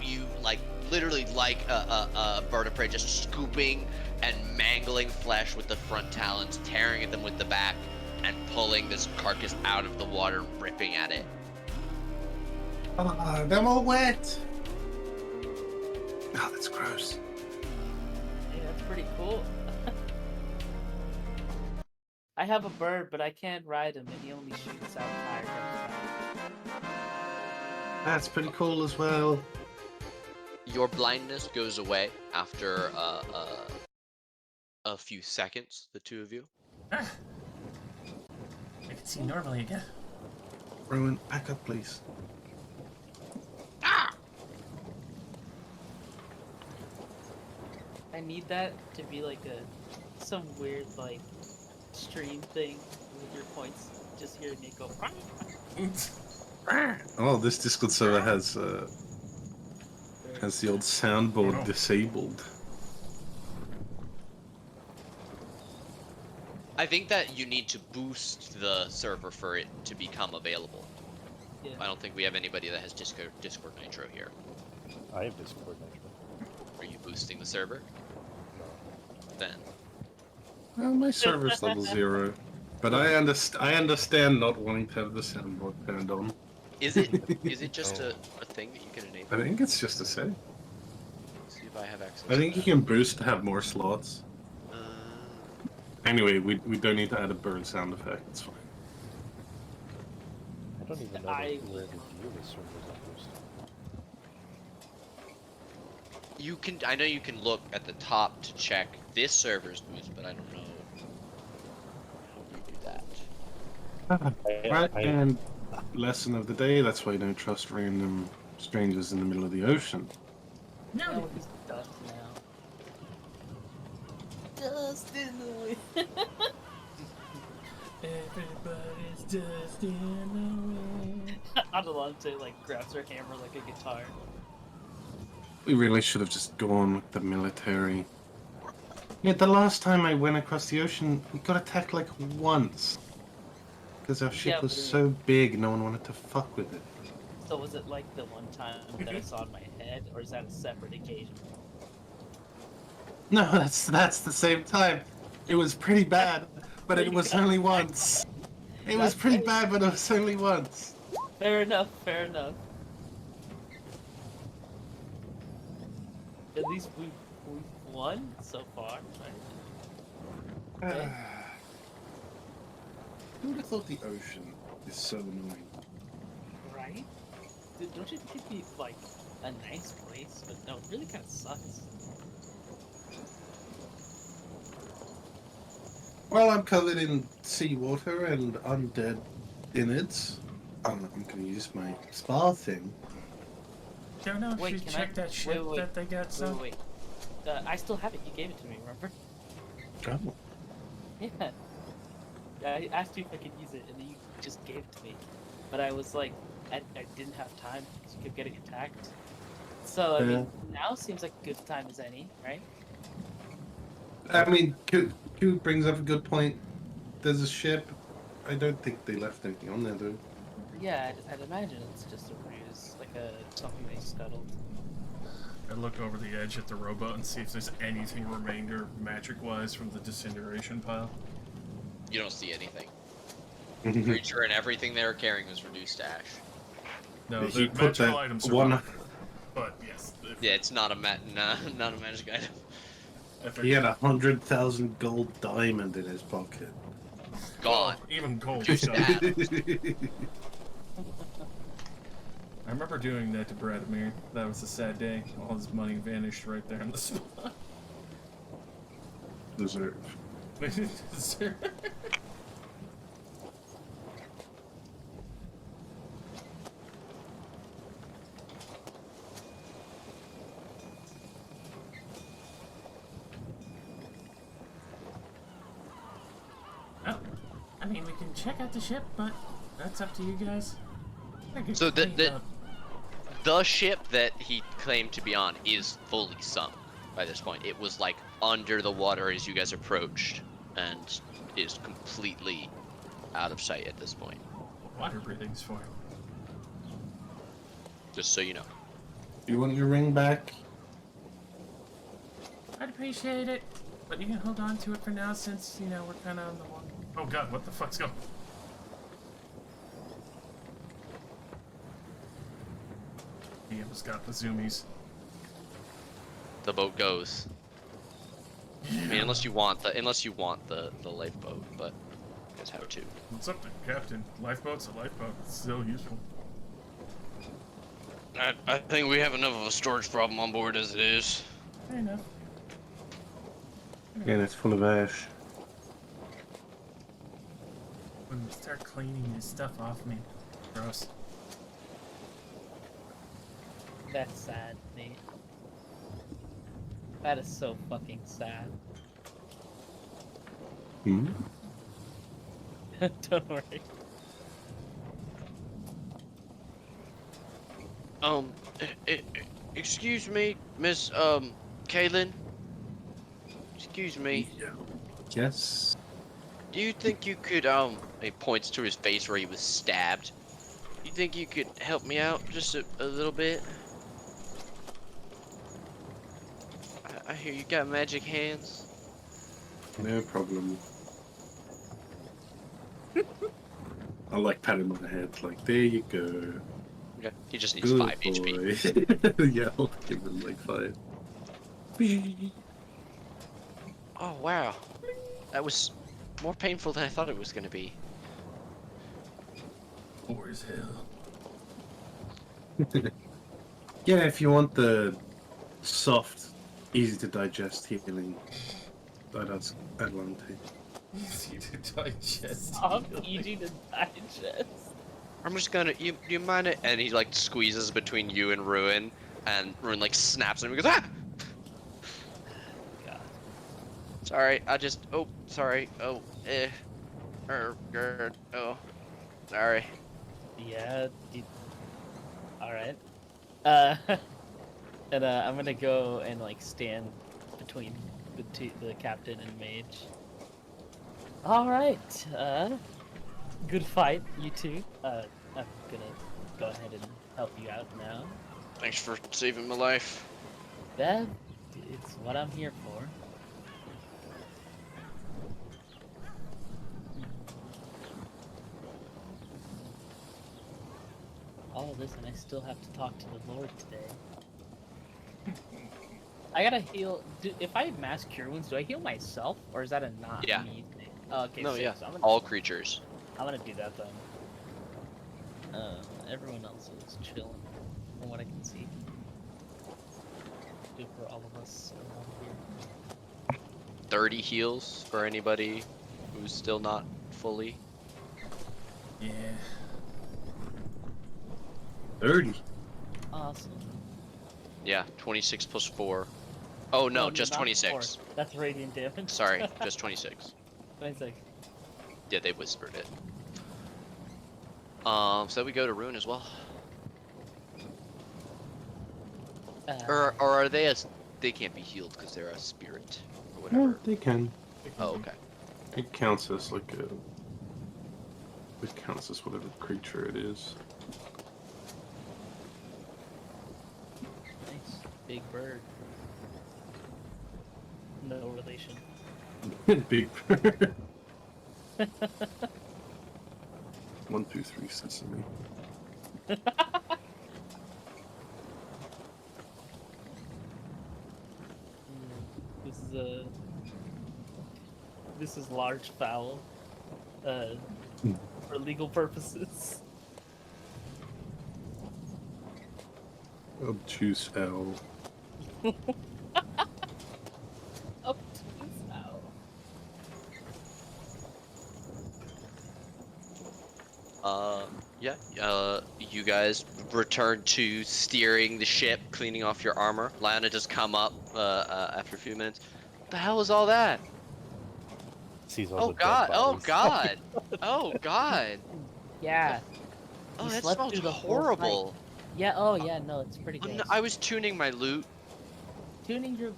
You like literally like a bird of prey, just scooping and mangling flesh with the front talons, tearing at them with the back, and pulling this carcass out of the water, ripping at it. They're all wet. Oh, that's gross. Hey, that's pretty cool. I have a bird, but I can't ride him, and he only shoots out fire from his mouth. That's pretty cool as well. Your blindness goes away after a few seconds, the two of you. Ah. I can see normally again. Ruin, back up, please. Ah! I need that to be like some weird like stream thing with your points. Just hearing it go. Oh, this Discord server has the old soundboard disabled. I think that you need to boost the server for it to become available. Yeah. I don't think we have anybody that has Discord Nitro here. I have Discord Nitro. Are you boosting the server? Then. Well, my server's level 0. But I understand not wanting to have the soundboard turned on. Is it just a thing that you can enable? I think it's just a setting. See if I have access. I think to you can boost to have more slots. that. Anyway, we don't need to add a bird sound effect. It's fine. I don't even know I- where the view is servers are posted. You can. I know you can look at the top to check this server's boost, but I don't know how you do that. Right, I- and lesson of the day, that's why you don't trust random strangers in the middle of the ocean. No. Oh, he's dust now. Dust in the wind. Everybody's just in the wind. Adelante like grabs her hammer like a guitar. We really should have just gone with the military. Yeah, the last time I went across the ocean, we got attacked like once. Because our ship Yeah, was but- so big, no one wanted to fuck with it. So was it like the one time that I saw in my head, or is that a separate occasion? No, that's the same time. It was pretty bad, but it was only once. It was pretty bad, but it was only once. Fair enough, fair enough. At least we've won so far, right? Okay. Who would have thought the ocean is so annoying? Right? Dude, don't you think it'd be like a nice place? But no, it really kind of sucks. Well, I'm covered in seawater and undead innards. I'm gonna use my spa thing. Don't know if Wait, you can checked I... that ship wait. that they got some. Wait. I still have it. You gave it to me, remember? Oh. Yeah. I asked you if I could use it, and then you just gave it to me. But I was like, I didn't have time because you kept getting attacked. So, I mean, now seems like a good time as any, right? I mean, Q brings up a good point. There's a ship. I don't think they left anything on there, though. Yeah, I'd imagine it's just a ruse, like something they scuttled. I look over the edge at the rowboat and see if there's anything remainder magic-wise from the disintegration pile. You don't see anything. The creature and everything they were carrying was reduced to ash. No, He the put magical that items one- survive. But yes, Yeah, it's not a not a magic item. if He had 100,000 gold diamond in his pocket. Gone. Even gold. Just stuff. that. I remember doing that to Bradimir. That was a sad day. All his money vanished right there on the spot. Deserve. Oh, I mean, we can check out the ship, but that's up to you guys. I could So clean the up. the ship that he claimed to be on is fully sunk by this point. It was like under the water as you guys approached, and is completely out of sight at this point. Water breathing's for. Just so you know. You want your ring back? I'd appreciate it, but you can hold on to it for now since, you know, we're kind of on the one. Oh god, what the fuck's going? He almost got the zoomies. The boat goes. I mean, unless you want the lifeboat, but you guys have to. It's up to the captain. Lifeboat's a lifeboat. It's still useful. I think we have enough of a storage problem on board as it is. Fair enough. And it's full of ash. When you start cleaning this stuff off me. Gross. That's sad, Nate. That is so fucking sad. Hmm? Don't worry. Excuse me, Miss Kaylin. Excuse me. Yeah. Yes. Do you think you could he points to his face where he was stabbed. You think you could help me out just a little bit? I hear you got magic hands. No problem. I like patting on the head, like, there you go. Okay. He just needs Good 5 HP. boy. Yeah, I'll give him like 5. Oh wow. That was more painful than I thought it was gonna be. Poor as hell. Yeah, if you want the soft, easy to digest healing, that's advantage. Easy to digest. Easy to digest. I'm just gonna you mind it? And he like squeezes between you and Ruin, and Ruin like snaps him and goes, ah! God. Sorry, sorry, oh, oh, sorry. Yeah. Alright. And I'm gonna go and like stand between the captain and mage. Alright. Good fight, you two. I'm gonna go ahead and help you out now. Thanks for saving my life. That it's what I'm here for. All of this, and I still have to talk to the Lord today. I gotta heal. If I have mass cure wounds, do I heal myself, or is that a not Yeah. me thing? Oh, okay. No, sick. yeah, So all creatures. I'm gonna do that then. Everyone else is chilling, from what I can see. Good for all of us around here. 30 heals for anybody who's still not fully. Yeah. 30. Awesome. Yeah, 26 plus 4. Oh no, just not 26. 4. That's radiant damage. Sorry, just 26. 26. Yeah, they whispered it. So we go to Ruin as well. Or are they they can't be healed because they're a spirit or No, whatever. they can. Oh, okay. It counts as like a. It counts as whatever creature it is. Nice. Big bird. No relation. Big bird. 1, 2, 3, sesame. This is a. This is large fowl. For legal purposes. Obtuse owl. Up to this fowl. You guys return to steering the ship, cleaning off your armor. Lana just come up after a few minutes. What the hell was all that? Sees all Oh the dead god! Oh bodies. god! Oh god! Yeah. Oh, You that slept smells through the whole horrible. Yeah. Oh yeah. No, it's pretty I'm good. n- I was tuning my loot. Tuning your.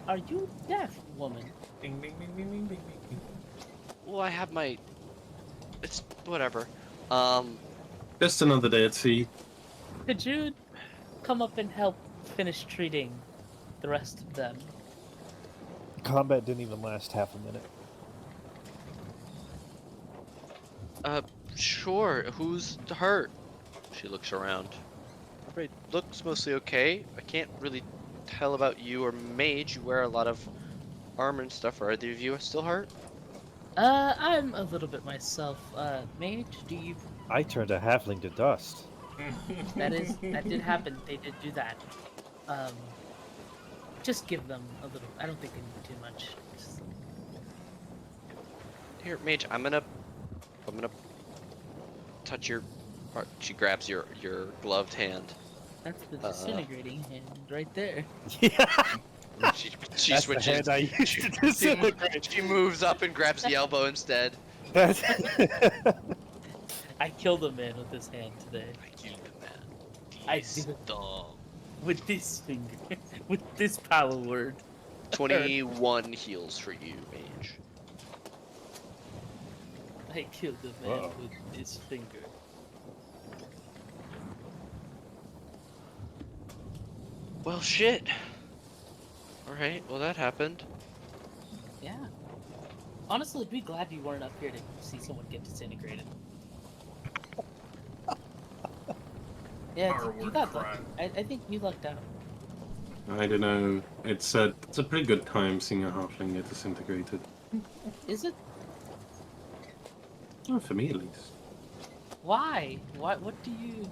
Are you deaf, woman? Ding ding ding ding ding ding ding. Well, I have my. It's whatever. Just another day at sea. Could you come up and help finish treating the rest of them? Combat didn't even last half a minute. Sure. Who's hurt? She looks around. Everybody looks mostly okay. I can't really tell about you or Mage. You wear a lot of armor and stuff. Are either of you still hurt? I'm a little bit myself. Mage, do you? I turned a halfling to dust. That did happen. They did do that. Just give them a little. I don't think they need too much. Just, Here, Mage. I'm gonna touch your. She grabs your gloved hand. that's the disintegrating hand right there. She That's the switches. hand I used to disintegrate. She moves up and grabs the elbow instead. That's I killed a man with this hand today. I killed the man. I This did. dog. With this finger. With this power word. 21 heals for you, Mage. I killed a man Uh-oh. with this finger. Well, shit. Alright, well, that happened. Yeah. Honestly, I'd be glad you weren't up here to see someone get disintegrated. Yeah, you Harwood got crime. lucky. I think you lucked out. I don't know. It's a pretty good time seeing a halfling get disintegrated. Is it? Well, for me at least. Why? What do you...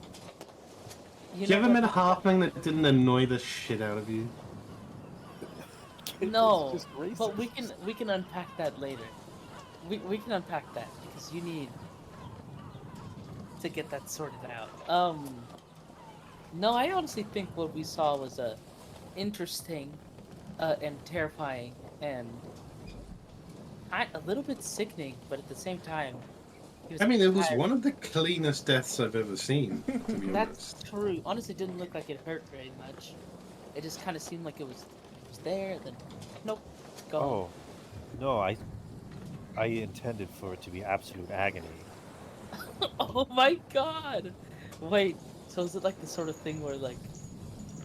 You ever met a halfling that didn't annoy the shit out of you? No, It's just but racist. we can unpack that later. We can unpack that because you need to get that sorted out. No, I honestly think what we saw was interesting, and terrifying, and a little bit sickening, but at the same time, I mean, it was tired. one of the cleanest deaths I've ever seen, to be That's honest. true. Honestly, it didn't look like it hurt very much. It just kind of seemed like it was there, then nope, gone. Oh, no, I intended for it to be absolute agony. Oh my god! Wait, so is it like the sort of thing where like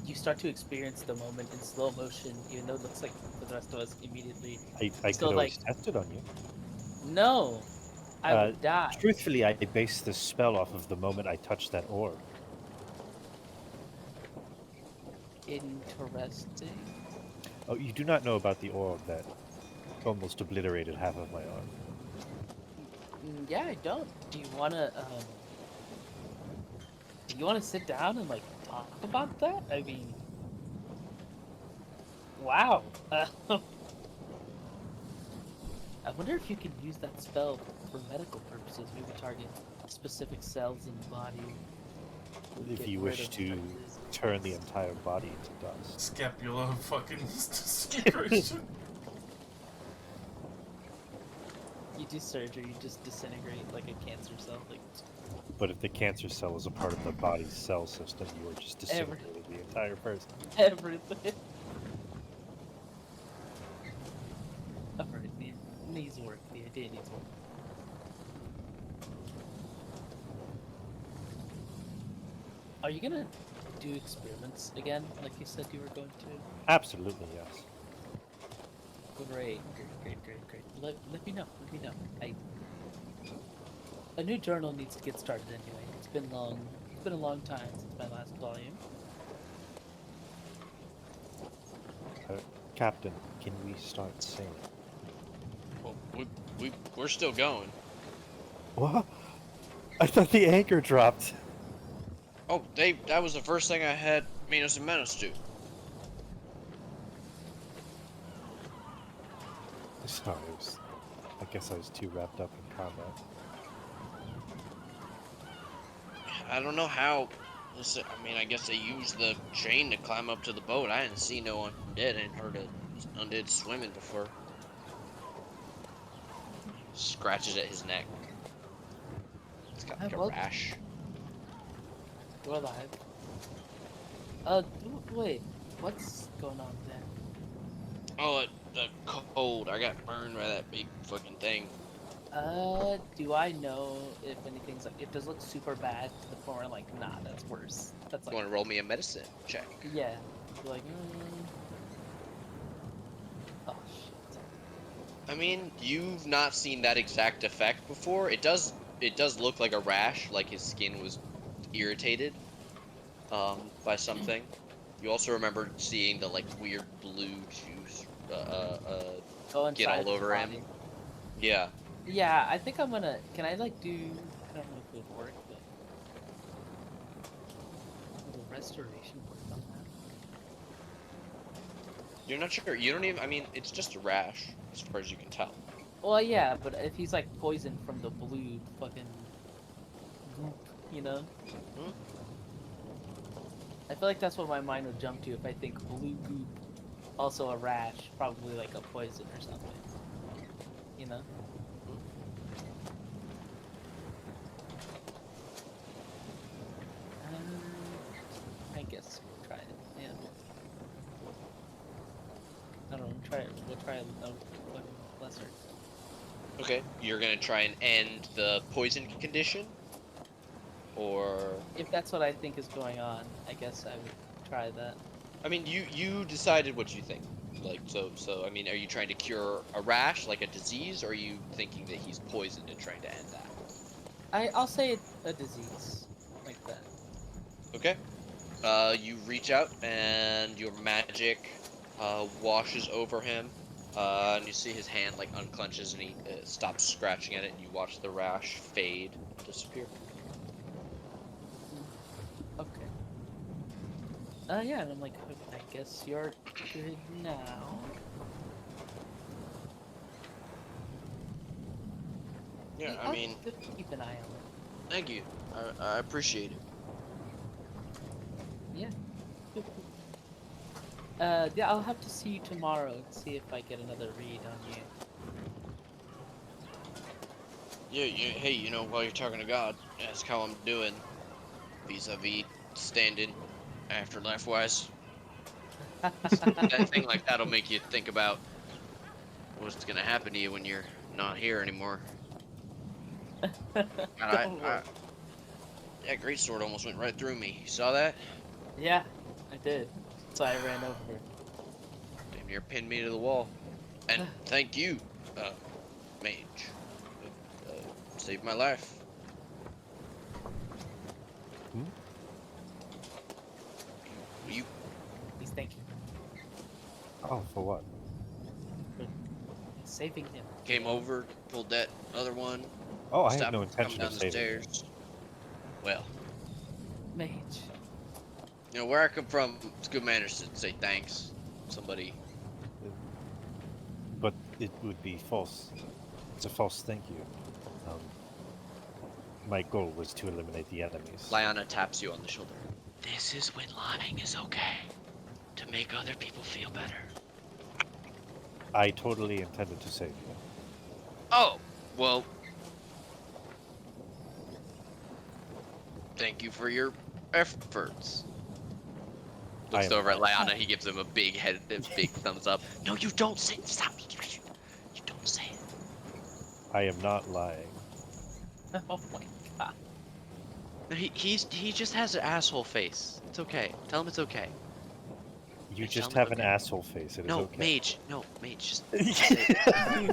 you start to experience the moment in slow motion, even though it looks like for the rest of us immediately? I So, could always like- test it on you. No, I Uh, would die. Truthfully, I based this spell off of the moment I touched that orb. Interesting. Oh, you do not know about the orb that almost obliterated half of my arm. Yeah, I don't. Do you wanna sit down and like talk about that? I mean, wow. I wonder if you can use that spell for medical purposes. Maybe target specific cells in the body. If Get you rid wish of to infected- turn the entire body into dust. Scapula fucking disintegration. You do surgery, you just disintegrate like a cancer cell. Like But if the cancer cell is a part of the body's cell system, you are just disintegrating the entire person. everything. Alright, the needs work. The idea needs work. Are you gonna do experiments again, like you said you were going to? Absolutely, yes. Great. Let me know. A new journal needs to get started anyway. It's been a long time since my last volume. Captain, can we start sailing? Well, we're still going. What? I thought the anchor dropped. Oh, that was the first thing I had Minos and Menos do. Sorry, I guess I was too wrapped up in combat. I don't know how. Listen, I mean, I guess they used the chain to climb up to the boat. I didn't see no undead. I didn't heard of undead swimming before. Scratches at his neck. It's got like a well- rash. We're alive. Wait. What's going on there? Oh, the cold. I got burned by that big fucking thing. Do I know if anything's like, it does look super bad to the point where I'm like, nah, that's worse. That's You like, want to roll me a medicine check? yeah. You're like, oh shit. I mean, you've not seen that exact effect before. It does look like a rash, like his skin was irritated by something. You also remember seeing the like weird blue juice Go get inside all his over him. body. Yeah. Yeah, I think I'm gonna. Can I like do? I don't know if it would work, but will restoration work on that? You're not sure. You don't even. I mean, it's just a rash, as far as you can tell. Well, yeah, but if he's like poisoned from the blue fucking goop, you know? Hmm? I feel like that's what my mind would jump to if I think blue goop, also a rash, probably like a poison or something. You know? I guess we'll try it. Yeah. I don't know. We'll try a lesser. Okay. You're gonna try and end the poison condition, or If that's what I think is going on, I guess I would try that. I mean, you decided what you think. Like so. I mean, are you trying to cure a rash, like a disease, or are you thinking that he's poisoned and trying to end that? I'll say a disease like that. Okay. You reach out and your magic washes over him. And you see his hand like unclenches and he stops scratching at it. And you watch the rash fade, disappear. Okay. Yeah, and I'm like, I guess you're good now. Yeah, I I'll mean, keep an eye on it. thank you. I appreciate it. Yeah. Yeah, I'll have to see you tomorrow and see if I get another read on you. Yeah, hey, you know, while you're talking to God, ask how I'm doing vis-a-vis standing afterlife-wise. That thing like that'll make you think about what's gonna happen to you when you're not here anymore. God, Don't worry. that great sword almost went right through me. You saw that? Yeah, I did. So I ran over. Damn near pinned me to the wall. And thank you, mage. Saved my life. Hmm? You Please thank you Oh, for what? for saving him. came over, pulled that other one, Oh, I had stopped no him intention coming of down the saving you. stairs. Well, Mage. you know, where I come from, it's good manners to say thanks. Somebody. But it would be false. It's a false thank you. My goal was to eliminate the enemies. Lyanna taps you on the shoulder. This is when lying is okay. To make other people feel better. I totally intended to save you. Oh, well. Thank you for your efforts. I Looks am over at not- Lyanna, he gives him a big thumbs up. No, you don't say. Stop. You don't say it. I am not lying. Oh my god. He just has an asshole face. It's okay. Tell him it's okay. You Tell just him have it's an okay. asshole face. It is No, okay. mage. No, mage. Just I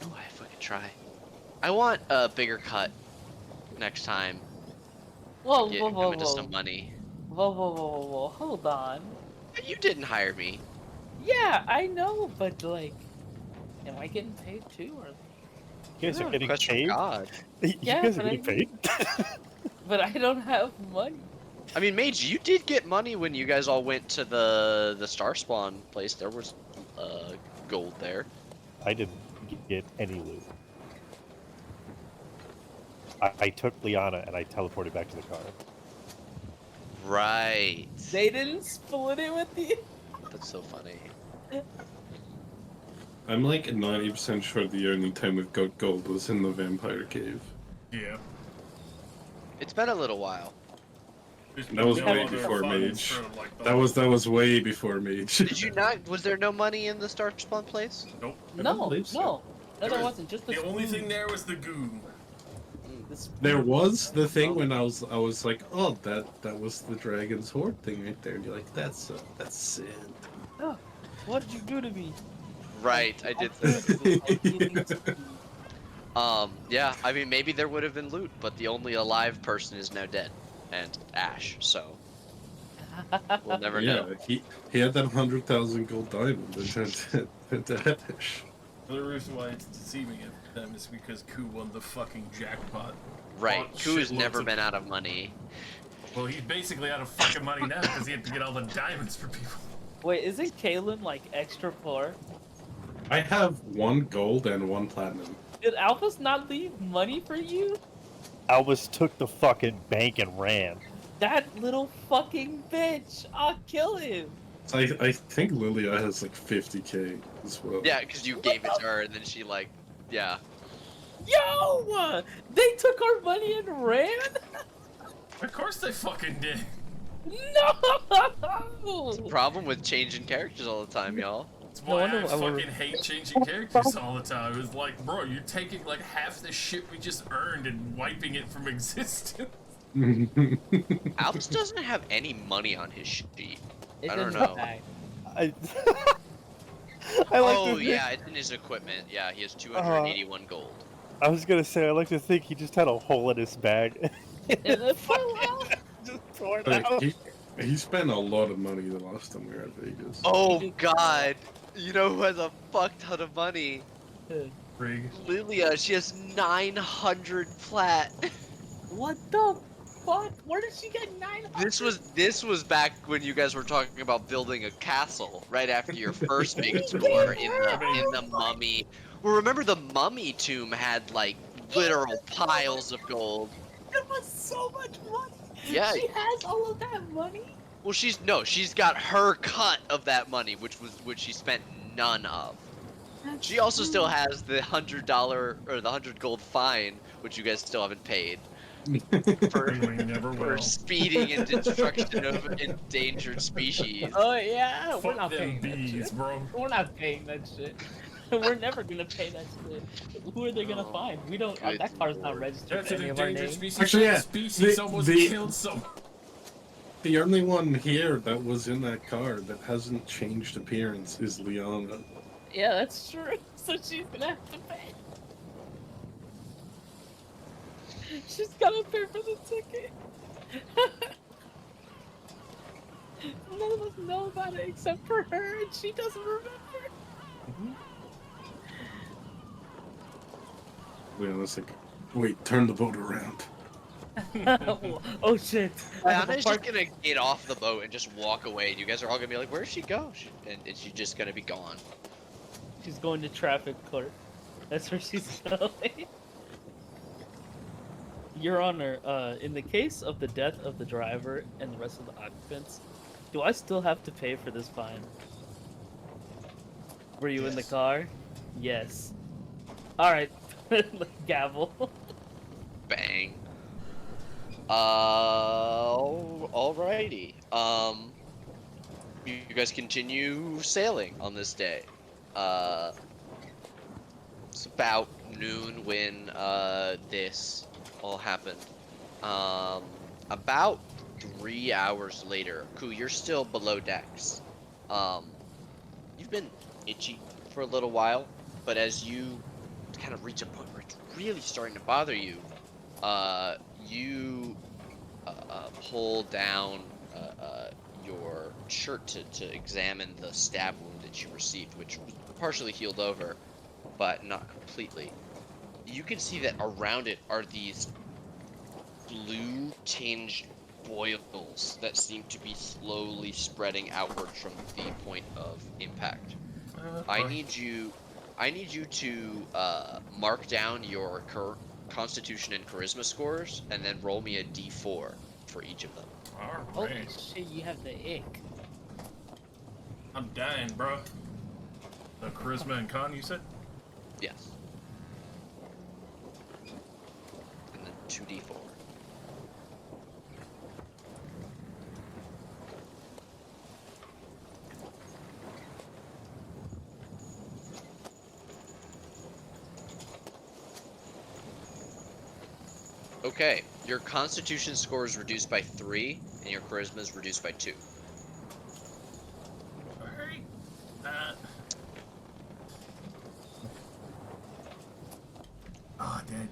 don't know why I fucking try. I want a bigger cut next time. Whoa, Get whoa, him whoa, into whoa. some money. Whoa, whoa, whoa, whoa, whoa. Hold on. You didn't hire me. Yeah, I know, but like, am I getting paid too? Or You guys are getting Request from paid? God. You Yeah, guys are but I getting paid? but I don't have money. I mean, mage, you did get money when you guys all went to the star spawn place. There was gold there. I didn't get any loot. I took Liana and I teleported back to the car. Right. They didn't split it with you. That's so funny. I'm like 90% sure the only time we've got gold was in the vampire cave. Yeah. It's been a little while. There's That was no way other before funds Mage. for, like, the- That was way before Mage. Did you not? Was there no money in the star spawn place? Nope. I No, don't believe so. no, There there was- wasn't. Just the The only spoon. thing there was the goo. The spoon. There was the thing when I was like, oh, that was the dragon's horde thing right there. And you're like, that's sin. Oh, what did you do to me? Right, I did. Yeah. I mean, maybe there would have been loot, but the only alive person is now dead, and Ash. So we'll never know. Yeah, he had that 100,000 gold diamond and turned into Hedish. The reason why it's deceiving them is because Ku won the fucking jackpot. Right, Bought Ku has shitloads never of- been out of money. Well, he's basically out of fucking money now because he had to get all the diamonds for people. Wait, isn't Kalen like extra poor? I have 1 gold and 1 platinum. Did Alphas not leave money for you? Albus took the fucking bank and ran. That little fucking bitch! I'll kill him! So I think Lilia has like 50k as well. Yeah, because you gave it to her, and then she like, yeah. Yo! They took our money and ran? Of course they fucking did. No! It's a problem with changing characters all the time, y'all. That's No why wonder I I were- fucking hate changing characters all the time. It's like, bro, you're taking like half the shit we just earned and wiping it from existence. Albus doesn't have any money on his sheet. It I don't doesn't know. matter. I, I like Oh to think, yeah, it's in his equipment. Yeah, he has 281 gold. I was gonna say I like to think he just had a hole in his bag. And then for a while, just tore it Like, out. he spent a lot of money the last time we were at Vegas. Oh god, you know who has a fuck ton of money? Rig. Lilia, she has 900 plat. what the fuck? Where did she get 900? This was back when you guys were talking about building a castle right after your first big tour in the mummy. Well, remember the mummy tomb had like literal piles of gold. It was so much money! Yeah. She has all of that money? Well, she's got her cut of that money, which she spent none of. That's She also still true. has the $100 or the 100 gold fine, which you guys still haven't paid for We never for will. speeding and destruction of endangered species. Oh yeah, we're Fuck not them paying that bees, shit. bro. We're not paying that shit. We're never gonna pay that shit. Who are they gonna Oh, find? We don't. good That car's not lord. registered That's to an any of our endangered names. species. Actually, That yeah, species the- almost the- killed someone. The only one here that was in that car that hasn't changed appearance is Liana. Yeah, that's true. So she's gonna have to pay. She's gotta pay for the ticket. None of us know about it except for her, and she doesn't remember. Liana's like, wait, turn the boat around. Oh shit! Ayana's just gonna get off the boat and just walk away. You guys are all gonna be like, "Where'd she go?" And she's just gonna be gone. She's going to traffic court. That's where she's going. Your Honor, in the case of the death of the driver and the rest of the occupants, do I still have to pay for this fine? Were you in the Yes. car? Yes. Alright. Gavel. Bang. Alrighty. You guys continue sailing on this day. about noon when this all happened. About 3 hours later, Ku, you're still below decks. You've been itchy for a little while, but as you kind of reach a point where it's really starting to bother you, you pull down your shirt to examine the stab wound that you received, which was partially healed over, but not completely. You can see that around it are these blue tinged boils that seem to be slowly spreading outward from the point of impact. I boy. need you to mark down your Constitution and Charisma scores, and then roll me a D4 for each of them. Holy Alright. shit, you have the ick. I'm dying, bro. The charisma and con, you said? Yes. And then 2D4. Okay, your Constitution score is reduced by 3, and your Charisma is reduced by 2. Alright. Dead.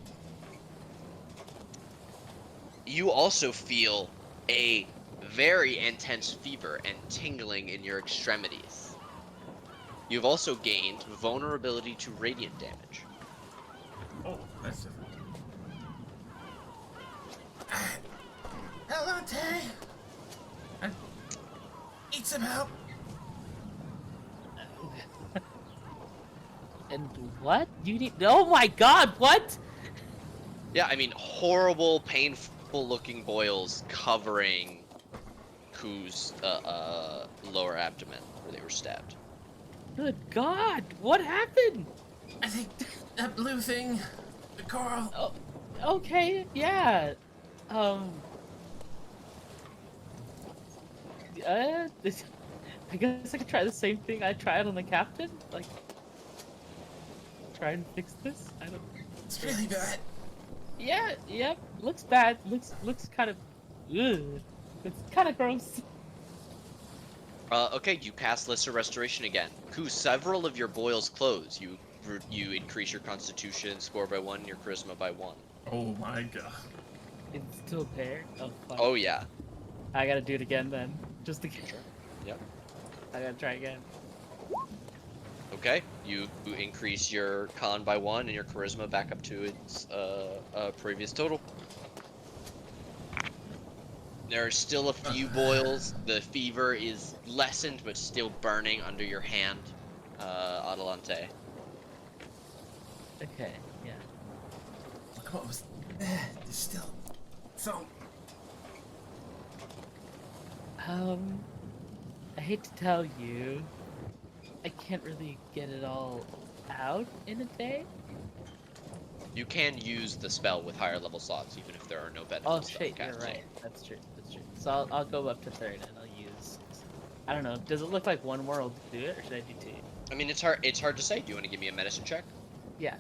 You also feel a very intense fever and tingling in your extremities. You've also gained vulnerability to radiant damage. Oh, that's different. Hello, Tay. Need some help. And what? You need? Oh my god! What? Yeah, I mean, horrible, painful-looking boils covering Ku's lower abdomen where they were stabbed. Good god! What happened? I think that blue thing, the coral. Oh, okay, yeah. I guess I could try the same thing I tried on the captain. Like, try and fix this. I don't. It's really bad. Yeah, yep. Looks bad. Looks kind of. Ugh. It's kind of gross. Okay, you cast Lesser Restoration again. Ku, several of your boils close. You increase your Constitution score by 1, your Charisma by 1. Oh my god. It's still there. Oh fuck. Oh yeah. I gotta do it again then. Just again. Yep. I gotta try again. Okay, you increase your con by 1 and your charisma back up to its previous total. There are still a few boils. The fever is lessened, but still burning under your hand, Adelante. Okay. Yeah. Look what was. There's still. So. I hate to tell you, I can't really get it all out in a day. You can use the spell with higher level slots, even if there are no benefits. Oh of shit, you're casting. right. That's true. That's true. So I'll go up to 3rd and I'll use. I don't know. Does it look like one world to do it, or should I do 2? I mean, it's hard to say. Do you want to give me a medicine check? Yeah.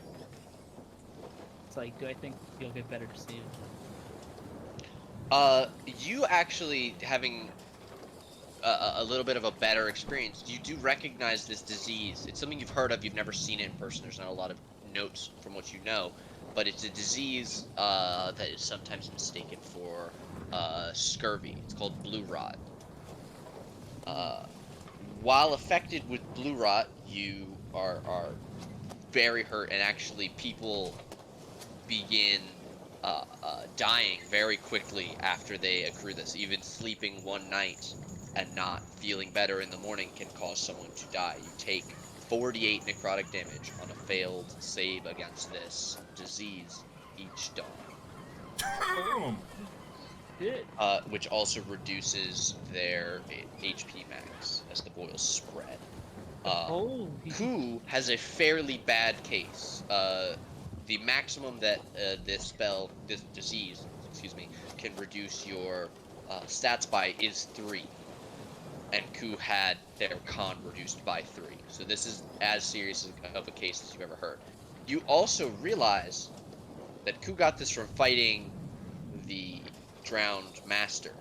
It's like, do I think you'll get better soon? You actually having a little bit of a better experience. You do recognize this disease. It's something you've heard of. You've never seen it in person. There's not a lot of notes from what you know, but it's a disease that is sometimes mistaken for scurvy. It's called blue rot. While affected with blue rot, you are very hurt, and actually people begin dying very quickly after they accrue this. Even sleeping one night and not feeling better in the morning can cause someone to die. You take 48 necrotic damage on a failed save against this disease each dawn, Boom. Good. which also reduces their HP max as the boils spread. Oh. Ku has a fairly bad case. The maximum that this disease, can reduce your stats by is 3. And Ku had their con reduced by 3. So this is as serious of a case as you've ever heard. You also realize that Ku got this from fighting the drowned master,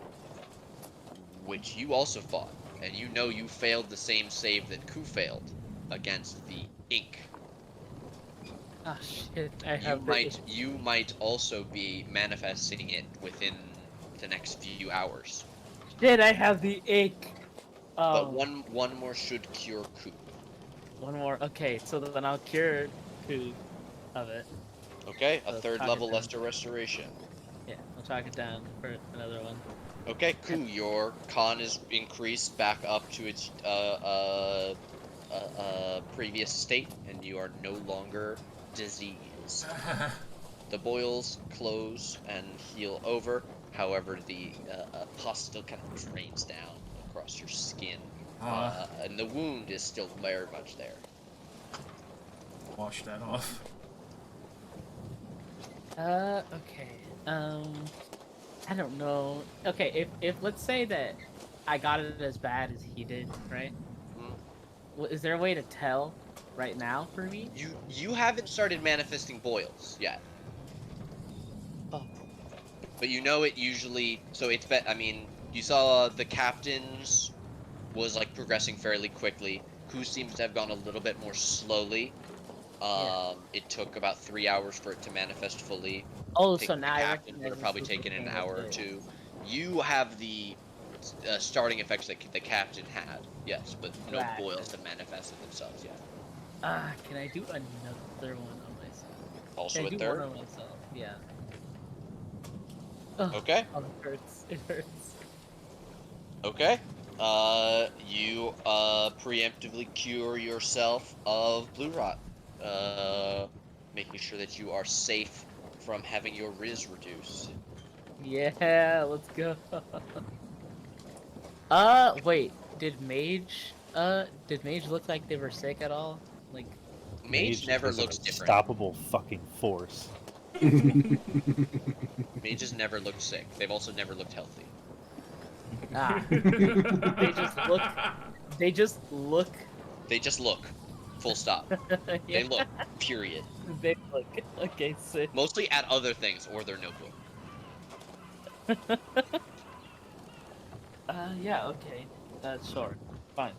which you also fought, and you know you failed the same save that Ku failed against the ink. Oh shit! I have the You might also be manifesting it within the next few hours. shit. I have the ache. But Oh, one more should cure Ku. one more. Okay, so then I'll cure Ku of it. Okay, a So third talk it level down. Luster Restoration. Yeah, I'll talk it down for another one. Okay, Ku, your con is increased back up to its previous state, and you are no longer diseased. The boils close and heal over. However, the pus still kind of drains down across your skin, and the wound is still very much there. Wash that off. Okay. I don't know. Okay, if let's say that I got it as bad as he did, right? Is there a way to tell right now for me? You haven't started manifesting boils yet. Oh. But you know it usually, so it's I mean, you saw the captain's was like progressing fairly quickly. Ku seems to have gone a little bit more slowly. It took about 3 hours for it to manifest fully. Oh, Take so the now I captain would recognize have probably this was taken an the hour or thing. two. You have the starting effects that the captain had, yes, but no Right. boils have manifested themselves yet. Can I do another one on myself? Also Can I a do third? one on myself? Yeah. Ugh, Okay. oh, it hurts. It hurts. Okay. You preemptively cure yourself of blue rot. Making sure that you are safe from having your Riz reduced. Yeah, let's go. Wait. Did Mage look like they were sick at all? Like, Mage never has an looks different. unstoppable fucking force. Mages never look sick. They've also never looked healthy. they just look. They just look. They just look. Full stop. Yeah, They look. Period. they look. Okay, sick. Mostly at other things or their notebook. Yeah, okay. Sure. Fine.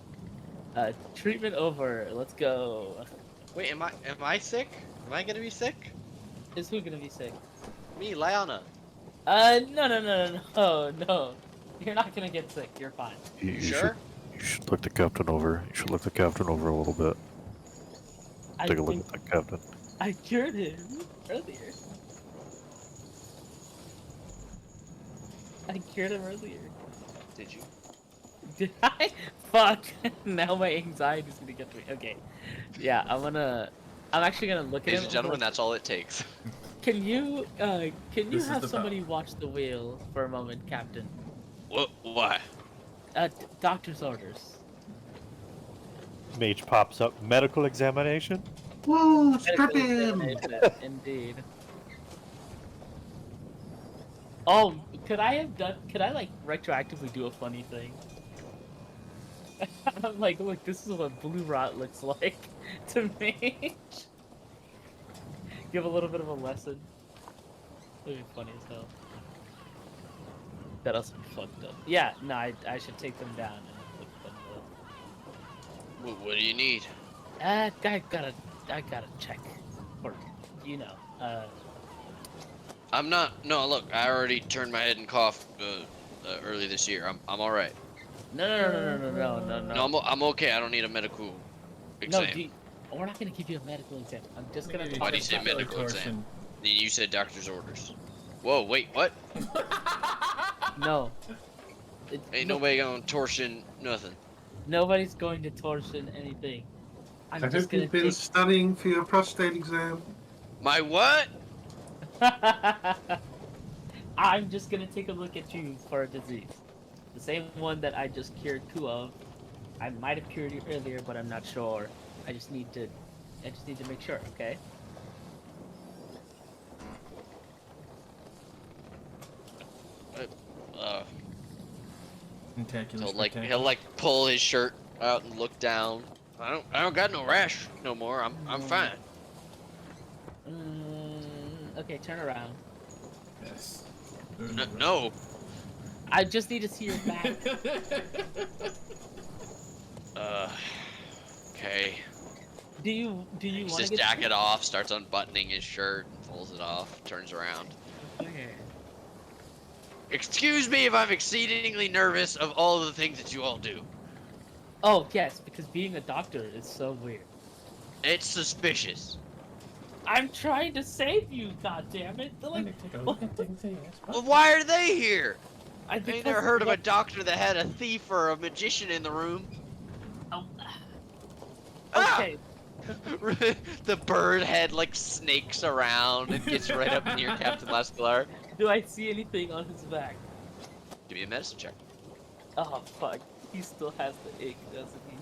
Treatment over. Let's go. Wait, am I sick? Am I gonna be sick? Is who gonna be sick? Me, Liana. No. You're not gonna get sick. You're fine. You sure? You should look the captain over. You should look the captain over a little bit. Take a look at the captain. I cured him earlier. I cured him earlier. Did you? Did I? Fuck. Now my anxiety's gonna get to me. Okay. Yeah, I'm actually gonna look at him. Ladies and gentlemen, that's all it takes. Can you This is have the somebody watch the wheel for a moment, Captain? What? Why? Doctor's orders. Mage pops up. Medical examination? Woo! Strap Medical him! examination, Indeed. Oh, could I like retroactively do a funny thing? I'm like, look, this is what blue rot looks like to me. Give a little bit of a lesson. That'd be funny as hell. That also be fucked up. Yeah, no, I should take them down and look them up. What do you need? I gotta check. Or, you know, I'm not. No, look, I already turned my head and coughed early this year. I'm all right. No. No, I'm okay. I don't need a medical exam. No, we're not gonna give you a medical exam. I'm just gonna. Why do you say medical exam? You said doctor's orders. Whoa, wait, what? No. Ain't nobody gonna torsion nothing. Nobody's going to torsion anything. I'm just Have gonna you been studying for your prostate exam? My what? I'm just gonna take a look at you for a disease. The same one that I just cured two of. I might have cured you earlier, but I'm not sure. I just need to make sure, okay? He'll like pull his shirt out and look down. I don't got no rash no more. I'm fine. Okay, turn around. Yes. No. I just need to see your back. Okay. Do you want Takes to his get jacket off, starts unbuttoning his shirt, and pulls it off, turns around. Okay. Excuse me if I'm exceedingly nervous of all the things that you all do. Oh yes, because being a doctor is so weird. It's suspicious. I'm trying to save you, God damn it! They're like, Take a look at things. Well, why are they here? I ain't because never heard of a what- doctor that had a thief or a magician in the room. Oh, Ah! okay, The bird head like snakes around and gets right up near Captain Lascalar. do I see anything on his back? Give me a medicine check. Oh fuck, he still has the ache, doesn't he?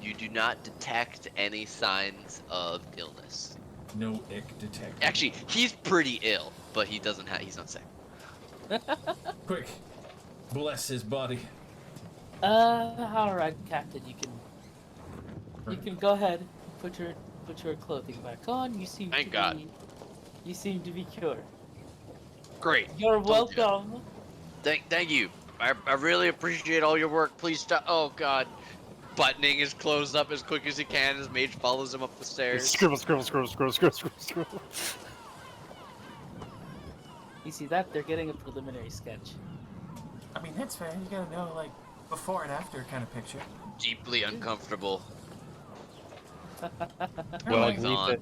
You do not detect any signs of illness. No ick detected. Actually, he's pretty ill, but he doesn't have. He's not sick. Quick, bless his body. Alright, Captain, you can go ahead, put your clothing back on. You seem Thank to God. be, you seem to be cured. Great. You're Told ya. welcome. Thank you. I really appreciate all your work. Please stop. Oh God. Buttoning his clothes up as quick as he can as Mage follows him up the stairs. Scribble, scribble, scribble, scribble, scribble, scribble, scribble. You see that? They're getting a preliminary sketch. I mean, that's fair. You gotta know, like, before and after kind of picture. Deeply uncomfortable. Well, Legs on.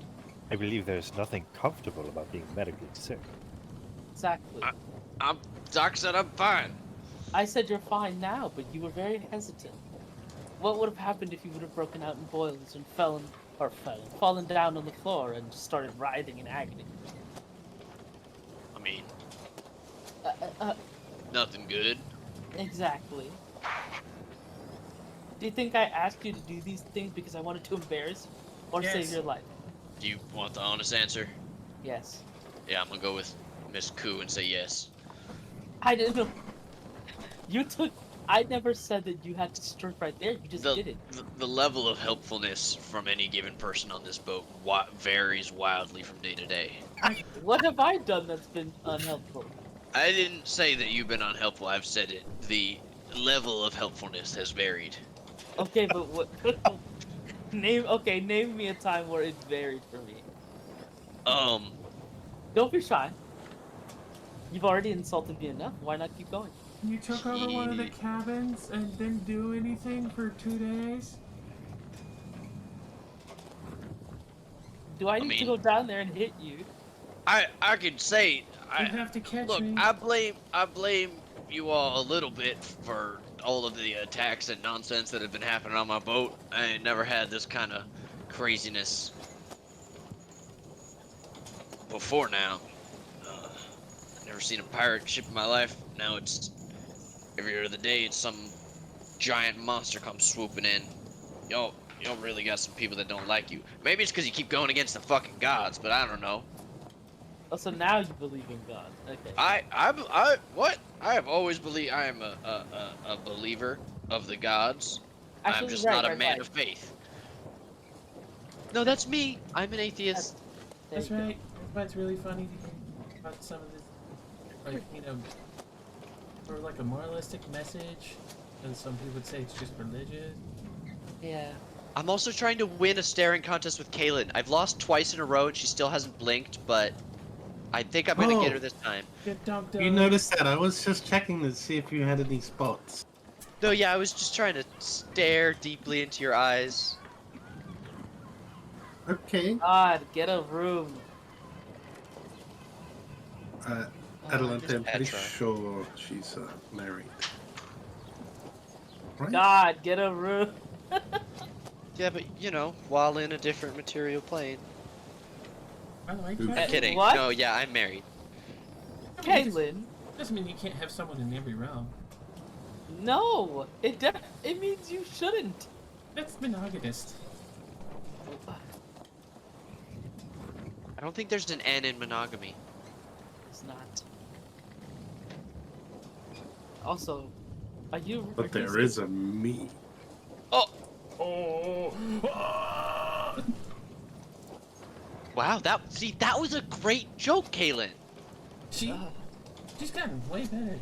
I believe there's nothing comfortable about being medically sick. Exactly. Doc said I'm fine. I said you're fine now, but you were very hesitant. What would have happened if you would have broken out in boils and fallen down on the floor and started writhing in agony? I mean, Uh, nothing good. exactly. Do you think I asked you to do these things because I wanted to embarrass you or save Yes. your life? Do you want the honest answer? Yes. Yeah, I'm gonna go with Miss Koo and say yes. I didn't know. I never said that you had to strike right there. You just did it. The level of helpfulness from any given person on this boat varies wildly from day to day. What have I done that's been unhelpful? I didn't say that you've been unhelpful. I've said it. The level of helpfulness has varied. Okay, but what? Name me a time where it varied for me. Don't be shy. You've already insulted me enough. Why not keep going? You took over one of the cabins and didn't do anything for 2 days? Do I need to go down there and hit you? I could say You have to catch look, me. I blame you all a little bit for all of the attacks and nonsense that have been happening on my boat. I ain't never had this kind of craziness before now. Never seen a pirate ship in my life. Now it's every other day. It's some giant monster comes swooping in. Y'all really got some people that don't like you. Maybe it's because you keep going against the fucking gods, but I don't know. Oh, so now you believe in God. Okay. I have always believed I am a believer of the gods. I'm Actually, just right, not a right, man right. of faith. No, that's me. I'm an atheist. That's There you go. right. That's really funny to hear about some of this, like, you know, or like a moralistic message, and some people would say it's just religious. Yeah. I'm also trying to win a staring contest with Kaylin. I've lost twice in a row and she still hasn't blinked, but I think I'm gonna get her this time. Get dunked You on. noticed that? I was just checking to see if you had any spots. No, yeah, I was just trying to stare deeply into your eyes. Okay. God, get a room. Adelante, I'm pretty Petra. sure she's married. Right? God, get a room. Yeah, but you know, while in a different material plane. By the way, Oops. Cat, Kidding. What? No, yeah, I'm married. Caitlin. doesn't mean you can't have someone in every realm. No, it means you shouldn't. That's monogamist. I don't think there's an N in monogamy. It's not. Also, are you? But there is a me. Oh! Oh! Wow, that was a great joke, Kaylin. She's gotten way better.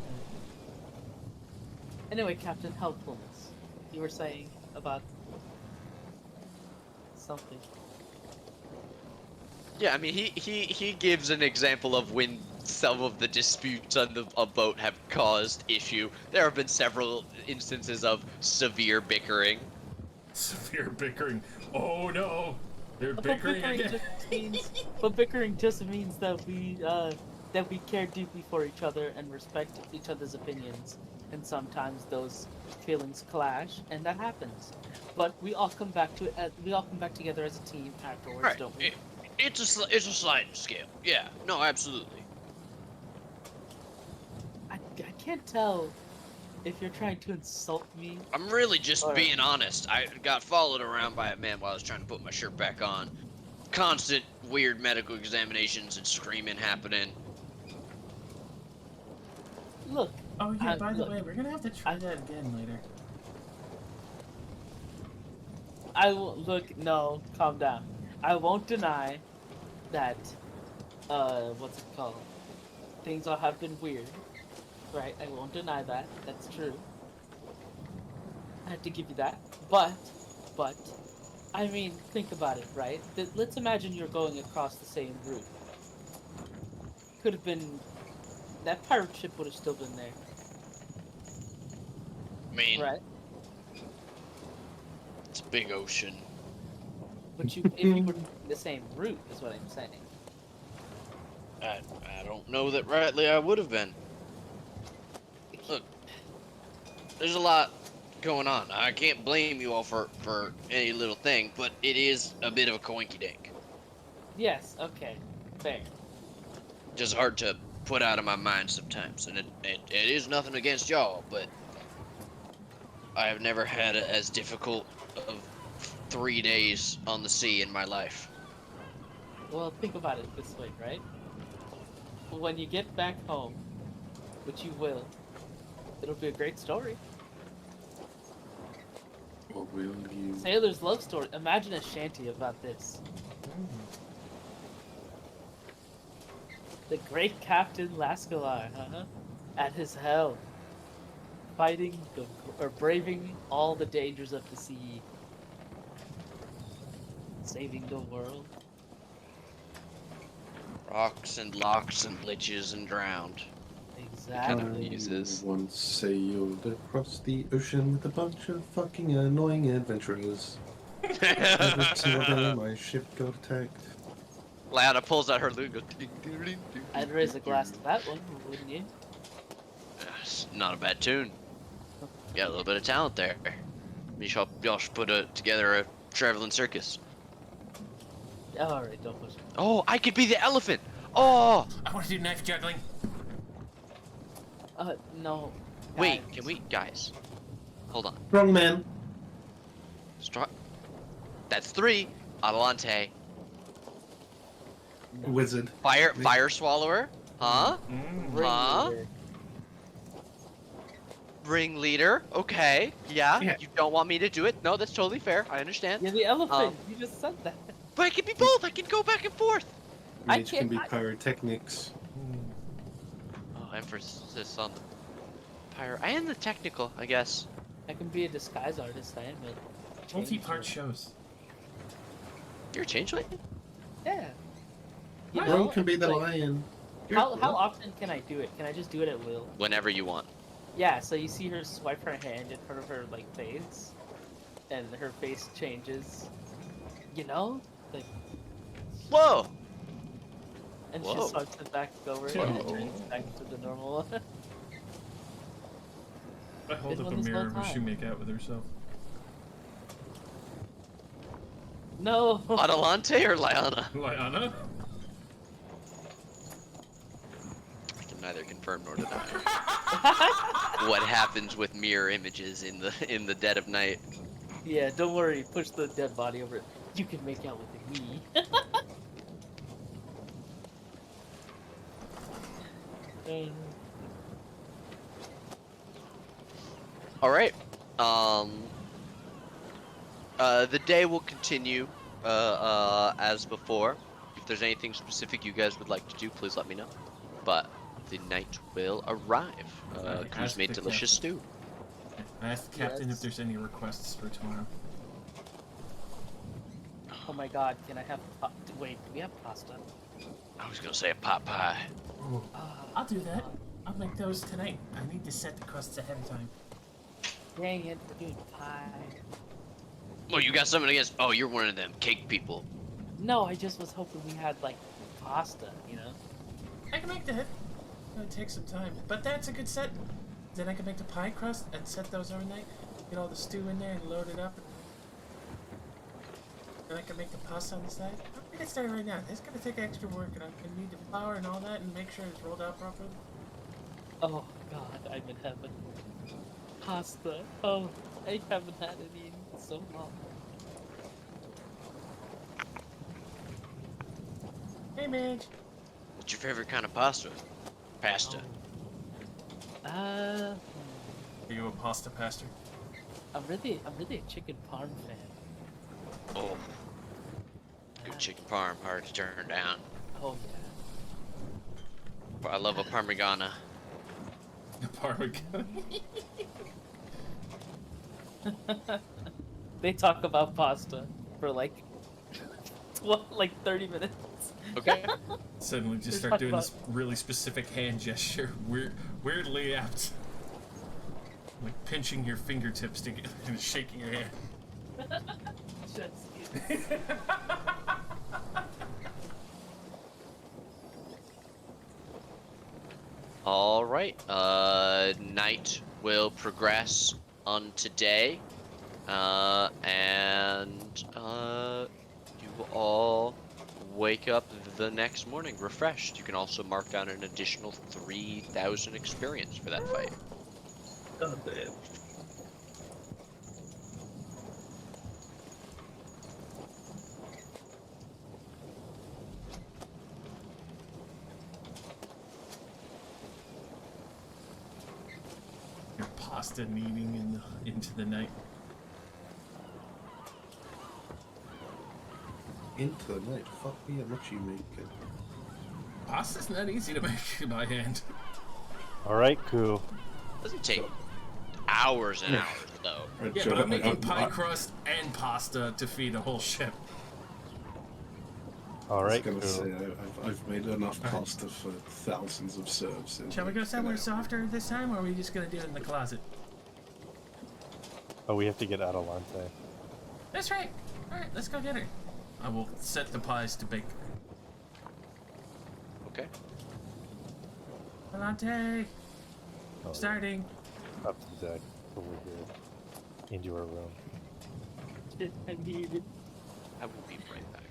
Anyway, Captain Helpfulness, you were saying about something. Yeah, I mean, he gives an example of when some of the disputes on a boat have caused issue. There have been several instances of severe bickering. Severe bickering. Oh no! They're But bickering bickering again. just means that we care deeply for each other and respect each other's opinions. And sometimes those feelings clash, and that happens. But we all come back together as a team afterwards, Right. don't we? It's a sliding scale. Yeah. No, absolutely. I can't tell if you're trying to insult me. I'm really just Alright. being honest. I got followed around by a man while I was trying to put my shirt back on. Constant weird medical examinations and screaming happening. Look, Oh yeah, I- by the look, way, we're gonna have to try that again later. I will look. No, calm down. I won't deny that. What's it called? Things have been weird, right? I won't deny that. That's true. I have to give you that. But, I mean, think about it, right? Let's imagine you're going across the same route. Could have been. That pirate ship would have still been there, I mean, right? it's a big ocean. But if you were taking the same route, is what I'm saying. I don't know that rightly I would have been. Look, there's a lot going on. I can't blame you all for any little thing, but it is a bit of a coinky dink. Yes. Okay. Fair. Just hard to put out of my mind sometimes, and it is nothing against y'all, but I have never had as difficult of 3 days on the sea in my life. Well, think about it this way, right? When you get back home, which you will, it'll be a great story. Or will you? Sailor's love story. Imagine a shanty about this. The great Captain Lascalar, at his helm, braving all the dangers of the sea, saving the world. Rocks and locks and liches and drowned. Exactly. Uses. Once sailed across the ocean with a bunch of fucking annoying adventurers. Every single day my ship got attacked. Lana pulls out her lute and goes, "Ding, ding, ding, ding, I'd ding, raise a ding, glass ding." to that one, wouldn't you? It's not a bad tune. Got a little bit of talent there. Y'all should put together a traveling circus. Alright, don't push it. Oh, I could be the elephant. Oh, I want to do knife juggling. No. wait, guys. can we, guys? Hold on. Wrong man. That's 3. Adelante. Wizard. Fire swallower. Huh? Huh? Ringleader. Ringleader. Okay. Yeah. Yeah. You don't want me to do it? No, that's totally fair. I understand. You're the elephant. You just said that. But I can be both. I can go back and forth. I Mage can be can't- pyrotechnics. Oh, emphasis on the pyro. I am the technical, I guess. I can be a disguise artist. I am a Multi-part changeling. shows. You're a changeling? Yeah. You Bro know, can be the like, lion. how often can I do it? Can I just do it at will? Whenever you want. Yeah. So you see her swipe her hand in front of her like face, and her face changes. You know, like, Whoa! and Whoa. she swipes it back over, and it Whoa. turns back to the normal one. I hold Been up a one this mirror whole where she time. make out with herself. No. Adelante or Liana? Liana? I can neither confirm nor deny. What happens with mirror images in the dead of night? Yeah. Don't worry. Push the dead body over it. You can make out with me. Alright. The day will continue as before. If there's anything specific you guys would like to do, please let me know. But the night will arrive. Who's ask made the delicious captain. stew? I asked the captain Yes. if there's any requests for tomorrow. Oh my god, can I have wait, do we have pasta? I was gonna say a pot pie. I'll do that. I'll make those tonight. I need to set the crusts ahead of time. Dang it, dude, pie. Oh, you got something against? Oh, you're one of them cake people. No, I just was hoping we had like pasta, you know? I can make that. It'll take some time, but that's a good set. Then I can make the pie crust and set those overnight. Get all the stew in there and load it up. Then I can make the pasta on the side. I'm gonna get started right now. It's gonna take extra work, and I'm gonna need the flour and all that, and make sure it's rolled out properly. Oh god, I'm in heaven. Pasta. Oh, I haven't had any in so long. Hey, Midge. What's your favorite kind of pasta? Pasta. Are you a pasta pastor? I'm really a chicken parm fan. Oh. Good chicken parm, hard to turn down. Oh But I love a parmigiana. The parmesan. yeah. They talk about pasta for like 30 minutes. Okay. Suddenly just Just start talk doing about- this really specific hand gesture. Weirdly apt. Like pinching your fingertips together and shaking your hand. Just, All right. Night will progress on today, and you will all wake up the next morning refreshed. You can also mark down an additional 3,000 experience for that fight. oh, damn. Your pasta kneading into the night. Into the night. Fuck me, how much you making? Pasta's not easy to make by hand. All right, cool. Doesn't take hours and hours though. Yeah, but I'm making pie crust and pasta to feed a whole ship. All right, I was cool. gonna say, I've made enough pasta for thousands of serves. Shall we go somewhere softer this time, or are we just gonna do it in the closet? Oh, we have to get Adelante. That's right. All right, let's go get her. I will set the pies to bake. Okay. Volante, Oh, starting. up to the deck over here into our room. Shit, I need it. I will be right back.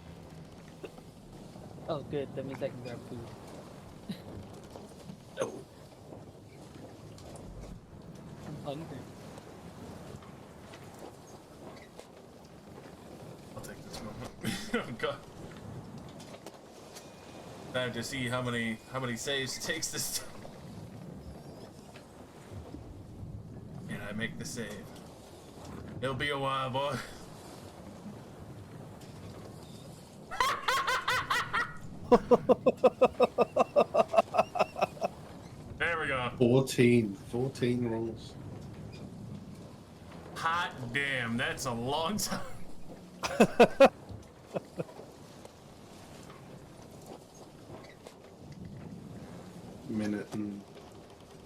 Oh, good. That means I can grab food. Oh, I'm hungry. I'll take this moment. Oh god. Time to see how many saves it takes this time. And I make the save. It'll be a while, boy. There we go. 14 rolls. Hot damn, that's a long time. Minute and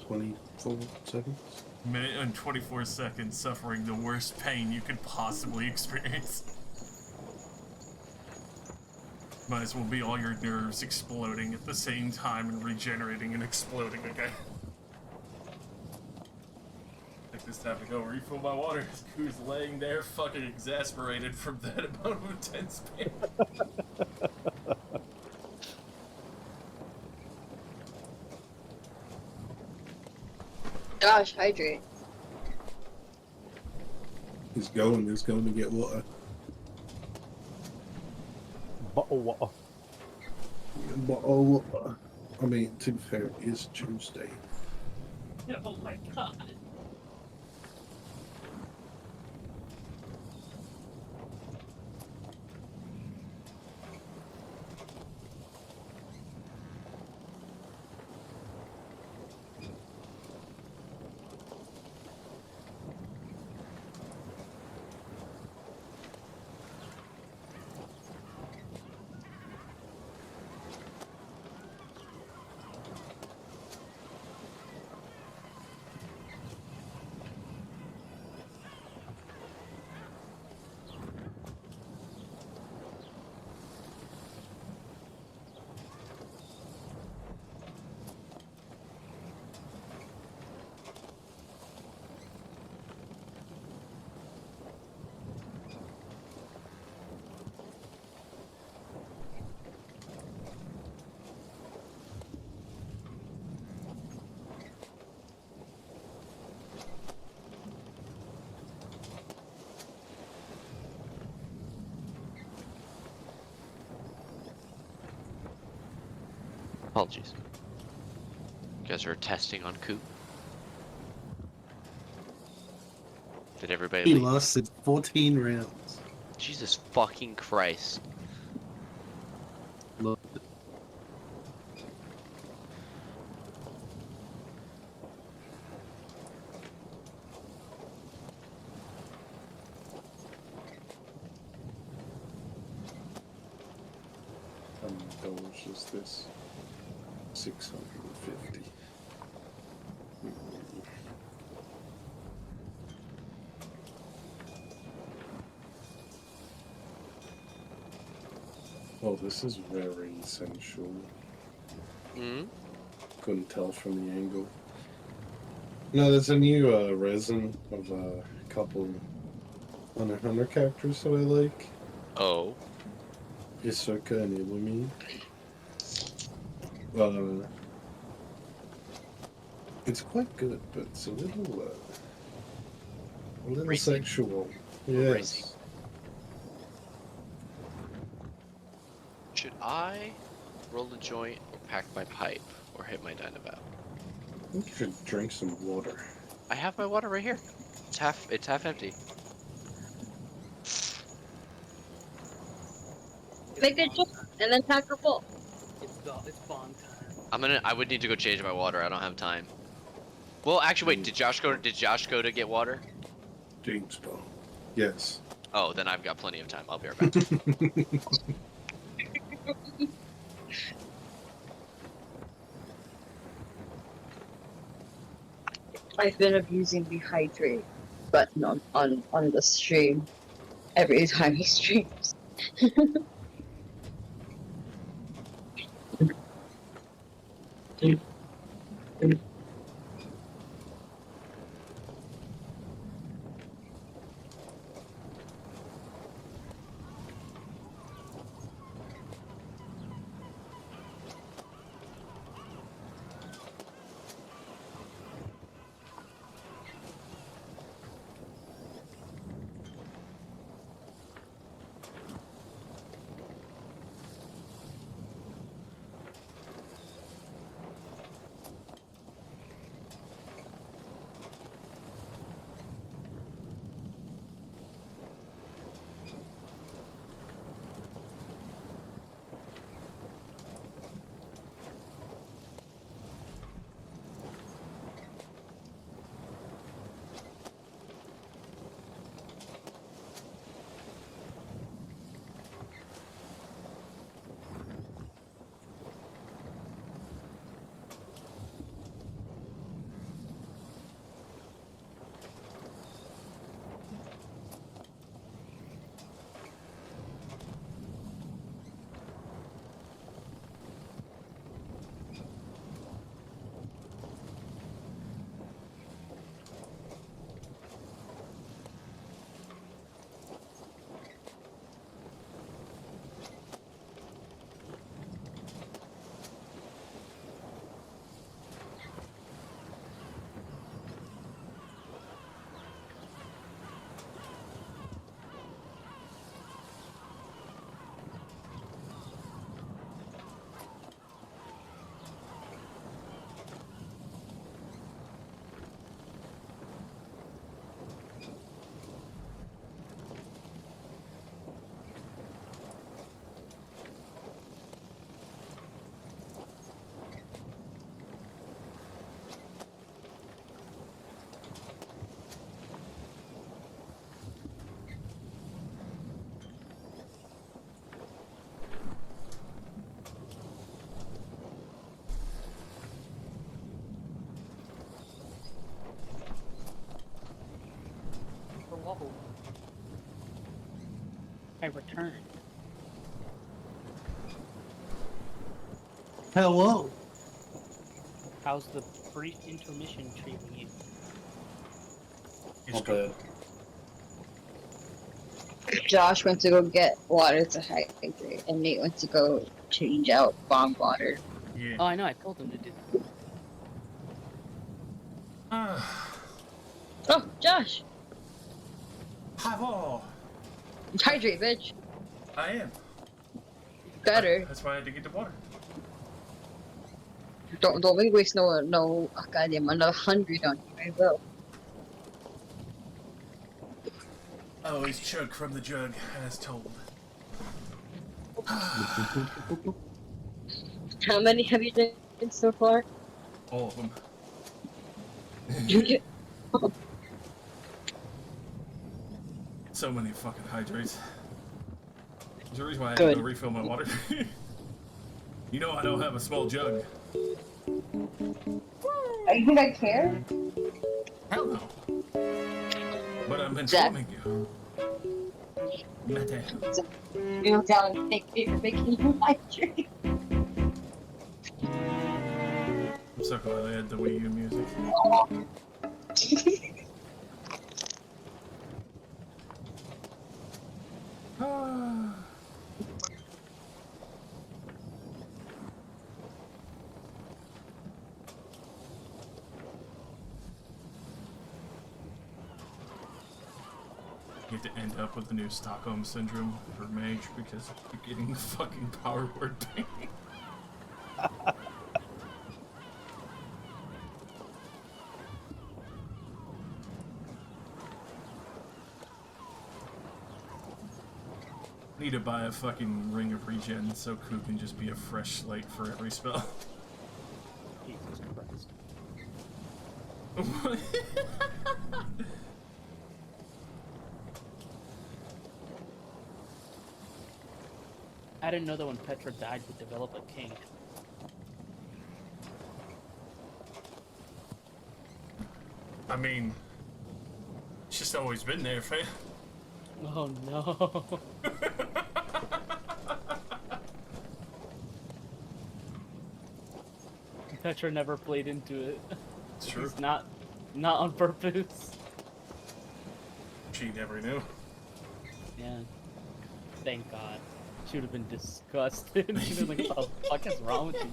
24 seconds. Minute and 24 seconds suffering the worst pain you could possibly experience. Might as well be all your nerves exploding at the same time and regenerating and exploding again. Take this time to go refill my water. Who's laying there fucking exasperated from that amount of intense pain? Gosh, hydrate. He's going to get water. Bottle water. But oh, I mean, to be fair, it is Tuesday. Oh my god. Apologies. You guys are testing on Coop. Did everybody He leave? lasted 14 rounds. Jesus fucking Christ. Look, How many dollars is this? 650. Oh, this is very essential. Hmm? Couldn't tell from the angle. No, there's a new resin of a couple Hunter characters that I like. Oh. Isuka and Illumi. It's quite good, but it's a little Racy. sexual. Racy. Yes. Should I roll a joint or pack my pipe or hit my Dynavow? I think you should drink some water. I have my water right here. It's half empty. Make a joke and then pack her full. It's bong time. I would need to go change my water. I don't have time. Well, actually, wait. Did Josh go to get water? James Bond. Yes. Oh, then I've got plenty of time. I'll be right back. I've been abusing the hydrate button on the stream every time he streams. Whoa. I returned. hello. How's the brief intermission treating you? Not bad. Josh went to go get water to hydrate, and Nate went to go change out bomb water. Yeah. Oh, I know. I told him to do that. Oh, Josh, Bravo! hydrate, bitch. I am. Better. That's why I had to get the water. Don't make waste no goddamn another 100 on you. I will. I always chug from the jug, as told. How many have you done so far? All of them. So many fucking hydrates. There's a reason why I had to Good. go refill my water. You know I don't have a small jug. You think I care? Hell no. But I'm Jack. informing you. Mete. Kneel down and thank me for making you hydrate. I'm so glad I had the Wii U music. You have to end up with the new Stockholm Syndrome for Mage because you're getting fucking power word pain. Need to buy a fucking Ring of Regen so Ku can just be a fresh slate for every spell. Jesus Christ. I didn't know that when Petra died, we developed a king. I mean, it's just always been there, fam. Oh no. Petra never played into it. It's true. It's not on purpose. She never knew. Yeah. Thank God. She would have been disgusted. She'd been like, what the fuck is wrong with you?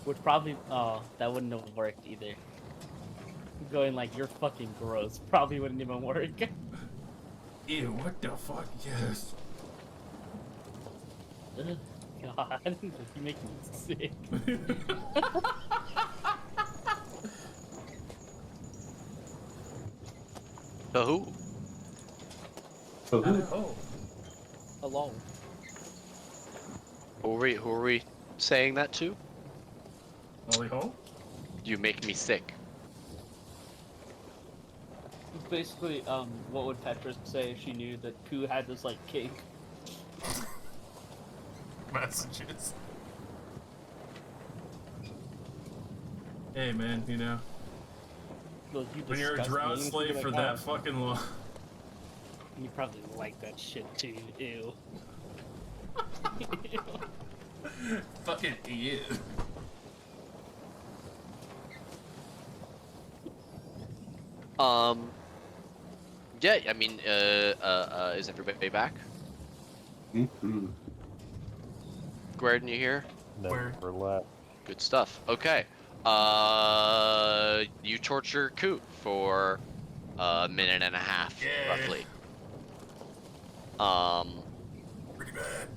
Would probably, oh, that wouldn't have worked either. Going like, you're fucking gross, probably wouldn't even work. Ew, what the fuck? Yes. Ugh, God, you make me sick. So who? Oh. Alone. Who are we saying that to? Ollie Ho? You make me sick. Basically, what would Petra say if she knew that Ku had this, like, cake? Messages. Hey man, you know, Look, you when you're a disgust drought me. slave You're for like, that "Oh, fucking long. You probably like that shit too, ew. Fucking ew. Yeah, I mean, is everybody back? Mm-hmm. Gordon, you here? Where? Never left. Good stuff. Okay. You torture Ku for a minute and a half, Yeah. roughly. Pretty bad.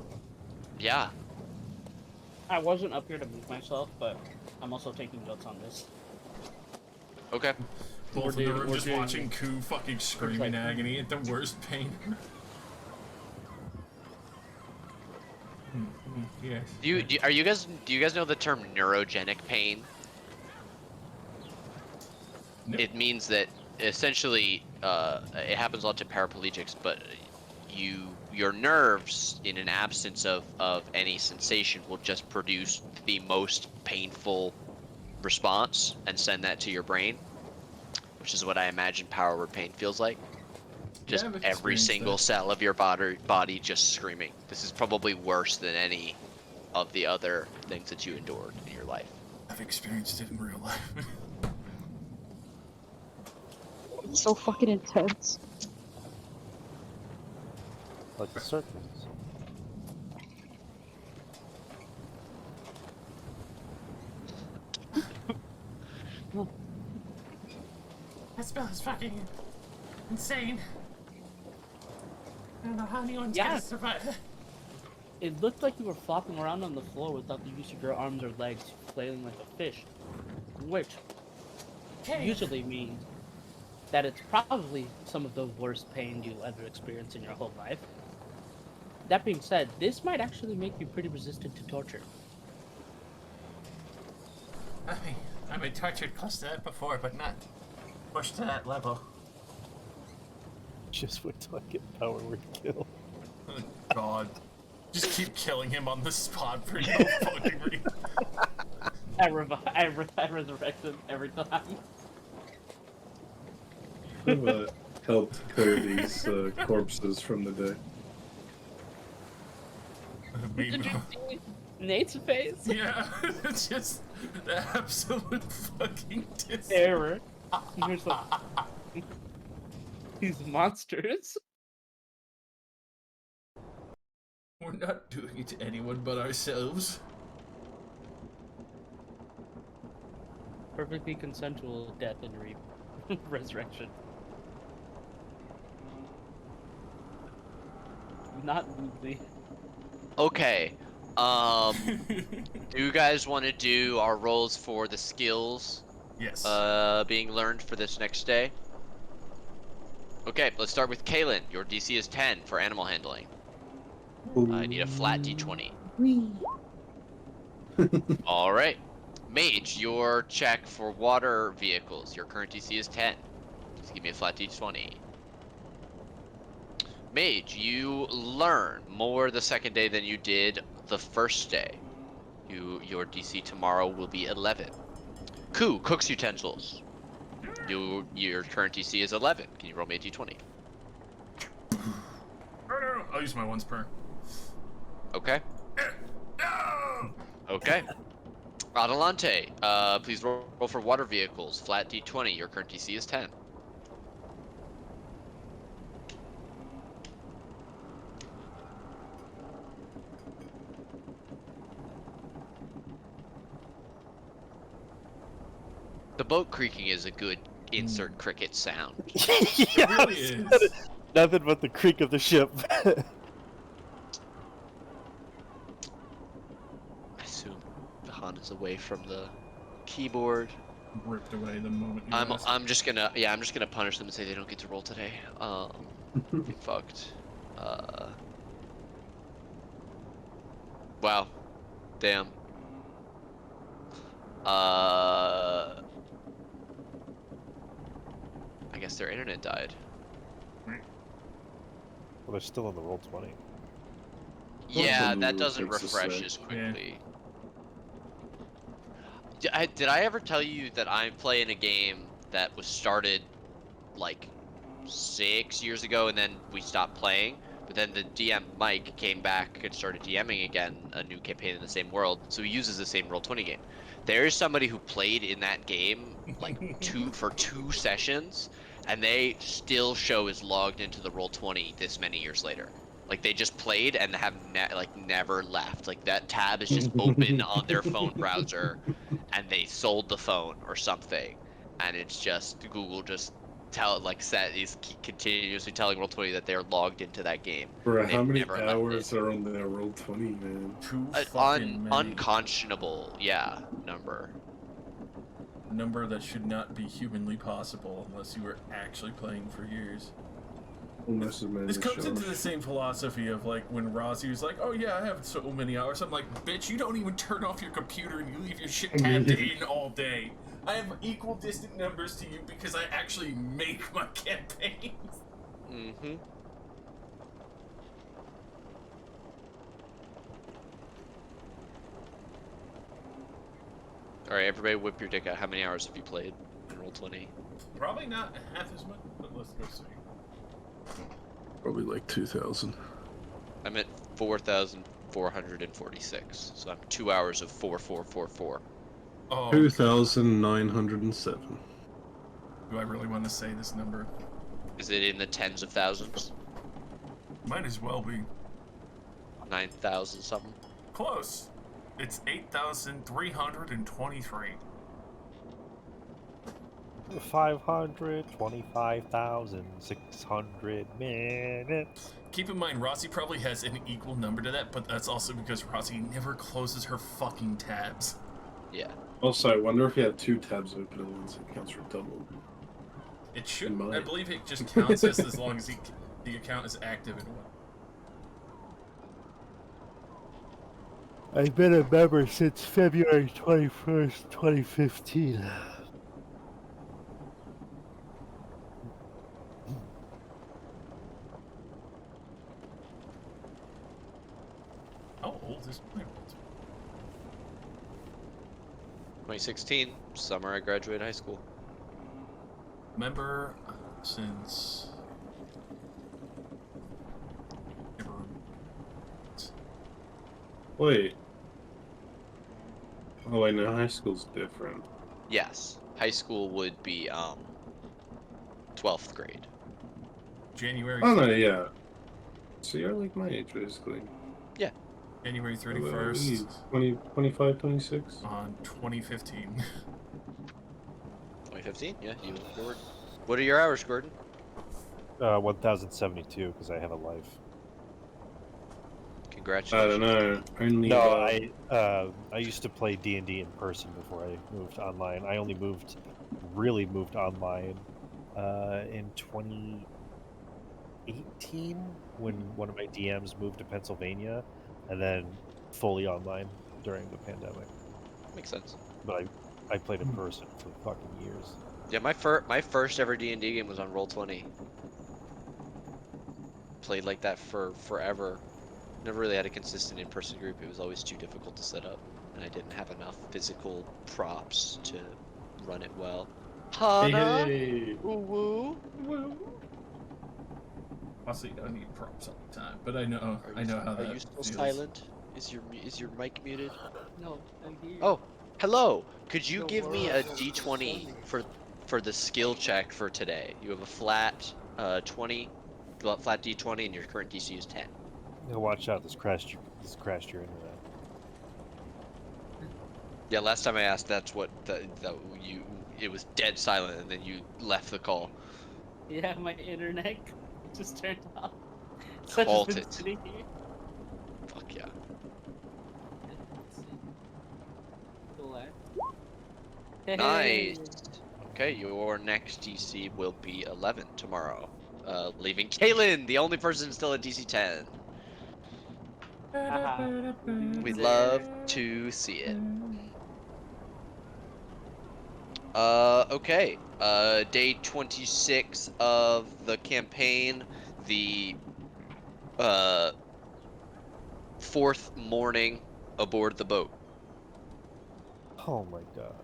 Yeah. I wasn't up here to move myself, but I'm also taking notes on this. Okay. Both in the room we're just doing- watching Ku fucking scream in agony at the worst pain. Yes. Do you guys know the term neurogenic pain? No. It means that essentially it happens a lot to paraplegics, but your nerves, in an absence of any sensation, will just produce the most painful response and send that to your brain, which is what I imagine power word pain feels like. Just I've every experienced single that. cell of your body just screaming. This is probably worse than any of the other things that you endured in your life. I've experienced it in real life. It's so fucking intense. Like the circus. That spell is fucking insane. I don't know how anyone's Yeah. gonna survive. It looked like you were flopping around on the floor without the use of your arms or legs, flailing like a fish. Which usually means that it's probably some of the worst pain you'll ever experience in your whole life. That being said, this might actually make you pretty resistant to torture. I've been tortured close to that before, but not pushed to that level. Just wait till I get power word kill. Oh, God. Just keep killing him on the spot for no fucking reason. I resurrect him every time. I've helped clear these corpses from the day. Did you see Nate's face? Yeah, it's just the absolute fucking terror. Here's like, these monsters. We're not doing it to anyone but ourselves. Perfectly consensual death and resurrection. Not rudely. Okay. Do you guys want to do our rolls for the skills Yes. being learned for this next day? Okay, let's start with Kaylin. Your DC is 10 for animal handling. I need a flat d20. Alright. Mage, your check for water vehicles. Your current DC is 10. Just give me a flat d20. Mage, you learn more the second day than you did the first day. Your DC tomorrow will be 11. Ku, cook's utensils. Your current DC is 11. Can you roll me a d20? I'll use my one spur. Okay. No! Okay. Adelante, please roll for water vehicles. Flat d20. Your current DC is 10. The boat creaking is a good insert cricket sound. Yeah, really is. Nothing but the creak of the ship. I assume Han is away from the keyboard. Ripped away the moment you asked. I'm just gonna punish them and say they don't get to roll today. Get fucked. Wow. Damn. I guess their internet died. Well, they're still on the roll 20. Yeah, Ooh, that doesn't takes a refresh sec. as quickly. Did I ever tell you that I'm playing a game that was started like 6 years ago and then we stopped playing? But then the DM Mike came back and started DMing again a new campaign in the same world, so he uses the same Roll20 game. There is somebody who played in that game like for 2 sessions, and they still show is logged into the Roll20 this many years later. Like they just played and have never left. Like that tab is just open on their phone browser, and they sold the phone or something, and it's just Google just is continuously telling Roll20 that they're logged into that game. Bro, They've how many never left hours it. are on that roll 20, man? Too fucking many. Unconscionable, yeah, number. Number that should not be humanly possible unless you were actually playing for years. Unless the man This is comes into Josh. the same philosophy of like when Rossi was like, "Oh yeah, I have so many hours." I'm like, "Bitch, you don't even turn off your computer and you leave your shit tabbed in all day." I have equal distant numbers to you because I actually make my campaigns. Mm-hmm. Alright, everybody whip your dick out. How many hours have you played in Roll20? Probably not half as much, but let's go see. Probably like 2,000. I'm at 4,446, so I'm 2 hours of 4444. Oh, 2,907. do I really want to say this number? Is it in the tens of thousands? Might as well be 9,000 something? close. It's 8,323. 525,600 minutes. Keep in mind, Rossi probably has an equal number to that, but that's also because Rossi never closes her fucking tabs. Yeah. Also, I wonder if you had 2 tabs open at once, it counts for double. It should. In I mine. believe it just counts as long as the account is active and well. I've been a member since February 21st, 2015. How old is my world? 2016, summer I graduated high school. Member since. Wait. Oh, I know high school's different. Yes, high school would be 12th grade. January. Oh, no, yeah. So you're like my age, basically. January What 31st 20, 25, 26? on 2015. 2015? Yeah, you and Gordon. What are your hours, Gordon? 1,072 because I have a life. I Congratulations. don't know. Only No, I used to play D&D in person before I moved online. I only really moved online in 2018 when one of my DMs moved to Pennsylvania, and then fully online during the pandemic. Makes sense. But I played in person for fucking years. Yeah, my first ever D&D game was on Roll20. Played like that for forever. Never really had a consistent in-person group. It was always too difficult to set up, and I didn't have enough physical props to run it well. Hana, Hey, woo woo. Honestly, I need props all the time, but I know Are how that you still feels. silent? Is your mic muted? No, I'm here. Oh, hello. Could you The give me a world is D20 funny. for the skill check for today? You have a flat 20, flat D20, and your current DC is 10. Yeah, watch out! This crashed your internet. Yeah, last time I asked, that's what it was dead silent, and then you left the call. Yeah, my internet just turned off. So I've just Halt been it. sitting here. Fuck yeah. Let's see. Relax. Nice. Okay, your next DC will be 11 tomorrow. Leaving Kaylin, the only person still at DC 10. Haha. We'd Loser. love to see it. Okay. Day 26 of the campaign, the fourth morning aboard the boat. Oh my god!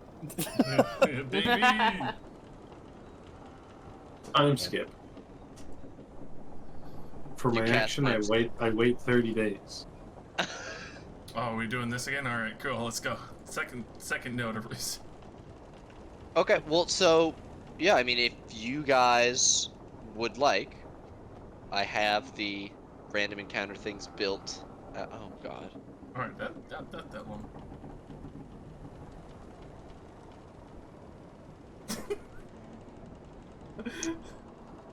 Baby. time skip. For You my cast action, time skip. I wait 30 days. Oh, are we doing this again? All right, cool. Let's go. Second note, please. Okay, well, so, yeah, I mean, if you guys would like, I have the random encounter things built. Oh, God. All right, that long.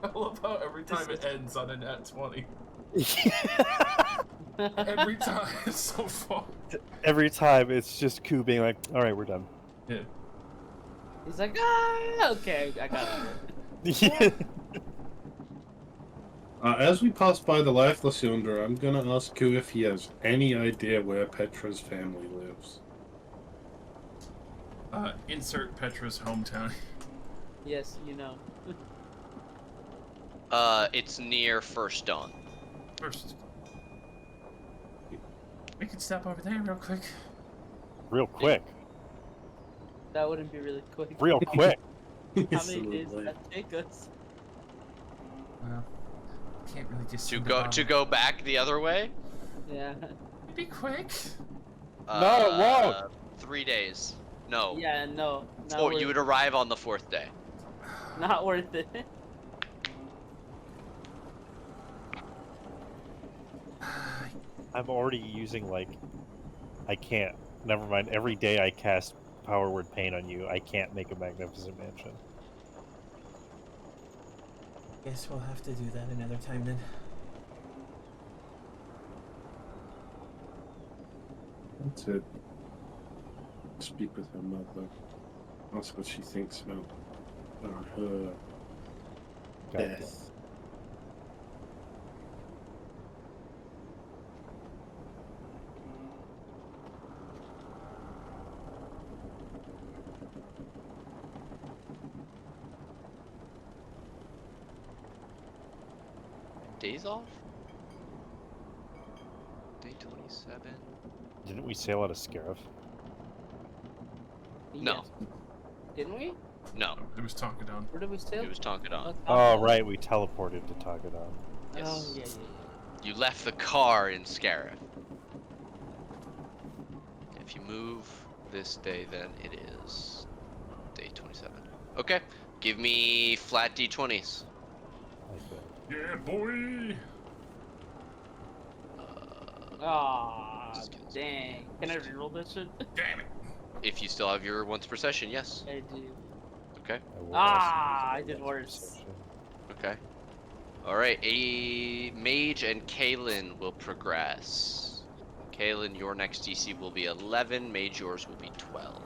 I love how every time it ends on a nat 20. Every time it's so far. Every time it's just Ku being like, "All right, we're done." Yeah. He's like, ah, okay, I got it. Yeah. As we pass by the lifeless yonder, I'm gonna ask you if he has any idea where Petra's family lives. Insert Petra's hometown. Yes, you know. It's near First Dawn. First. We can stop over there real quick. Real quick. That wouldn't be really quick. Real quick. How many days does that take us? Well, can't really just To go back the other way? Yeah. Be quick. No, it won't. 3 days. No. Yeah, no. Not Or worth, you would arrive on the 4th day. not worth it. I'm already using I can't. Never mind. Every day I cast Power Word Pain on you, I can't make a Magnificent Mansion. Guess we'll have to do that another time then. That's it. Speak with her mother. Ask what she thinks about her Gotcha. death. Days off? Day 27. Didn't we sail out of Scarif? No. Yes. Didn't we? No, It was Tonkadan. Where did we sail? it was Tonkadan. Oh, right, we teleported to Tagadan. Oh, Yes. yeah. You left the car in Scarif. If you move this day, then it is day 27. Okay, give me flat d20s. Like that. Yeah, boy. Aw, Skills. dang. Can I reroll this shit? Damn it. If you still have your once per session, yes. I do. Okay, I will Ah, also I use did that worse. perception. okay. Alright, a Mage and Kaylin will progress. Kaylin, your next DC will be 11, Mage, yours will be 12.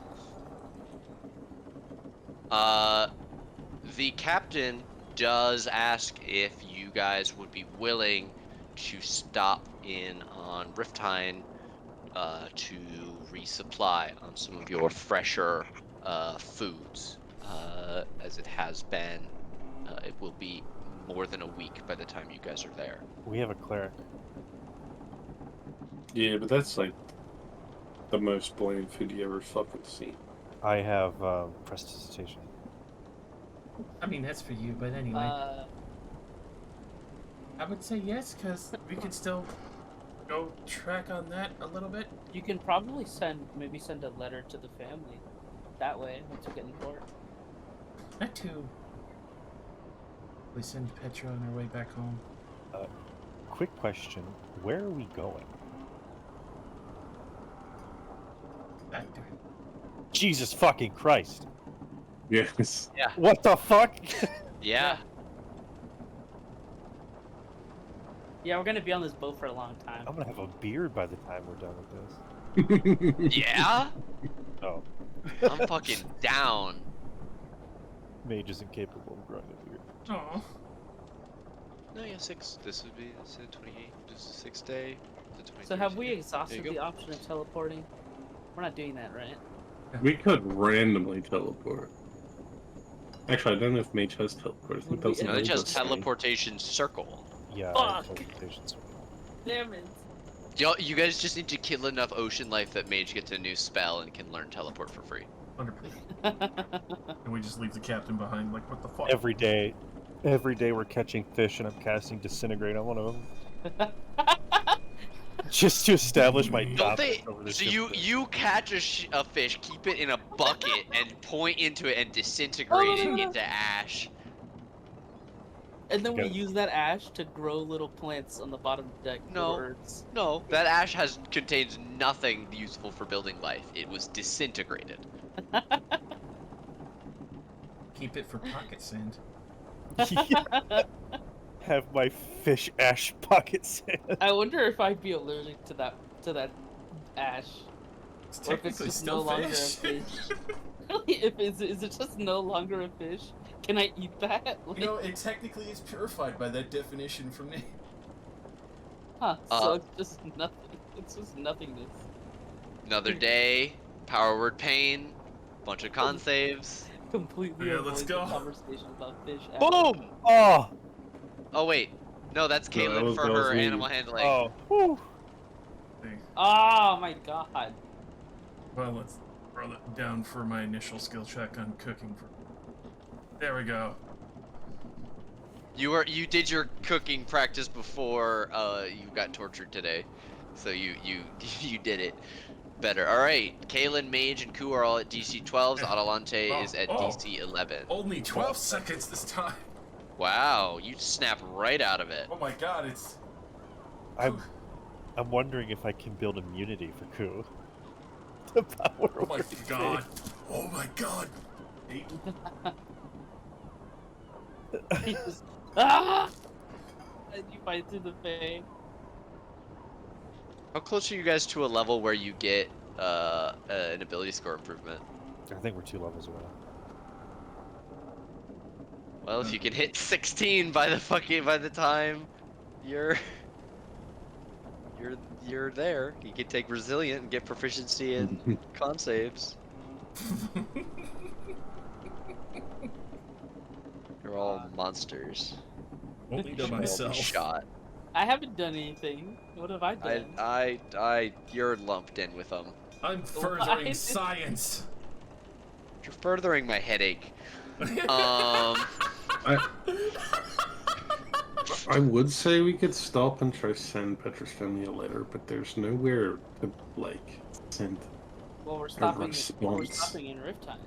The captain does ask if you guys would be willing to stop in on Riftine to resupply on some of your fresher foods, as it has been. It will be more than a week by the time you guys are there. We have a cleric. Yeah, but that's like the most bland food you ever fucking seen. I have prestidigitation. I mean, that's for you, but anyway. I would say yes, because we could still go track on that a little bit. You can probably maybe send a letter to the family. That way, once we get in port. Not to. We send Petra on her way back home. Quick question: where are we going? Back there. Jesus fucking Christ! Yes. What the fuck? Yeah. Yeah, we're gonna be on this boat for a long time. I'm gonna have a beard by the time we're done with this. Yeah? Oh, I'm fucking down. mage isn't capable of growing a beard. Aw. No, yeah, 6. This would be 28. This is 6th day. The 23rd. So have we There you exhausted go. the option of teleporting? We're not doing that, right? We could randomly teleport. Actually, I don't know if Mage has teleport. I think Would that was we- No, an it's just older thing. teleportation circle. Yeah. Fuck! teleportation circle. Damn it! You guys just need to kill enough ocean life that Mage gets a new spell and can learn teleport for free. 100%. And we just leave the captain behind, like, what the fuck? Every day we're catching fish and I'm casting disintegrate on one of them. Just to establish my Don't dominance they? over this So ship. you catch a fish, keep it in a bucket, and point into it and disintegrate it into ash. And then we Okay. use that ash to grow little plants on the bottom deck. No. Birds. No, that ash contains nothing useful for building life. It was disintegrated. Keep it for pocket sand. Have my fish ash pocket sand. I wonder if I'd be allergic to that ash. It's Or if it's technically just still no longer a fish. fish. Is it just no longer a fish? Can I eat that? Like, You know, it technically is purified by that definition from me. huh? So it's just nothing. It's just nothingness. Another day, power word pain, bunch of con saves. Completely Yeah, avoid let's the go. conversation about fish. Boom! Oh! Oh wait, no, that's No, that Caitlin was- for that was her me. animal handling. Oh. Whew. Oh my god. Well, let's roll it down for my initial skill check on cooking. There we go. You did your cooking practice before you got tortured today, so you did it better. All right, Kaylin, Mage, and Ku are all at DC 12s. Adelante is at DC 11. Only 12 seconds this time. Wow, you snap right out of it. Oh my god, it's... I'm wondering if I can build immunity for Ku. The power Oh my word god. Oh my god. 8. He just Ah! And you bite through the vein. How close are you guys to a level where you get an ability score improvement? I think we're 2 levels away. Well, if you can hit 16 by the time you're you're there, you can take resilient and get proficiency in con saves. You're all monsters. Only to Should all be myself. shot. I haven't done anything. What have I done? You're lumped in with them. I'm furthering science. You're furthering my headache. I would say we could stop and try to send Petrus family a letter, but there's nowhere to like send. Well, we're stopping. We're response. stopping in Rifttime.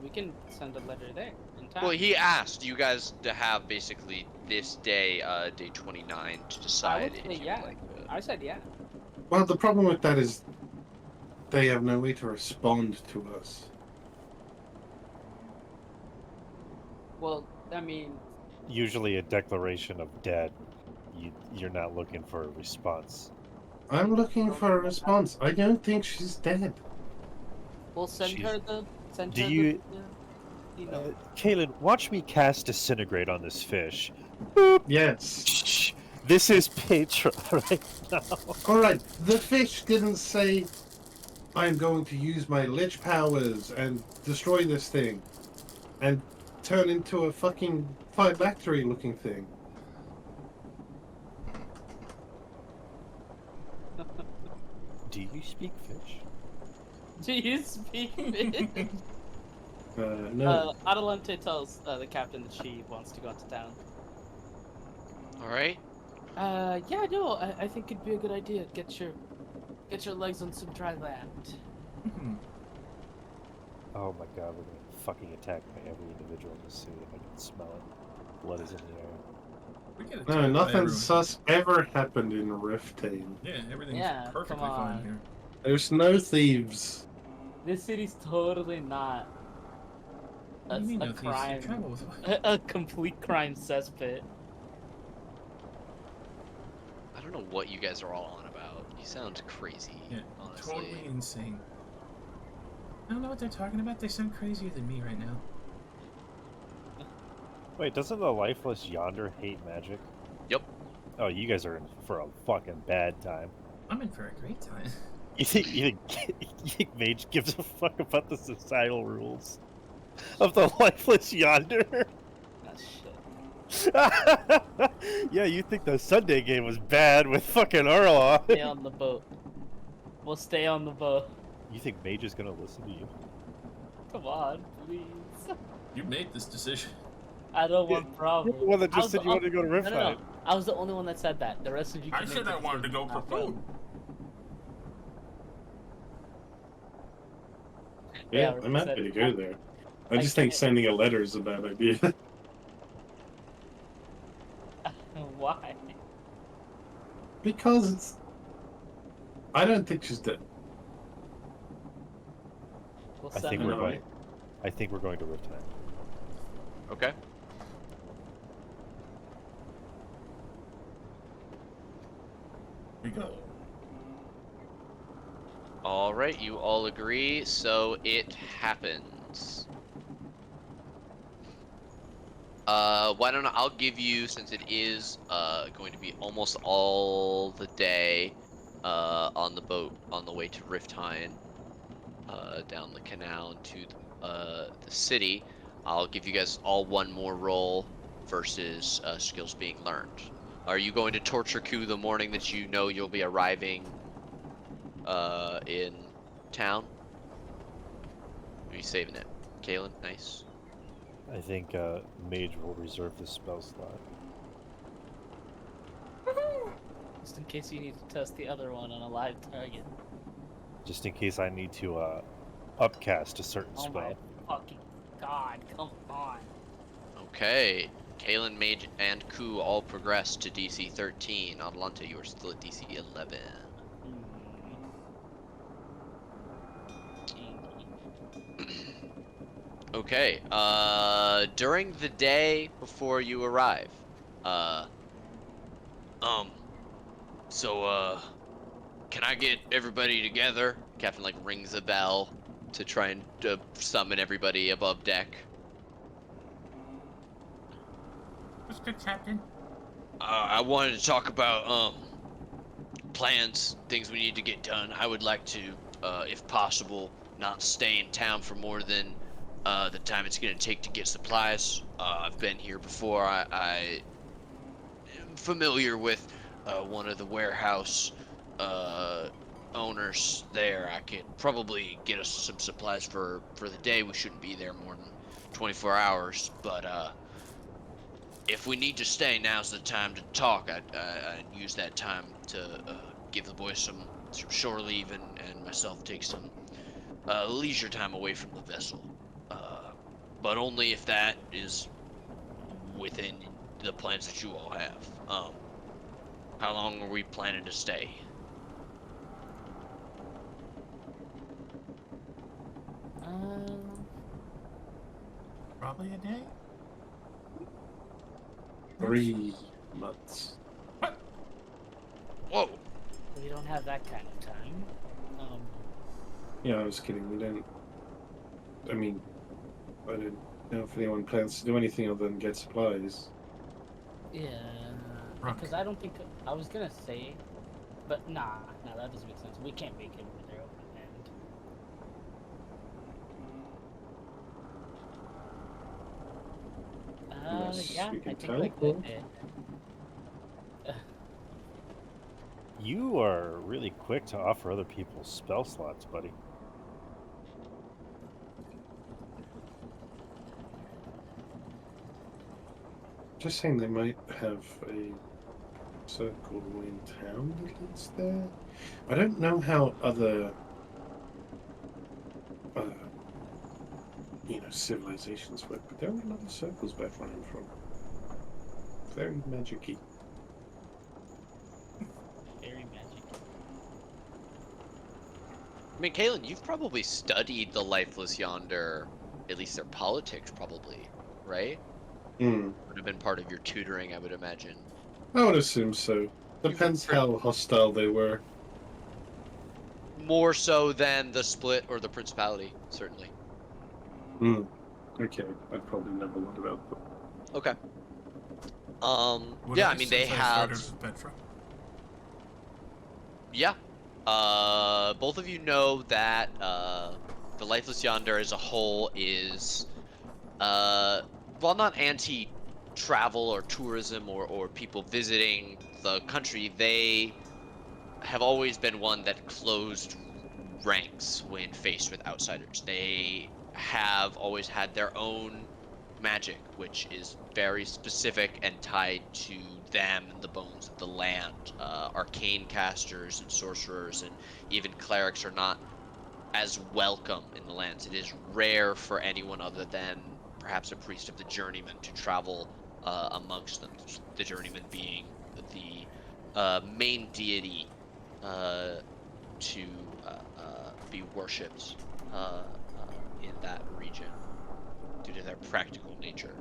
We can send a letter there in time. Well, he asked you guys to have basically this day, day 29, to decide say if you yeah. would like to. I said yeah. Well, the problem with that is they have no way to respond to us. Well, I mean, Usually a declaration of dead, you're not looking for a response. I'm looking for a response. I don't think she's dead. we'll send She's- her the. Send Do her you- the you know. Kaylin, watch me cast Disintegrate on this fish. Yes. Shh. This is Petra right now. Alright, the fish didn't say, I'm going to use my lich powers and destroy this thing. And turn into a fucking phylactery looking thing. Do you speak fish? Do you speak Finnish? No. Adelante tells the captain that she wants to go into town. Alright? Yeah, no, I think it'd be a good idea. Get your legs on some dry land. Oh my god, we're gonna fucking attacked by every individual in the city. I can smell it. Blood is in the air. We get attacked No, by nothing everyone. sus ever happened in Rifttale. Yeah, everything's Yeah, perfectly come fine on. here. There's no thieves. This city's totally not What do you mean a no thieves? You crime, travel with a complete crime cesspit. I don't know what you guys are all on about. You sound crazy, Yeah, honestly. totally insane. I don't know what they're talking about. They sound crazier than me right now. Wait, doesn't the lifeless yonder hate magic? Yep. Oh, you guys are in for a fucking bad time. I'm in for a great time. You think Mage gives a fuck about the societal rules of the lifeless yonder? Ah, shit. Yeah, you think the Sunday game was bad with fucking Orloff. Stay on the boat. We'll stay on the boat. You think Mage is gonna listen to you? Come on, please. You made this decision. I don't want problems. You're the one that I just was said the you wanted to go to no, Rifttime. no, no. I was the only one that said that. The rest of you. I can said make I wanted to go for food. Yeah, we I'm said- happy to go there. I just I think can't- sending a letter is a bad idea. Why? Because it's... I don't think she's dead. We'll I send think her we're away. going. I think we're going to Rifttime. Okay. We go. Alright, you all agree, so it happens. Why don't I'll give you, since it is going to be almost all the day on the boat on the way to Rifttime, down the canal into the city, I'll give you guys all one more roll versus skills being learned. Are you going to torture Ku the morning that you know you'll be arriving in town? Are you saving it? Kaylin, nice. I think Mage will reserve the spell slot. Just in case you need to test the other one on a live target. Just in case I need to upcast a certain Oh spell. my fucking god! Come on. Okay. Kaylin, Mage, and Ku all progress to DC 13. Adelante, you are still at DC 11. Okay. During the day before you arrive, Uh, can I get everybody together? Captain like rings a bell to try and summon everybody above deck. What's good, Captain? I wanted to talk about plans, things we need to get done. I would like to, if possible, not stay in town for more than the time it's gonna take to get supplies. I've been here before. I am familiar with one of the warehouse owners there. I could probably get us some supplies for the day. We shouldn't be there more than 24 hours, but if we need to stay, now's the time to talk. I'd use that time to give the boys some shore leave and myself take some leisure time away from the vessel. But only if that is within the plans that you all have. How long are we planning to stay? Probably a day. 3 months. Whoa! We don't have that kind of time. Yeah, I was kidding. We don't. I mean, I don't know if anyone plans to do anything other than get supplies. Yeah, because I don't think I was gonna say, but nah, that doesn't make sense. We can't make it over there open end. Unless Yeah, we I can think like that. teleport. You are really quick to offer other people spell slots, buddy. Just saying they might have a circle in town that leads there. I don't know how other, civilizations work, but there are a lot of circles back where I'm from. Very magic-y. Very magic. I mean, Kalen, you've probably studied the Lifeless Yonder, at least their politics, probably, right? Hmm. Would have been part of your tutoring, I would imagine. I would assume so. Depends how hostile they were. More so than the split or the principality, certainly. Hmm. Okay, I'd probably never learned about them. Okay. What Yeah, if I mean, it they says I have. started with Petra? Yeah. Both of you know that the Lifeless Yonder as a whole is, while not anti-travel or tourism or people visiting the country, they have always been one that closed ranks when faced with outsiders. They have always had their own magic, which is very specific and tied to them and the bones of the land. Arcane casters and sorcerers and even clerics are not as welcome in the lands. It is rare for anyone other than perhaps a priest of the journeyman to travel amongst them. The journeyman being the main deity to be worshipped in that region due to their practical nature.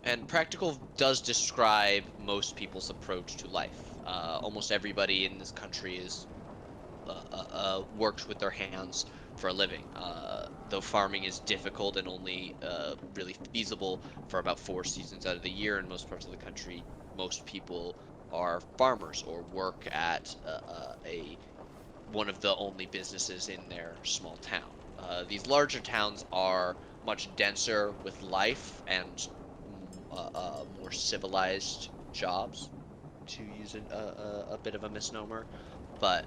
And practical does describe most people's approach to life. Almost everybody in this country is works with their hands for a living. Though farming is difficult and only really feasible for about 4 seasons out of the year in most parts of the country, most people are farmers or work at one of the only businesses in their small town. These larger towns are much denser with life and more civilized jobs, to use a bit of a misnomer, but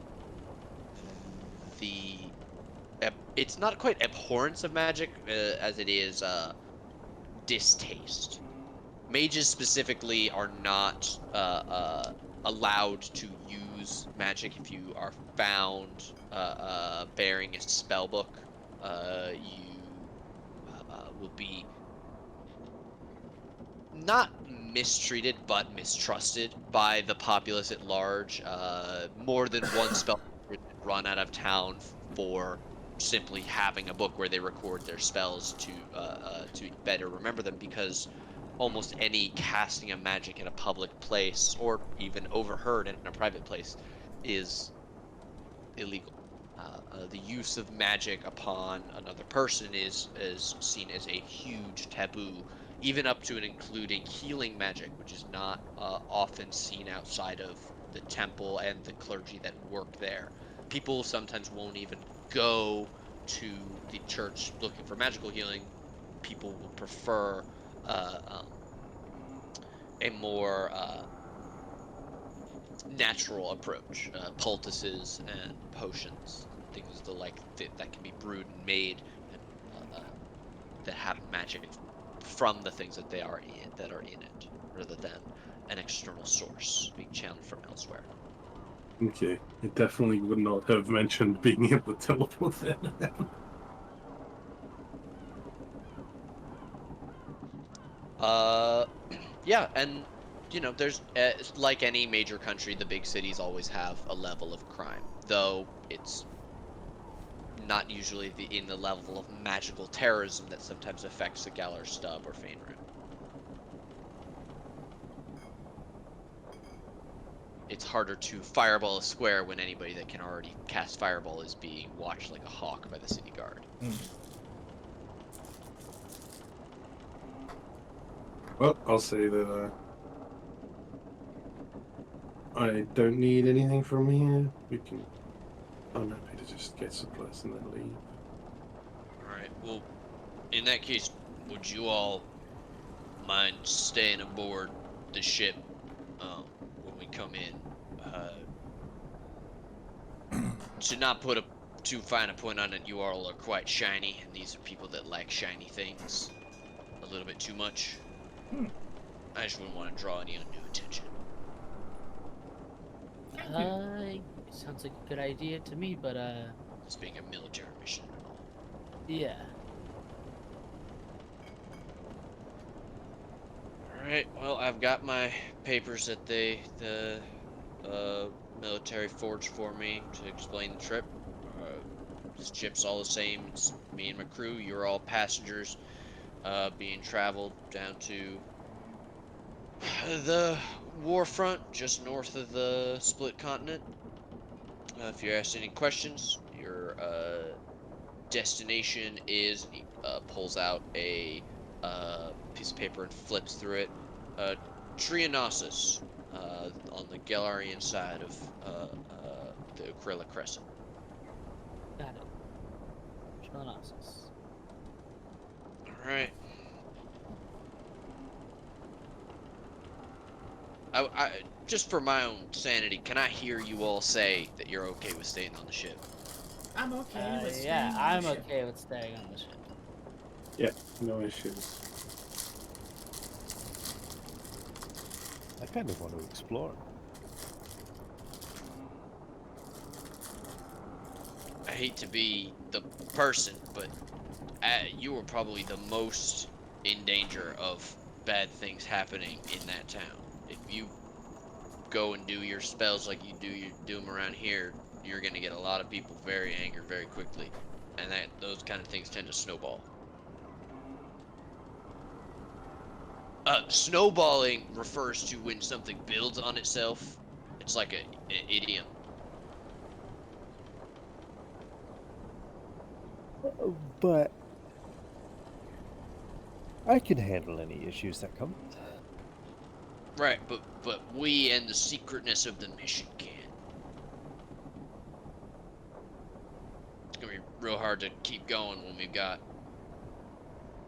it's not quite abhorrence of magic as it is distaste. Mages specifically are not allowed to use magic. If you are found bearing a spell book, you will be not mistreated but mistrusted by the populace at large. More than one spell run out of town for simply having a book where they record their spells to better remember them, because almost any casting of magic in a public place or even overheard in a private place is illegal. The use of magic upon another person is seen as a huge taboo, even up to and including healing magic, which is not often seen outside of the temple and the clergy that work there. People sometimes won't even go to the church looking for magical healing. People will prefer a more natural approach, poultices and potions, things that can be brewed and made, and that have magic from the things that are in it, rather than an external source being channeled from elsewhere. Okay, it definitely would not have mentioned being able to teleport then. Yeah, and there's like any major country, the big cities always have a level of crime, though it's not usually in the level of magical terrorism that sometimes affects the Galar Stub or Fainroot. It's harder to fireball a square when anybody that can already cast fireball is being watched like a hawk by the city guard. Well, I'll say that I don't need anything from here. We can. I'm happy to just get supplies and then leave. Alright, well, in that case, would you all mind staying aboard the ship when we come in? To not put too fine a point on it, you all are quite shiny, and these are people that like shiny things a little bit too much. I just wouldn't want to draw any undue attention. Sounds like a good idea to me, but This being a military mission and all. yeah. Alright, well, I've got my papers that the military forged for me to explain the trip. This ship's all the same. It's me and my crew. You're all passengers being traveled down to the warfront just north of the split continent. If you're asked any questions, your destination is, pulls out a piece of paper and flips through it. Trianasis, on the Galarian side of the Aquila Crescent. Got it. Trianasis. Alright. I just for my own sanity, can I hear you all say that you're okay with staying on the ship? I'm okay with staying Yeah, on the I'm ship. okay with staying on the ship. Yeah, no issues. I kind of want to explore. I hate to be the person, but you are probably the most in danger of bad things happening in that town. If you go and do your spells like you do them around here, you're gonna get a lot of people very angry very quickly, and those kind of things tend to snowball. Snowballing refers to when something builds on itself. It's like an idiom. But I can handle any issues that come. Right, but we and the secretness of the mission can. It's gonna be real hard to keep going when we've got,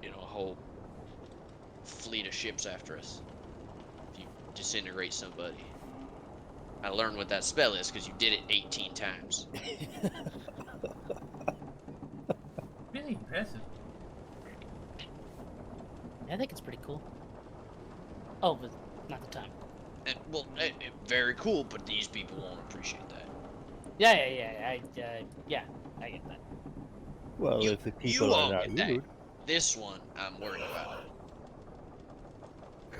a whole fleet of ships after us. If you disintegrate somebody. I learned what that spell is because you did it 18 times. Really impressive. I think it's pretty cool. Oh, but not the time. And, well, very cool, but these people won't appreciate that. Yeah, I get that. Well, You- if the you people all are not get that. rude, This one, I'm worried about.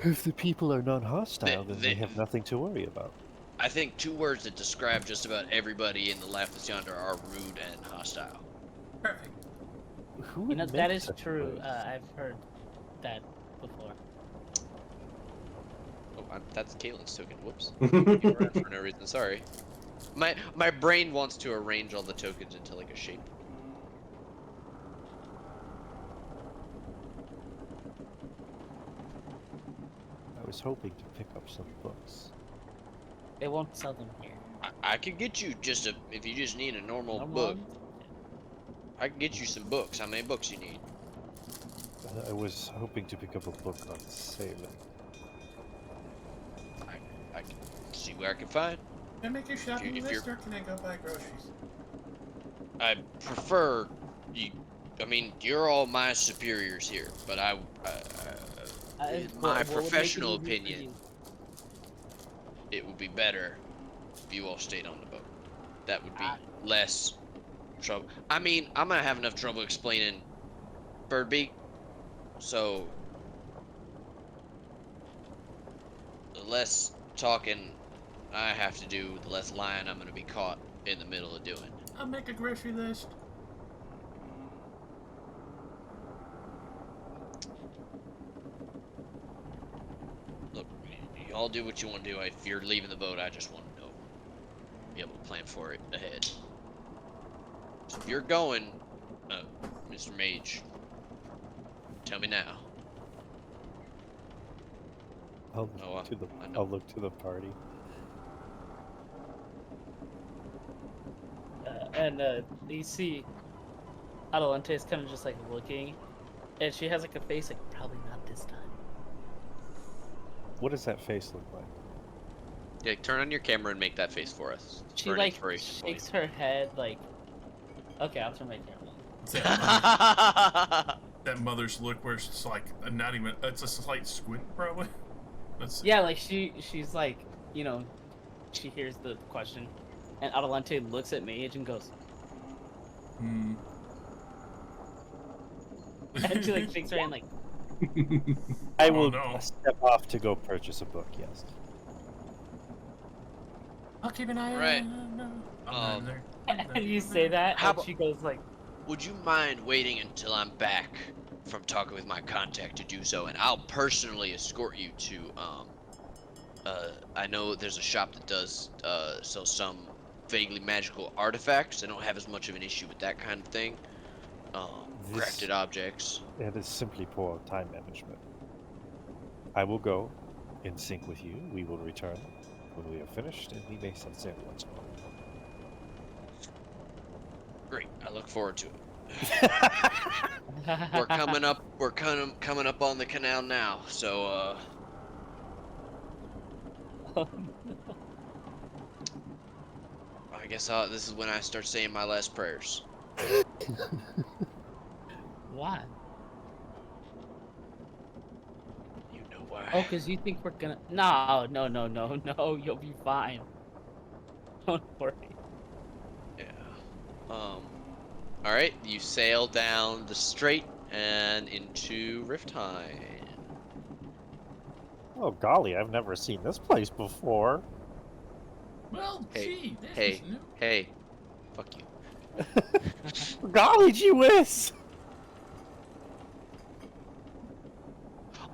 if the people are non-hostile, then they- they have nothing to worry about. I think 2 words that describe just about everybody in the Lifeless Yonder are rude and hostile. Perfect. Who You would know, that make is such true. words? I've heard that before. That's Caitlin's token. Whoops. You were for no reason. Sorry. My brain wants to arrange all the tokens into like a shape. I was hoping to pick up some books. They won't sell them here. I could get you just a if you just need a normal Normal book. ones? I can get you some books. How many books you need? I was hoping to pick up a book on sailing. I can see where I can find. Can I make your shopping If list, you're- or can I go buy groceries? I prefer you. I mean, you're all my superiors here, but in my what would make it professional easier for opinion, you? it would be better if you all stayed on the boat. That would be Ah. less trouble. I mean, I'm gonna have enough trouble explaining Birdbeak, so the less talking I have to do, the less lying I'm gonna be caught in the middle of doing. I'll make a grocery list. Look, y'all do what you want to do. If you're leaving the boat, I just want to know. Be able to plan for it ahead. So if you're going, Mr. Mage, tell me now. I'll Oh, look to the I know. I'll look to the party. You see, Adelante is kind of just like looking, and she has like a face like probably not this time. What does that face look like? Yeah, turn on your camera and make that face for us. She For an like inspiration shakes her head like, okay, I'll turn my camera on. It's that, that mother's look where it's like not even. It's a slight squint, probably. That's Yeah, like she's like, you know, she hears the question, and Adelante looks at Mage and goes, Hmm. and she like shakes her hand like, I Oh, will no. step off to go purchase a book. Yes. I'll keep an eye Right. on. I'm not in there. and you say that, How and about- she goes like, Would you mind waiting until I'm back from talking with my contact to do so, and I'll personally escort you to I know there's a shop that does sell some vaguely magical artifacts. I don't have as much of an issue with that kind of thing. This- Crafted objects. It is simply poor time management. I will go in sync with you. We will return when we are finished, and we may set sail once more. Great. I look forward to it. We're coming up. We're coming up on the canal now. So I guess this is when I start saying my last prayers. what? You know why? Oh, cause you think we're gonna? No, you'll be fine. Don't worry. Yeah. All right. You sail down the strait and into Riftheim. Oh golly, I've never seen this place before. Well, Hey, gee, this hey. is new. Hey. Fuck you. Golly gee whiz!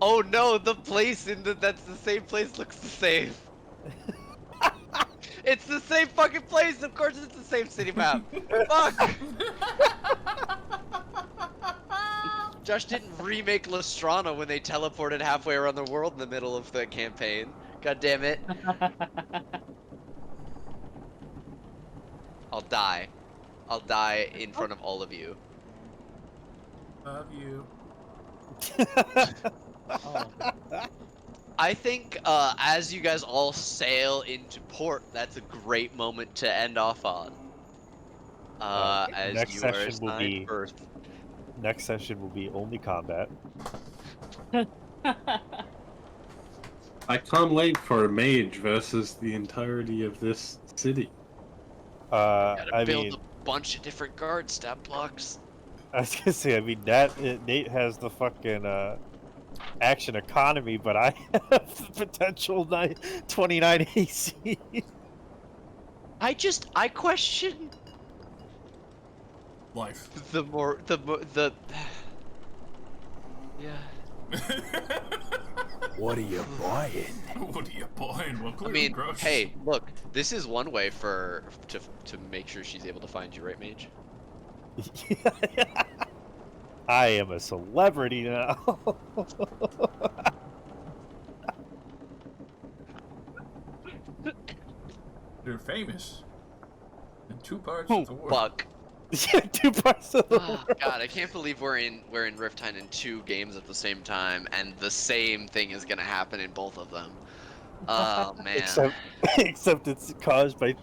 Oh no, the place that's the same place looks the same. It's the same fucking place. Of course, it's the same city map. Fuck. Josh didn't remake Lestrana when they teleported halfway around the world in the middle of the campaign. God damn it. I'll die. I'll die in front of all of you. Love you. Oh, I think as you guys all sail into port, that's a great moment to end off on. As next you are session will assigned be- first. Next session will be only combat. I can't wait for a mage versus the entirety of this city. Gotta I build mean, a bunch of different guard stat blocks. I was gonna say, I mean, Nate has the fucking action economy, but I have the potential 29 AC. I question Life. the yeah. What are you buying? What are you buying? Well, I clearly mean, gross. hey, look, this is one way to make sure she's able to find you, right, Mage? I am a celebrity now. You're famous in 2 parts Oh, of the world. fuck. Yeah, 2 parts of the Oh, God, I can't believe we're in Rifttime in 2 games at the same time, and the same thing is gonna happen in both of them. Oh man. except it's caused by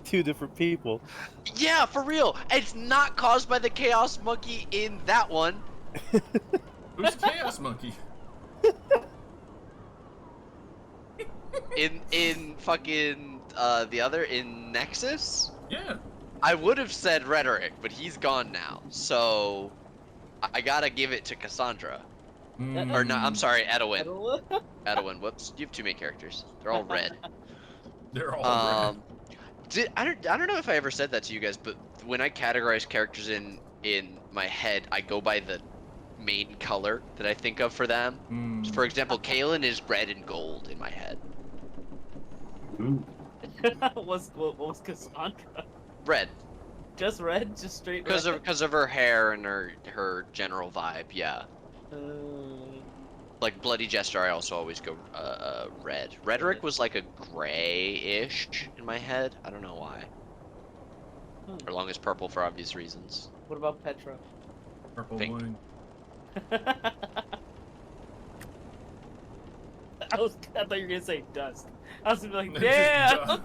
2 different people. Yeah, for real. It's not caused by the Chaos Monkey in that one. Who's Chaos Monkey? In fucking the other in Nexus. Yeah. I would have said Rhetoric, but he's gone now. So I gotta give it to Cassandra. Or no, I'm sorry, Edwin. Edwin, whoops. You have 2 main characters. They're all red. They're all red. I don't know if I ever said that to you guys, but when I categorize characters in my head, I go by the main color that I think of for them. For example, Kaylin is red and gold in my head. what was Cassandra? Red. Just red? Just straight red? Because of her hair and her general vibe, yeah. Like Bloody Jester, I also always go red. Rhetoric was like a gray-ish in my head. I don't know why. Or long as purple for obvious reasons. What about Petra? Purple Pink. wine. I thought you were gonna say dust. I was gonna be like, Just yeah. dust.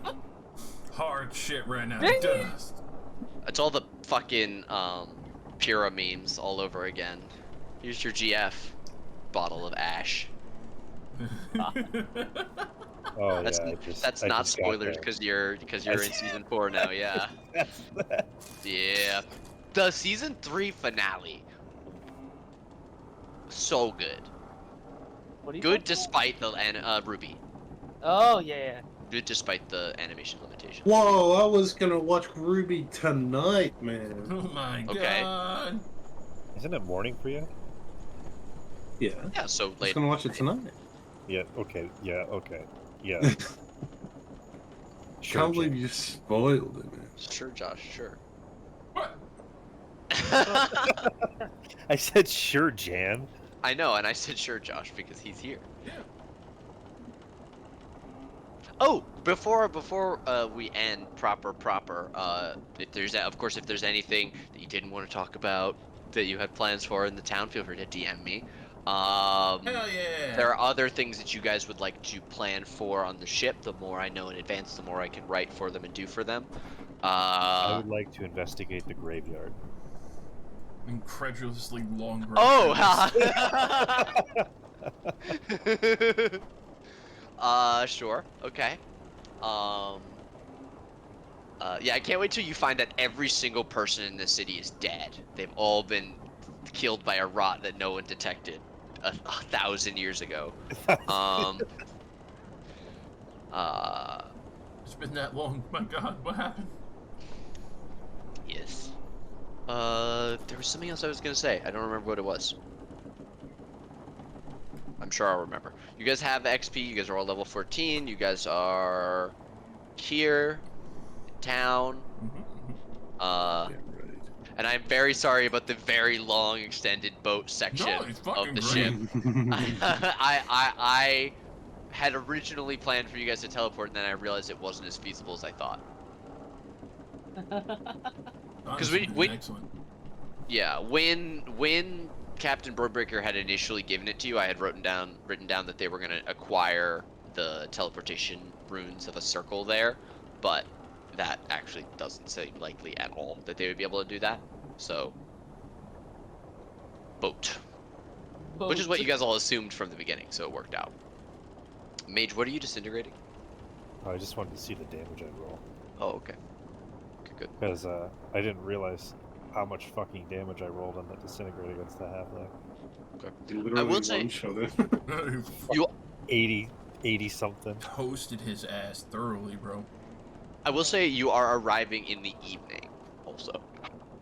Hard shit right now. Dang it. Dust. It's all the fucking Pura memes all over again. Here's your GF bottle of ash. Oh That's, yeah, that's I not just got spoilers there. because you're in season 4 now. Yeah. Yeah. The season 3 finale. So good. What are you Good talking despite the Ruby. about? Oh yeah. Good despite the animation limitations. Whoa, I was gonna watch Ruby tonight, man. Oh my Okay. god. Isn't it morning for you? Yeah. Yeah. So I was late. gonna watch it tonight. Yeah. Okay. Yeah. Okay. Yeah. Sure, Can't believe Jim. you spoiled it, man. Sure, Josh. Sure. What? I said sure, Jan. I know, and I said sure, Josh, because he's here. Yeah. Oh, before we end proper, if there's of course if there's anything that you didn't want to talk about that you had plans for in the town, feel free to DM me. Hell yeah. There are other things that you guys would like to plan for on the ship. The more I know in advance, the more I can write for them and do for them. I would like to investigate the graveyard. Incredulously long road. Oh, trips. sure. Okay. Yeah, I can't wait till you find that every single person in the city is dead. They've all been killed by a rot that no one detected 1,000 years ago. It's been that long. My god, what happened? Yes. There was something else I was gonna say. I don't remember what it was. I'm sure I'll remember. You guys have XP. You guys are all level 14. You guys are here, in town. And I'm very sorry about the very long extended boat section No, it's fucking of the great. ship. I had originally planned for you guys to teleport, and then I realized it wasn't as feasible as I thought. Because Excellent. yeah, when Captain Broadbreaker had initially given it to you, I had written down that they were gonna acquire the teleportation runes of a circle there, but that actually doesn't seem likely at all that they would be able to do that. So, boat. Which is what you guys all assumed from the beginning, so it worked out. Mage, what are you disintegrating? I just wanted to see the damage I roll. Oh, okay. Okay, good. Because I didn't realize how much fucking damage I rolled on that disintegrate against the half-life. Okay. Literally I will say- one-shot it. You 80 something. Toasted his ass thoroughly, bro. I will say you are arriving in the evening, also,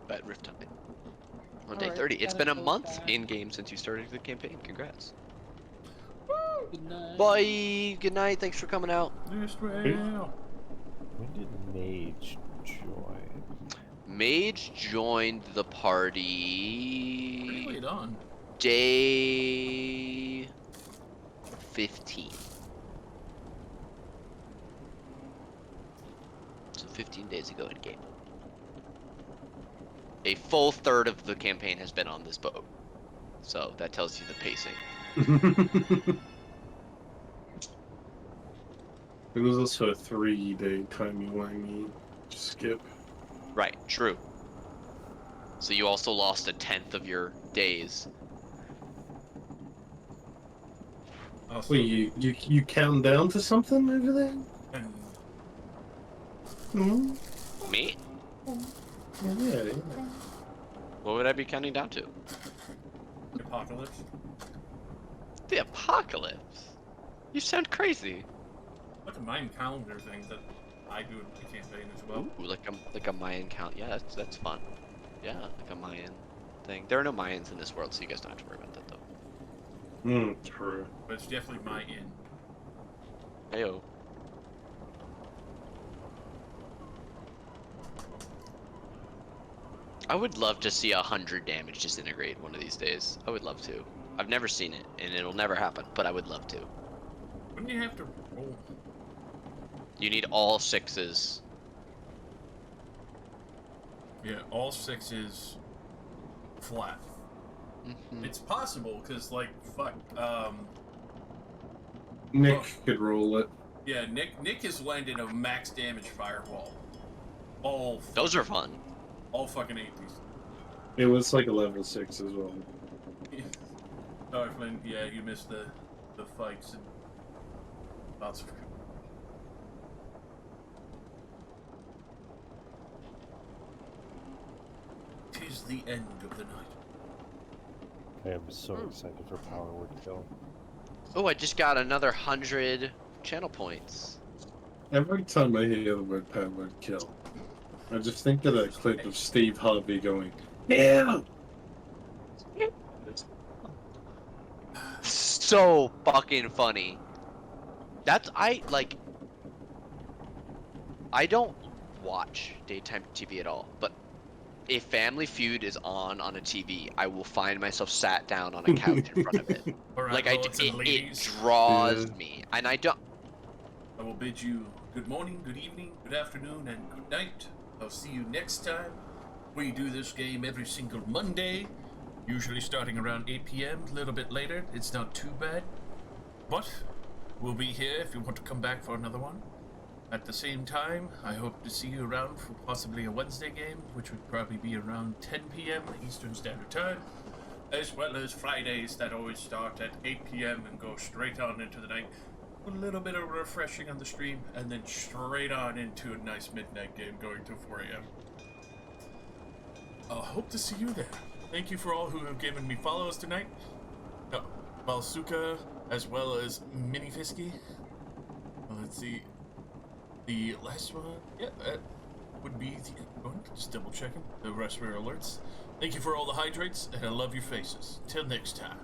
at Rifttime. On day Alright, 30. It's gotta been a go month back. in game since you started the campaign. Congrats. Good night. Bye. Good night. Thanks for coming out. This way. When did Mage join? Mage joined the Pretty party late on. day 15. So 15 days ago in game. A full third of the campaign has been on this boat. So that tells you the pacing. It was also a 3-day timey-wimey skip. Right, true. So you also lost a tenth of your days. Also, Wait, you count down to something over there? and Hmm? Me? Yeah. What would I be counting down to? Apocalypse. The apocalypse? You sound crazy. Look at mine calendar thing that I do in the campaign as well. Ooh, like a Mayan count. Yeah, that's fun. Yeah, like a Mayan thing. There are no Mayans in this world, so you guys don't have to worry about that though. True. But it's definitely my in. Heyo. I would love to see 100 damage disintegrate one of these days. I would love to. I've never seen it, and it'll never happen, but I would love to. Wouldn't you have to roll? You need all 6s. Yeah, all 6s flat. Mhm. It's possible, because, like, fuck, Nick Oh. could roll it. yeah, Nick has landed a max damage fireball. All Those are fun. all fucking 80s. It was like a level 6 as well. Sorry, Flynn, yeah, you missed the fights and lots of. Tis the end of the night. I am so excited for Power Word Kill. Oh, I just got another 100 channel points. Every time I hear the word power word kill, I just think of that clip of Steve Harvey going, "Yeah." So fucking funny. I don't watch daytime TV at all, but if Family Feud is on a TV, I will find myself sat down on a couch in front of it. Alright, Like lords and it ladies, draws Yeah. me, and I don't. I will bid you good morning, good evening, good afternoon, and good night. I'll see you next time. We do this game every single Monday, usually starting around 8 p.m., a little bit later. It's not too bad. But we'll be here if you want to come back for another one. At the same time, I hope to see you around for possibly a Wednesday game, which would probably be around 10 p.m. Eastern Standard Time, as well as Fridays that always start at 8 p.m. and go straight on into the night. A little bit of refreshing on the stream, and then straight on into a nice midnight game going till 4 a.m. I hope to see you there. Thank you for all who have given me follows tonight. Balsuka, as well as Mini Fisky. Let's see. The last one, yeah, that would be the one. Just double checking the rest of your alerts. Thank you for all the hydrates, and I love your faces. Till next time.